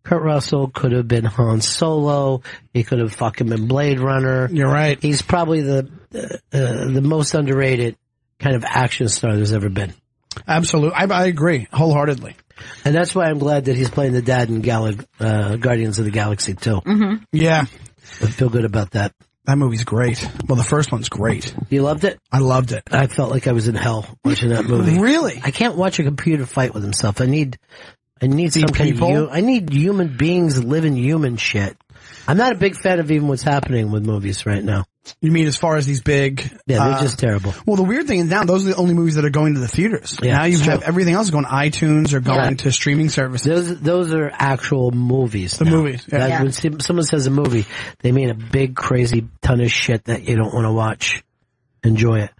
Kurt Russell could have been Han Solo. He could have fucking been Blade Runner. You're right. He's probably the most underrated kind of action star there's ever been. Absolutely. I agree wholeheartedly. And that's why I'm glad that he's playing the dad in Guardians of the Galaxy too. Mm-hmm. Yeah. I feel good about that. That movie's great. Well, the first one's great. You loved it? I loved it. I felt like I was in hell watching that movie. Really? I can't watch a computer fight with himself. I need some kind of I need human beings living human shit. I'm not a big fan of even what's happening with movies right now. You mean as far as these big... Yeah, they're just terrible. Well, the weird thing is now those are the only movies that are going to the theaters. Yeah, now you have everything else going to iTunes or going to streaming services. Those are actual movies. The movies, yeah. When someone says a movie, they mean a big, crazy ton of shit that you don't want to watch. Enjoy it.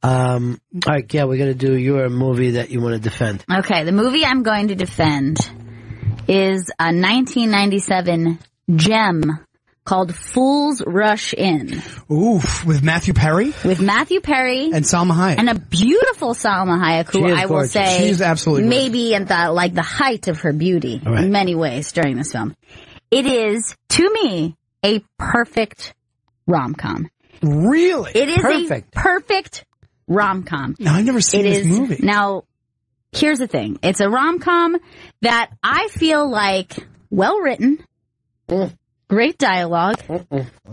All right, yeah, we're going to do your movie that you want to defend. Okay, the movie I'm going to defend is a 1997 gem called Fools Rush In. Oof, with Matthew Perry? With Matthew Perry. And Salma Hayek. And a beautiful Salma Hayek, who I will say she's absolutely maybe at the height of her beauty in many ways during this film. It is, to me, a perfect rom-com. Really? It is a perfect rom-com. No, I've never seen this movie. Now, here's the thing. It's a rom-com that I feel like well-written, great dialogue,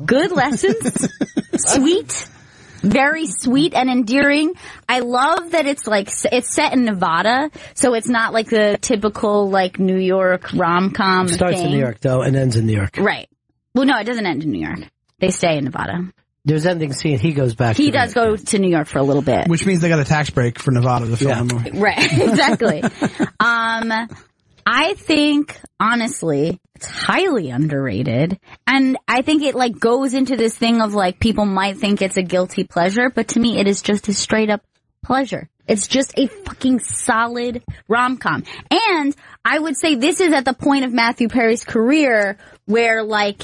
good lessons, sweet, very sweet and endearing. I love that it's set in Nevada, so it's not like the typical like New York rom-com Starts in New York though and ends in New York. Right. Well, no, it doesn't end in New York. They stay in Nevada. There's ending scene. He goes back. He does go to New York for a little bit. Which means they got a tax break for Nevada to film the movie. Right, exactly. I think, honestly, it's highly underrated. And I think it like goes into this thing of like people might think it's a guilty pleasure, but to me it is just a straight up pleasure. It's just a fucking solid rom-com. And I would say this is at the point of Matthew Perry's career where like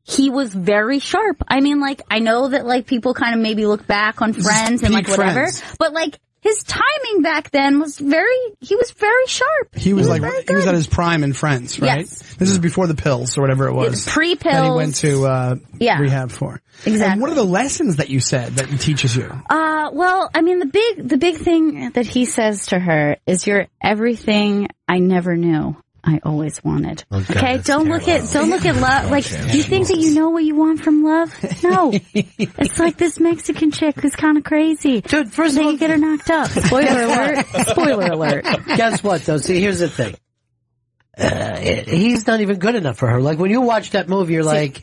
he was very sharp. I mean, like, I know that like people kind of maybe look back on Friends and like whatever, but like his timing back then was he was very sharp. He was at his prime in Friends, right? Yes. This is before the pills or whatever it was. Pre-pills. That he went to rehab for. Exactly. And what are the lessons that you said that he teaches you? Well, I mean, the big thing that he says to her is you're everything I never knew I always wanted. Okay, don't look at love. Like, do you think that you know what you want from love? No, it's like this Mexican chick who's kind of crazy. Dude, first of all, you get her knocked up. Spoiler alert! Spoiler alert! Guess what, though? See, here's the thing. He's not even good enough for her. Like when you watch that movie, you're like.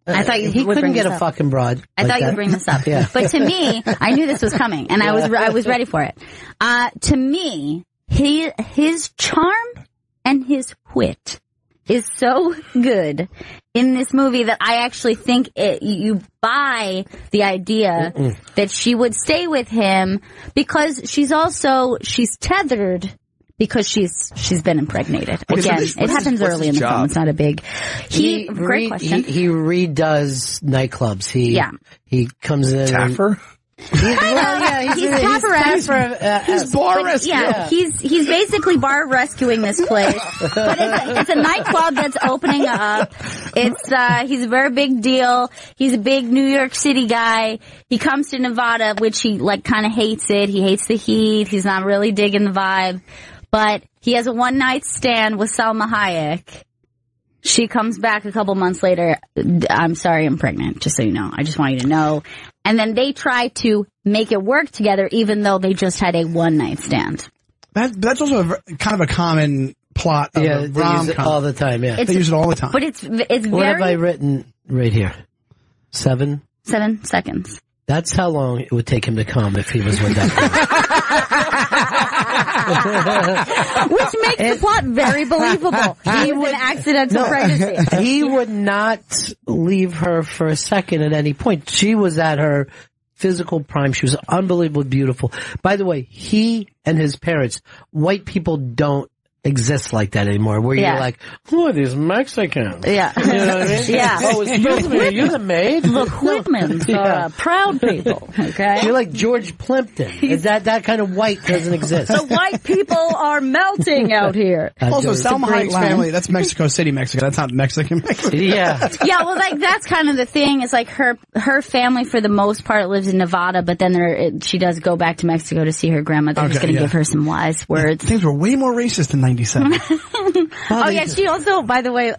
I thought you he would couldn't bring get this a up. fucking broad. I thought you'd bring this up. Yeah. But to me, I knew this was coming, and I was ready for it. To me, his charm and his wit is so good in this movie that I actually think you buy the idea that she would stay with him because she's tethered because she's been impregnated. Again, it happens early in the film. It's not a big. Great question. He redoes nightclubs. He comes in. Taffer? He's bar rescue. He's basically bar rescuing this place. But it's a nightclub that's opening up. He's a very big deal. He's a big New York City guy. He comes to Nevada, which he like kind of hates it. He hates the heat. He's not really digging the vibe. But he has a one night stand with Salma Hayek. She comes back a couple months later. I'm sorry, I'm pregnant, just so you know. I just want you to know. And then they try to make it work together, even though they just had a one-night stand. That's also kind of a common plot of a rom-com. They use it all the time, yeah. They use it all the time. But it's What have I written right here? 7 seconds. That's how long it would take him to come if he was with that girl. Which makes the plot very believable. He was an accidental pregnancy. He would not leave her for a second at any point. She was at her physical prime. She was unbelievably beautiful. By the way, he and his parents, white people don't exist like that anymore, where you're like, who are these Mexicans? Yeah. You know what I mean? Yeah. Oh, excuse me, are you the maid? The Whitmans are proud people, okay? You're like George Plimpton. That kind of white doesn't exist. The white people are melting out here. Also, Salma Hayek's family, that's Mexico City, Mexico. That's not Mexican. Yeah. Yeah, well, like, that's kind of the thing. It's like her family, for the most part, lives in Nevada, but then she does go back to Mexico to see her grandmother, who's going to give her some wise words. Things were way more racist in 97. Oh yeah, she also, by the way,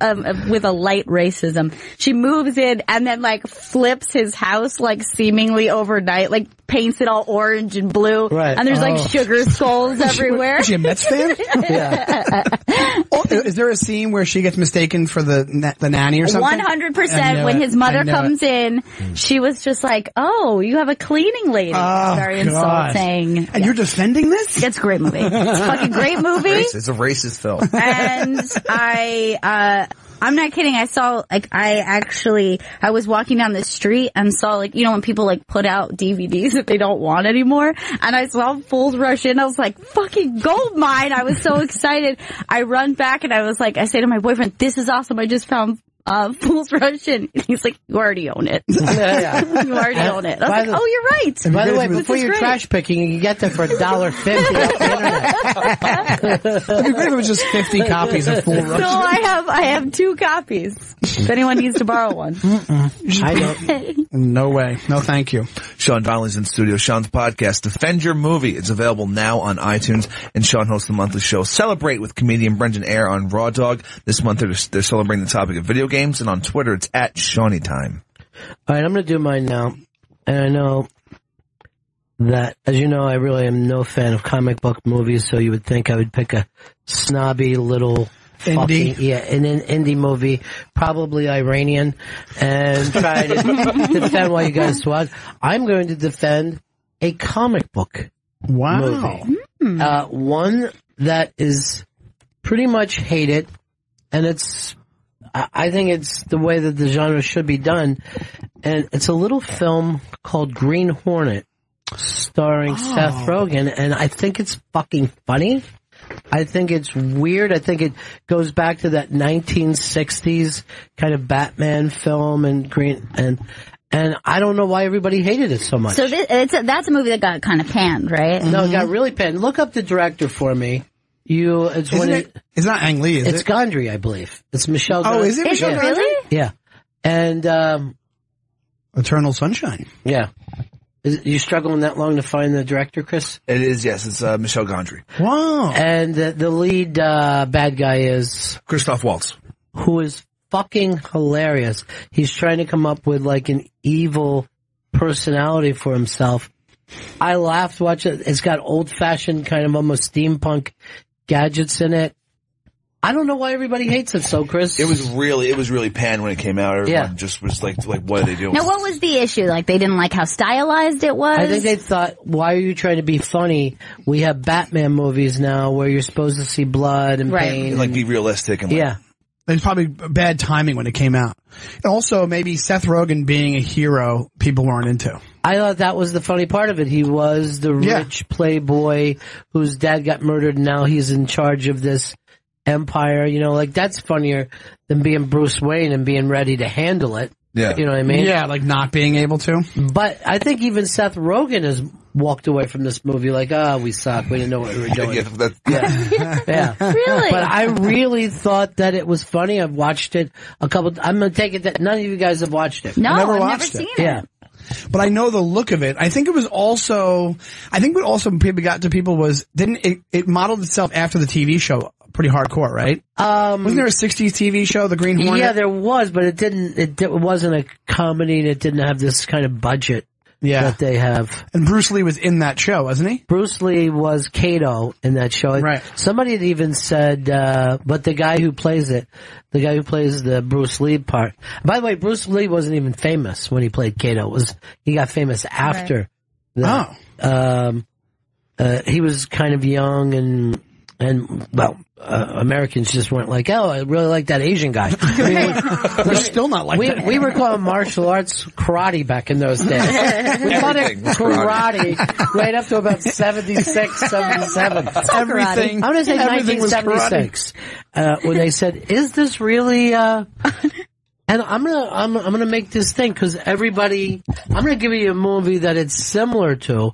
with a light racism, she moves in and then like flips his house like seemingly overnight, like paints it all orange and blue, right? And there's like sugar skulls everywhere. Is she a Mets fan? Yeah. Is there a scene where she gets mistaken for the nanny or something? 100%. When his mother comes in, she was just like, "Oh, you have a cleaning lady." Oh, very insulting. And you're defending this? It's a great movie. It's a fucking great movie. It's a racist film. And I'm not kidding. I saw, like, I was walking down the street and saw, like, you know, when people, like, put out DVDs that they don't want anymore. And I saw Fools Rush In. I was like, fucking gold mine. I was so excited. I run back and I say to my boyfriend, this is awesome. I just found Fools Rush In. And he's like, you already own it. Yeah. You already own it. I was like, oh, you're right. And by the way, before you're trash picking, you can get them for $1.50 off the internet. It'd be great if it was just 50 copies of Fools Rush In. So I have 2 copies. If anyone needs to borrow one. I don't. No way. No, thank you. Sean Donnelly's in studio. Sean's podcast, Defend Your Movie. It's available now on iTunes, and Sean hosts the monthly show Celebrate with comedian Brendan Ayer on Raw Dog. This month they're celebrating the topic of video games, and on Twitter it's @ShawneyTime. All right, I'm going to do mine now. And I know that, as you know, I really am no fan of comic book movies, so you would think I would pick a snobby little indie. an indie movie, probably Iranian, and try to defend what you guys watch. I'm going to defend a comic book movie. One that is pretty much hated, and I think it's the way that the genre should be done, and it's a little film called Green Hornet, starring Seth Rogen, and I think it's fucking funny. I think it's weird. I think it goes back to that 1960s kind of Batman film and and I don't know why everybody hated it so much. So that's a movie that got kind of panned, right? No, it got really panned. Look up the director for me. It's not Ang Lee, is it? It's Gondry, I believe. It's Michelle Gondry. Oh, is it Michelle Gondry? Really? Yeah. And Eternal Sunshine. Yeah. You struggling that long to find the director, Chris? It is, yes. It's Michelle Gondry. Wow. And the lead bad guy is Christoph Waltz, who is fucking hilarious. He's trying to come up with like an evil personality for himself. I laughed watching it. It's got old-fashioned kind of almost steampunk gadgets in it. I don't know why everybody hates it so, Chris. It was really panned when it came out. Everyone just was like, what are they doing? Now, what was the issue? Like, they didn't like how stylized it was? I think they thought, why are you trying to be funny? We have Batman movies now where you're supposed to see blood and pain. Like, be realistic. And yeah. There's probably bad timing when it came out. And also, maybe Seth Rogen being a hero, people weren't into. I thought that was the funny part of it. He was the rich playboy whose dad got murdered, and now he's in charge of this empire. You know, like, that's funnier than being Bruce Wayne and being ready to handle it. Yeah. You know what I mean? Yeah, like not being able to. But I think even Seth Rogen has walked away from this movie like, we suck. We didn't know what we were doing. Yeah. Really? But I really thought that it was funny. I've watched it I'm going to take it that none of you guys have watched it. No, I've never seen it. Yeah. But I know the look of it. I think what also people got to people was, it modeled itself after the TV show pretty hardcore, right? Wasn't there a 60s TV show, The Green Hornet? Yeah, there was, but it wasn't a comedy, and it didn't have this kind of budget that they have. And Bruce Lee was in that show, wasn't he? Bruce Lee was Kato in that show. Right. Somebody had even said, but the guy who plays the Bruce Lee part. By the way, Bruce Lee wasn't even famous when he played Kato. He got famous after that. He was kind of young and Americans just weren't like, I really like that Asian guy. We're still not like that. We were calling martial arts karate back in those days. We called it karate right up to about 76, 77. Everything. I'm going to say 1976. When they said, is this really, and I'm gonna make this thing because I'm gonna give you a movie that it's similar to.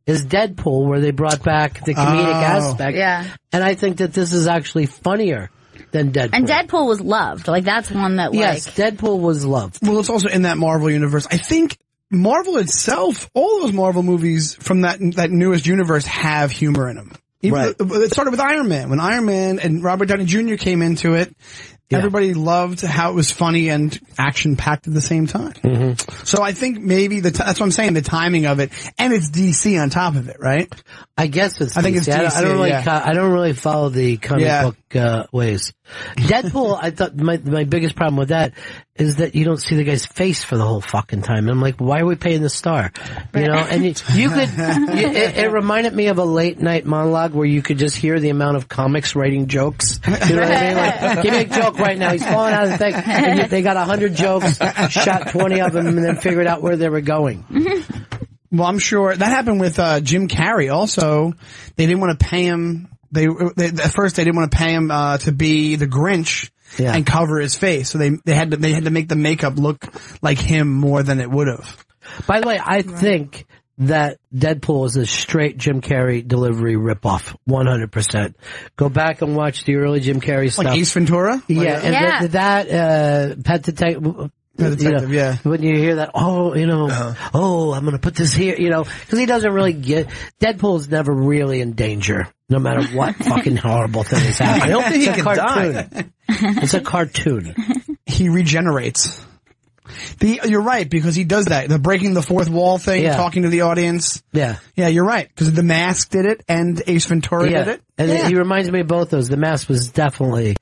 Is Deadpool, where they brought back the comedic aspect. Yeah. And I think that this is actually funnier than Deadpool. And Deadpool was loved. Like, that's one that, yes, Deadpool was loved. Well, it's also in that Marvel universe. I think Marvel itself, all those Marvel movies from that newest universe have humor in them. It started with Iron Man. When Iron Man and Robert Downey Jr. came into it, everybody loved how it was funny and action-packed at the same time. Mm-hmm. So I think maybe that's what I'm saying, the timing of it, and it's DC on top of it, right? I guess it's DC. I think it's DC. I don't really follow the comic book ways. Deadpool, I thought my biggest problem with that is that you don't see the guy's face for the whole fucking time. And I'm like, why are we paying the star? You know, and it reminded me of a late night monologue where you could just hear the amount of comics writing jokes. You know what I mean? Like, give me a joke right now. He's falling out of the thing. And they got 100 jokes, shot 20 of them, and then figured out where they were going. Well, I'm sure that happened with Jim Carrey. Also, they didn't want to pay him. At first they didn't want to pay him to be the Grinch and cover his face. So they had to make the makeup look like him more than it would have. By the way, I think that Deadpool is a straight Jim Carrey delivery ripoff, 100%. Go back and watch the early Jim Carrey stuff. Like Ace Ventura? Yeah, and Pet Detective. When you hear that, I'm gonna put this here, because he doesn't really Deadpool's never really in danger, no matter what fucking horrible thing is happening. I don't think he can die. It's a cartoon. He regenerates. You're right, because he does that. The breaking the fourth wall thing, talking to the audience. Yeah. Yeah, you're right. Because The Mask did it and Ace Ventura did it. And he reminds me of both those. The Mask was definitely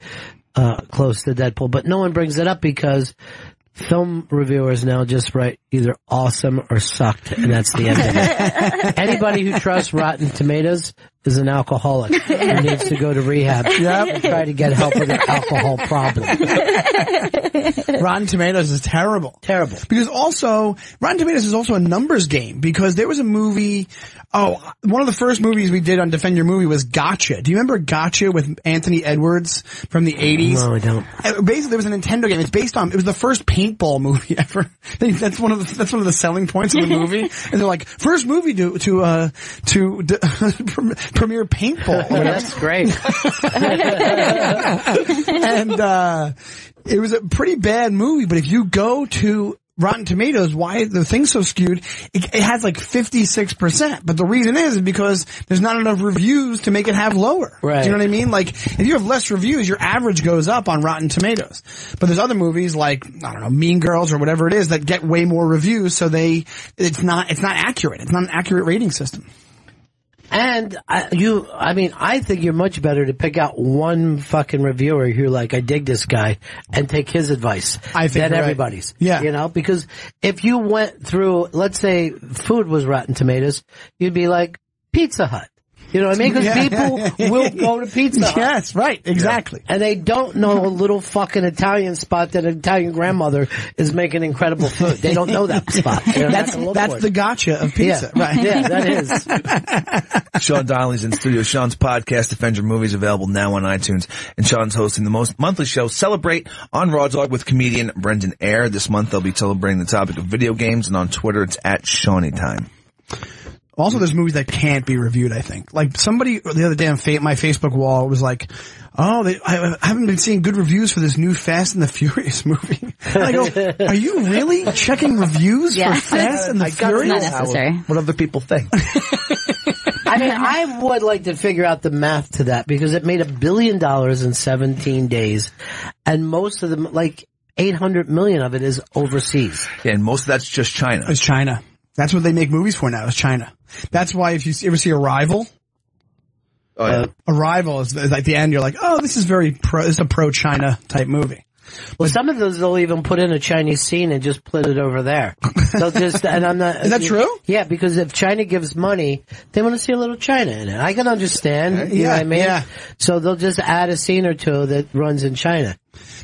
close to Deadpool, but no one brings it up because film reviewers now just write either awesome or sucked, and that's the end of it. Anybody who trusts Rotten Tomatoes is an alcoholic who needs to go to rehab and try to get help with an alcohol problem. Rotten Tomatoes is terrible. Terrible. Because also, Rotten Tomatoes is also a numbers game, because there was a movie, one of the first movies we did on Defend Your Movie was Gotcha. Do you remember Gotcha with Anthony Edwards from the 80s? No, I don't. Basically, there was a Nintendo game. It was the first paintball movie ever. That's one of the selling points of the movie. And they're like, first movie to premiere paintball. That's great. And it was a pretty bad movie, but if you go to Rotten Tomatoes, why the thing's so skewed, it has like 56%. But the reason is because there's not enough reviews to make it have lower. Right. Do you know what I mean? Like, if you have less reviews, your average goes up on Rotten Tomatoes. But there's other movies like, I don't know, Mean Girls or whatever it is that get way more reviews, so it's not accurate. It's not an accurate rating system. And I think you're much better to pick out one fucking reviewer who like, I dig this guy, and take his advice than everybody's. Right. Yeah. You know, because if you went through, let's say food was Rotten Tomatoes, you'd be like Pizza Hut. You know what I mean? Because people will go to Pizza Hut. Yes, right, exactly. Yeah. And they don't know a little fucking Italian spot that an Italian grandmother is making incredible food. They don't know that spot. That's the gotcha of pizza. Yeah. Right. Yeah, that is. Sean Donnelly's in studio. Sean's podcast, Defend Your Movie, is available now on iTunes. And Sean's hosting the monthly show, Celebrate, on Raw Dog with comedian Brendan Ayer. This month they'll be celebrating the topic of video games, and on Twitter it's at Shawnytime. Also, there's movies that can't be reviewed, I think. Like, somebody the other day on my Facebook wall was like, I haven't been seeing good reviews for this new Fast and the Furious movie. And I go, are you really checking reviews for Fast and the Furious? Not necessary. What other people think? I mean, I would like to figure out the math to that, because it made $1 billion in 17 days, and most of them, like 800 million of it, is overseas. Yeah, and most of that's just China. It's China. That's what they make movies for now, is China. That's why if you ever see Arrival, Arrival is at the end, you're like, oh, this is it's a pro-China type movie. Well, some of those they'll even put in a Chinese scene and just put it over there. They'll just, and I'm not. Is that true? Yeah, because if China gives money, they want to see a little China in it. I can understand. You know what I mean? Yeah. So they'll just add a scene or two that runs in China.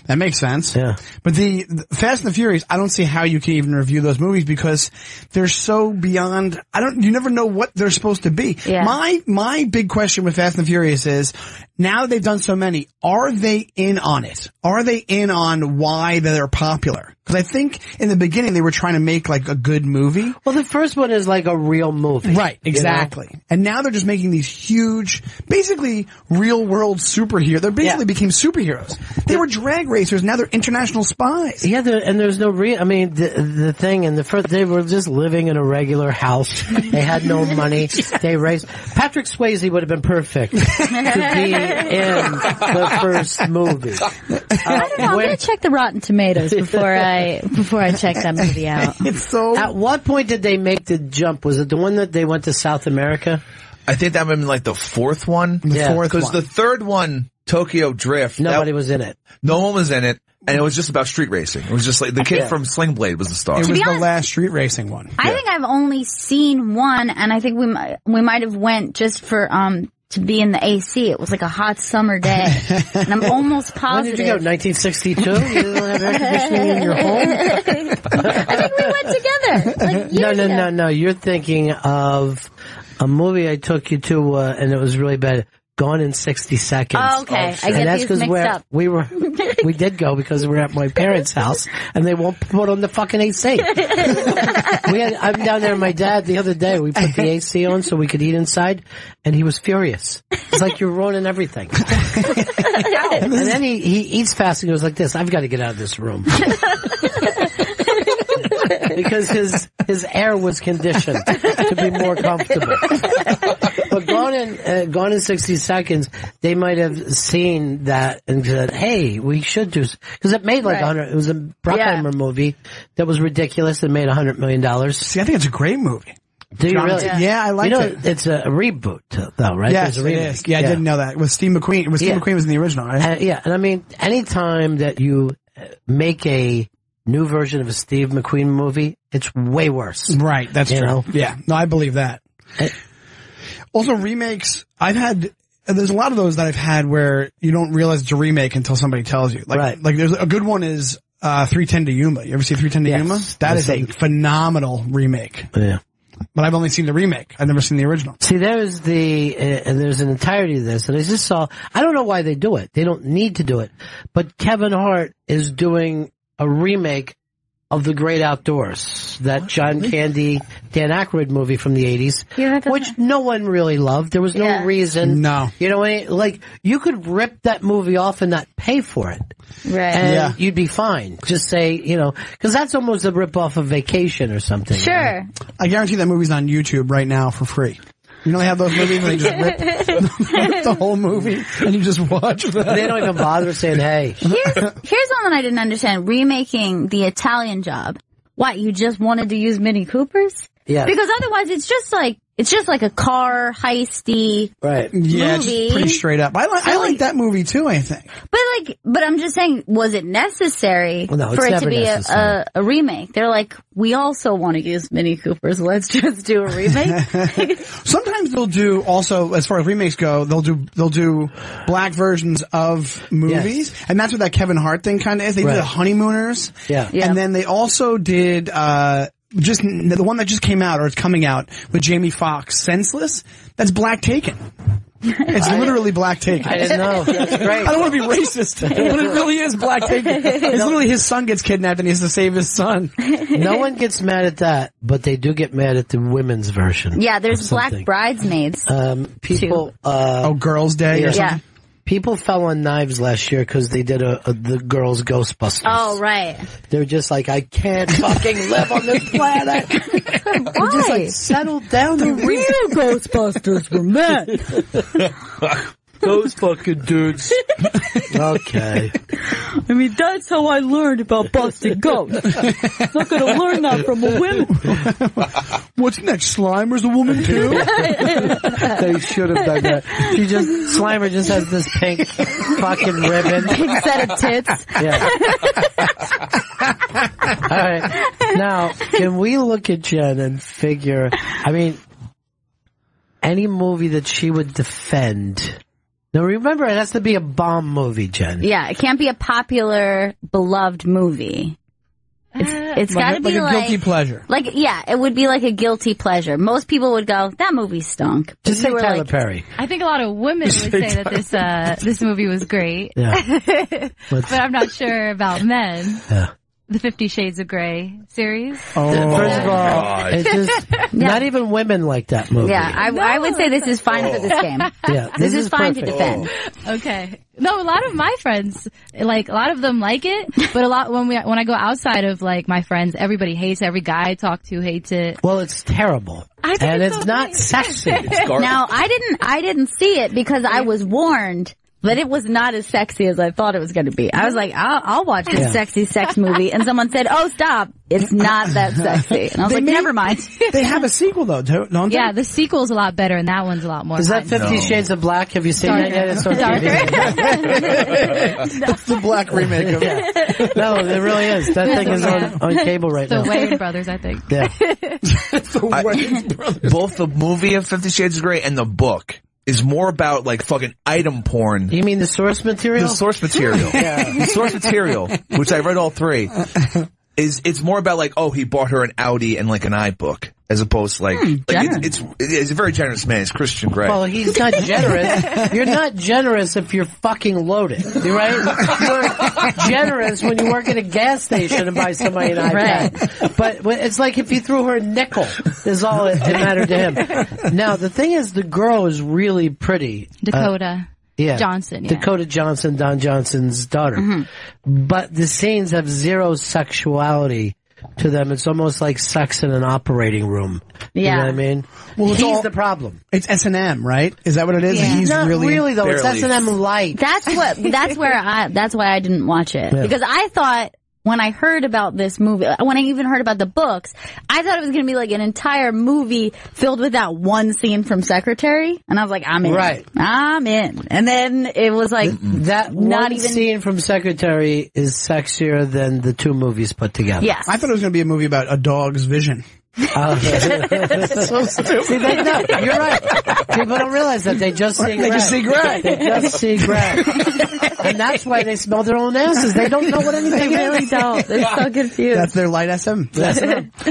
That makes sense. Yeah. But the Fast and the Furious, I don't see how you can even review those movies, because they're so beyond, you never know what they're supposed to be. Yeah. My big question with Fast and the Furious is, now that they've done so many, are they in on it? Are they in on why they're popular? Because I think in the beginning they were trying to make like a good movie. Well, the first one is like a real movie. Right, exactly. You know? And now they're just making these huge, basically real world superheroes. They basically became superheroes. They were drag racers, now they're international spies. Yeah, and there's no the thing in the first, they were just living in a regular house. They had no money. They raced. Patrick Swayze would have been perfect to be in the first movie. I don't know. I'm going to check the Rotten Tomatoes before I check that movie out. At what point did they make the jump? Was it the one that they went to South America? I think that might have been like the fourth one. Because the third one, Tokyo Drift, nobody was in it. No one was in it. And it was just about street racing. It was just like the kid from Sling Blade was the star. It was the last street racing one. I think I've only seen one, and I think we might have went just for to be in the AC. It was like a hot summer day, and I'm almost positive. When did you go? 1962? You don't have air conditioning in your home? I think we went together. Like years ago. No. You're thinking of a movie I took you to, and it was really bad. Gone in 60 Seconds. Oh, okay. I get these mixed up. We did go because we were at my parents' house, and they won't put on the fucking AC. I'm down there with my dad the other day. We put the AC on so we could eat inside, and he was furious. It's like, you're ruining everything. And then he eats fast and goes like this, I've got to get out of this room. Because his air was conditioned to be more comfortable. But Gone Gone in 60 Seconds, they might have seen that and said, hey, we should do, because it made like 100, it was a Bruckheimer movie that was ridiculous that made $100 million. See, I think it's a great movie. Do you really? Yeah, I like it. It's a reboot, though, right? Yes, it is. Yeah, I didn't know that. With Steve McQueen. Steve McQueen was in the original, right? And I mean, anytime that you make a new version of a Steve McQueen movie, it's way worse. Right, that's true. Know? Yeah, no, I believe that. Also, remakes, there's a lot of those that I've had where you don't realize it's a remake until somebody tells you. Like there's a good one is 310 to Yuma. You ever see 310 to Yuma? That is a phenomenal remake. Yeah. But I've only seen the remake. I've never seen the original. See, there's an entirety of this, and I just saw, I don't know why they do it. They don't need to do it. But Kevin Hart is doing a remake of The Great Outdoors, that John Candy, Dan Aykroyd movie from the 80s, which no one really loved. There was no reason. No. You know, like, you could rip that movie off and not pay for it. Right. And you'd be fine. Just say, you know, because that's almost a rip-off of Vacation or something. Sure. Right? I guarantee that movie's on YouTube right now for free. You know, they have those movies where they just rip the whole movie and you just watch that. They don't even bother saying, hey. Here's one that I didn't understand. Remaking The Italian Job. What, you just wanted to use Mini Coopers? Yeah. Because otherwise it's just like a car heisty Yeah, it's movie. just pretty straight up. I like that movie too, I think. But I'm just saying, was it necessary for it to be a remake? They're like, we also want to use Mini Coopers. Let's just do a remake. Sometimes they'll do also, as far as remakes go, they'll do black versions of movies, and that's what that Kevin Hart thing kind of is. They did The Honeymooners, and then they also did just the one that just came out or it's coming out with Jamie Foxx, Senseless. That's Black Taken. It's literally Black Taken. I didn't know. That's great. I don't want to be racist, but it really is Black Taken. It's literally his son gets kidnapped and he has to save his son. No one gets mad at that, but they do get mad at the women's version. Yeah, there's Black Bridesmaids. People, Girls' Day or something? People fell on knives last year because they did the girls' Ghostbusters. Oh, right. They're just like, I can't fucking live on this planet. They're just like, settle down. The real Ghostbusters were men. Those fucking dudes. Okay. I mean, that's how I learned about busting ghosts. I'm not going to learn that from a woman. What's next? Slimer's a woman too? They should have done that. Slimer just has this pink fucking ribbon. Pink set of tits. Yeah. All right. Now, can we look at Jen and figure, I mean, any movie that she would defend. Now remember, it has to be a bomb movie, Jen. Yeah, it can't be a popular, beloved movie. It's got to be like a guilty pleasure. It would be like a guilty pleasure. Most people would go, that movie stunk. Just say Tyler Perry. I think a lot of women would say that this movie was great. Yeah. But I'm not sure about men. Yeah. The 50 Shades of Grey series. Oh, first of all, it's just not even women like that movie. Yeah, I would say this is fine for this game. Yeah, this is fine to defend. Okay. No, a lot of my friends, a lot of them like it, but when I go outside of my friends, everybody hates it. Every guy I talk to hates it. Well, it's terrible. And it's not sexy. Now, I didn't see it because I was warned. But it was not as sexy as I thought it was going to be. I was like, I'll watch this sexy sex movie. And someone said, oh, stop. It's not that sexy. And I was never mind. They have a sequel, though, don't they? Yeah, the sequel's a lot better, and that one's a lot more. Is that 50 Shades of Black? Have you seen that yet? It's on TV. That's the black remake of it. No, it really is. That thing is on cable right now. The Wayans Brothers, I think. Yeah. The Wayans Brothers. Both the movie of 50 Shades of Grey and the book is more about fucking item porn. You mean the source material? The source material. Yeah. The source material, which I read all three, it's more about he bought her an Audi and an iBook. As opposed to it's a very generous man. It's Christian Grey. Well, he's not generous. You're not generous if you're fucking loaded, right? You're generous when you work at a gas station and buy somebody an iPad. Right. But it's like if you threw her a nickel is all it mattered to him. Now, the thing is, the girl is really pretty. Dakota. Johnson. Yeah. Dakota Johnson, Don Johnson's daughter. Mm-hmm. But the scenes have zero sexuality to them. It's almost like sex in an operating room. You know what I mean? Well, he's the problem. It's S&M, right? Is that what it is? Yeah. He's Not really though. It's S&M light. That's why I didn't watch it. Yeah. Because I thought, when I heard about this movie, when I even heard about the books, I thought it was going to be like an entire movie filled with that one scene from Secretary. And I was like, I'm in. Right. I'm in. And then it was like, that not one even scene from Secretary is sexier than the two movies put together. Yes. I thought it was going to be a movie about a dog's vision. So stupid. See, no, you're right. People don't realize that they just see gray. They just see gray. And that's why they smell their own asses. They don't know what anything They really don't. They're so confused. That's their light SM.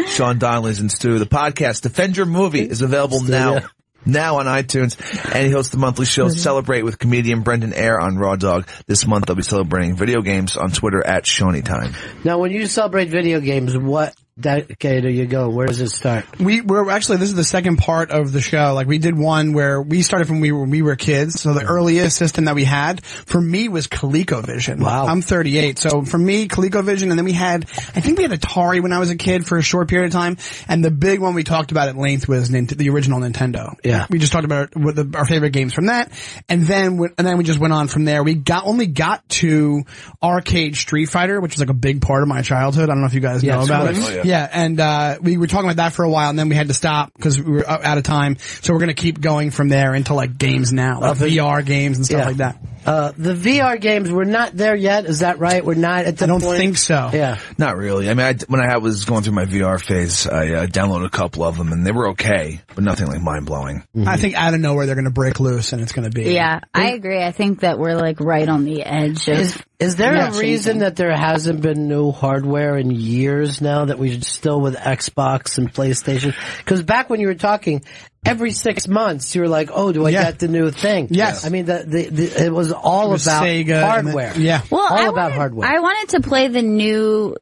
Sean Donnelly's in Stu. The podcast, Defend Your Movie, is available now on iTunes, and he hosts the monthly show Celebrate with comedian Brendan Eyre on Raw Dog. This month they'll be celebrating video games on Twitter at Shoneytime. Now, when you celebrate video games, what decade are you going? Where does it start? We're actually, this is the second part of the show. Like, we did one where we started from when we were kids. So the earliest system that we had for me was ColecoVision. Wow. I'm 38. So for me, ColecoVision, and then I think we had Atari when I was a kid for a short period of time. And the big one we talked about at length was the original Nintendo. Yeah. We just talked about our favorite games from that. And then we just went on from there. We only got to arcade Street Fighter, which was like a big part of my childhood. I don't know if you guys know about it. Oh, yeah. Yeah, and we were talking about that for a while, and then we had to stop because we were out of time. So we're going to keep going from there into like games now, like VR games and stuff like that. The VR games, we're not there yet. Is that right? We're not at the I don't point? think so. Yeah. Not really. I mean, when I was going through my VR phase, I downloaded a couple of them, and they were okay, but nothing like mind-blowing. Mm-hmm. I think out of nowhere they're going to break loose, and it's going to be. Yeah, I agree. I think that we're like right on the edge of... Is there a reason that there hasn't been new hardware in years now, that we're still with Xbox and PlayStation? Because back when you were talking, every 6 months you were like, "Oh, do I get the new thing?" Yes. I mean, it was all about Sega hardware. Well, all about hardware. I wanted to play the new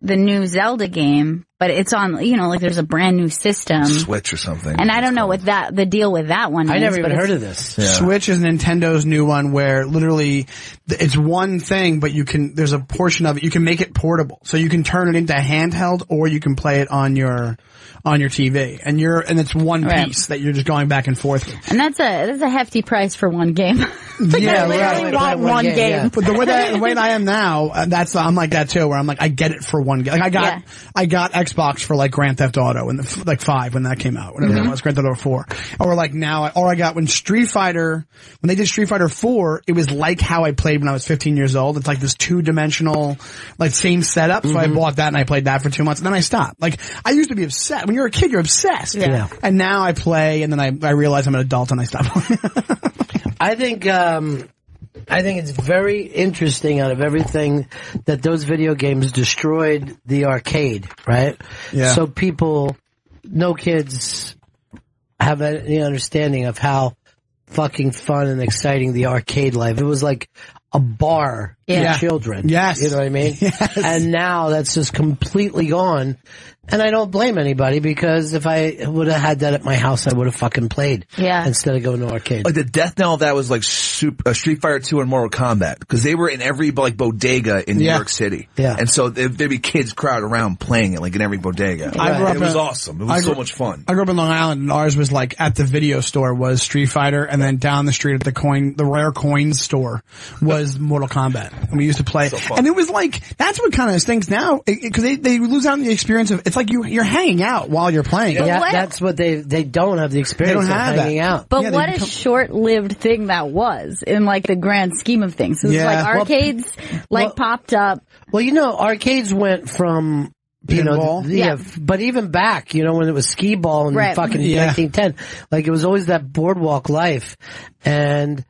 Zelda game, but it's on, like there's a brand new system. Switch or something. And I don't know what the deal with that one is. I never even heard of this. Yeah. Switch is Nintendo's new one where literally it's one thing, but there's a portion of it, you can make it portable. So you can turn it into a handheld, or you can play it on your TV. And it's one piece that you're just going back and forth with. And that's a hefty price for one game. Yeah, I literally want one game. Yeah. But the way I am now, I'm like that too, where I'm like, I get it for one game. Like I got Xbox for like Grand Theft Auto and like 5 when that came out, whatever it was, Grand Theft Auto 4. Or like now, I got when they did Street Fighter 4, it was like how I played when I was 15 years old. It's like this 2-dimensional, like same setup. So I bought that and I played that for 2 months and then I stopped. Like, I used to be obsessed. When you're a kid, you're obsessed. Yeah. And now I play and then I realize I'm an adult and I stop playing. I think it's very interesting, out of everything, that those video games destroyed the arcade, right? Yeah. So no kids have any understanding of how fucking fun and exciting the arcade life. It was like a bar for children. Yes. You know what I mean? Yes. And now that's just completely gone. And I don't blame anybody, because if I would have had that at my house, I would have fucking played. Yeah. Instead of going to arcade. Like the death knell of that was like Street Fighter 2 and Mortal Kombat, because they were in every like bodega in New York City. Yeah. And so there'd be kids crowded around playing it like in every bodega. It was awesome. It was so much fun. I grew up in Long Island, and ours was like at the video store was Street Fighter, and then down the street at the rare coins store was Mortal Kombat. And we used to play. So and it was like, that's what kind of stinks now, because they lose out on the experience of, it's like you're hanging out while you're playing. Yeah, that's what they don't have the experience of hanging out. But what a short-lived thing that was in like the grand scheme of things. It was like arcades popped up. Well, arcades went from pinball. But even back, when it was skee ball in fucking 1910, like it was always that boardwalk life. And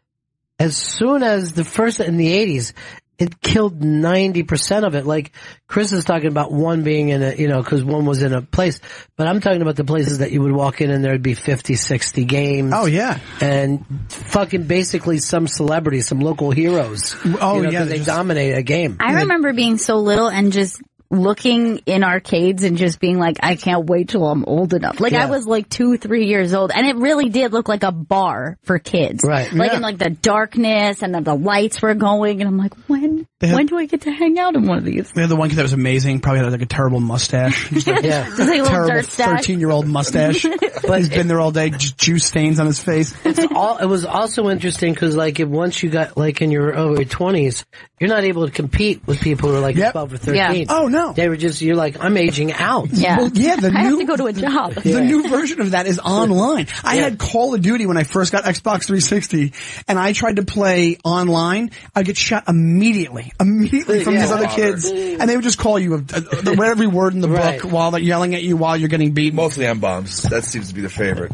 as soon as in the 80s, it killed 90% of it. Like Chris is talking about one being in because one was in a place, but I'm talking about the places that you would walk in and there'd be 50, 60 games. Oh yeah. And fucking basically some celebrities, some local heroes. Oh yeah. They dominate a game. I remember being so little and just looking in arcades and just being like, I can't wait till I'm old enough. Like, I was like 2-3 years old, and it really did look like a bar for kids. Right. Like, in like the darkness, and then the lights were going, and I'm like, when do I get to hang out in one of these? We had the one kid that was amazing, probably had like a terrible mustache. Just like, Just like a little terrible dirt stash. 13-year-old mustache. But he's been there all day, just juice stains on his face. It was also interesting because, like, if once you got, like, in your early 20s, you're not able to compete with people who are, like, 12 or 13. Yeah. Oh, no. They were just, you're like, I'm aging out. Yeah. Well, yeah, I have to go to a job. The new version of that is online. I had Call of Duty when I first got Xbox 360, and I tried to play online. I'd get shot immediately from these other kids, and they would just call you every word in the book while they're yelling at you while you're getting beaten. Mostly M-bombs. That seems to be the favorite.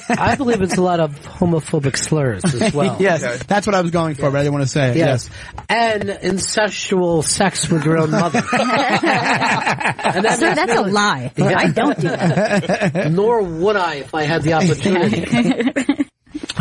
I believe it's a lot of homophobic slurs as well. Yes, that's what I was going for, but I didn't want to say it. Yes. And incestual sex with your own mother. And that's a lie. I don't do that. Nor would I if I had the opportunity.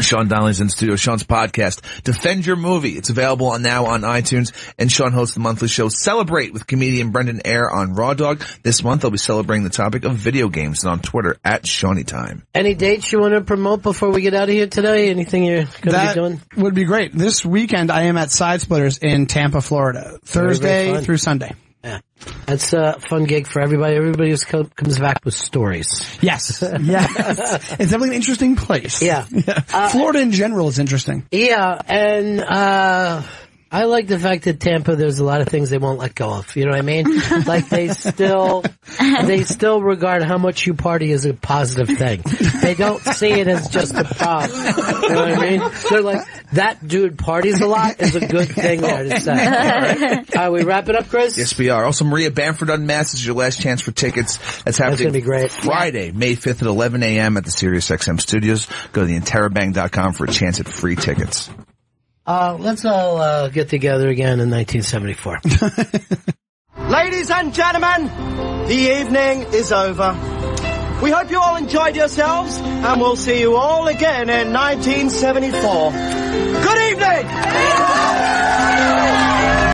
Sean Donnelly's in studio. Sean's podcast, Defend Your Movie. It's available now on iTunes, and Sean hosts the monthly show Celebrate with comedian Brendan Eyre on Raw Dog. This month, they'll be celebrating the topic of video games, and on Twitter, @ShawneyTime. Any dates you want to promote before we get out of here today? Anything you're going to be doing? Would be great. This weekend, I am at Side Splitters in Tampa, Florida, Thursday through Sunday. Yeah. That's a fun gig for everybody. Everybody just comes back with stories. Yes. Yes. It's definitely an interesting place. Yeah. Florida in general is interesting. Yeah, and I like the fact that Tampa, there's a lot of things they won't let go of. You know what I mean? Like they still regard how much you party as a positive thing. They don't see it as just a problem. You know what I mean? They're like, that dude parties a lot is a good thing there to say. Are we wrap it up, Chris? Yes, we are. Also, Maria Bamford Unmasked is your last chance for tickets. That's happening going to be great. Friday, May 5th at 11 a.m. at the SiriusXM studios. Go to theinterrobang.com for a chance at free tickets. Let's all get together again in 1974. Ladies and gentlemen, the evening is over. We hope you all enjoyed yourselves, and we'll see you all again in 1974. Good evening!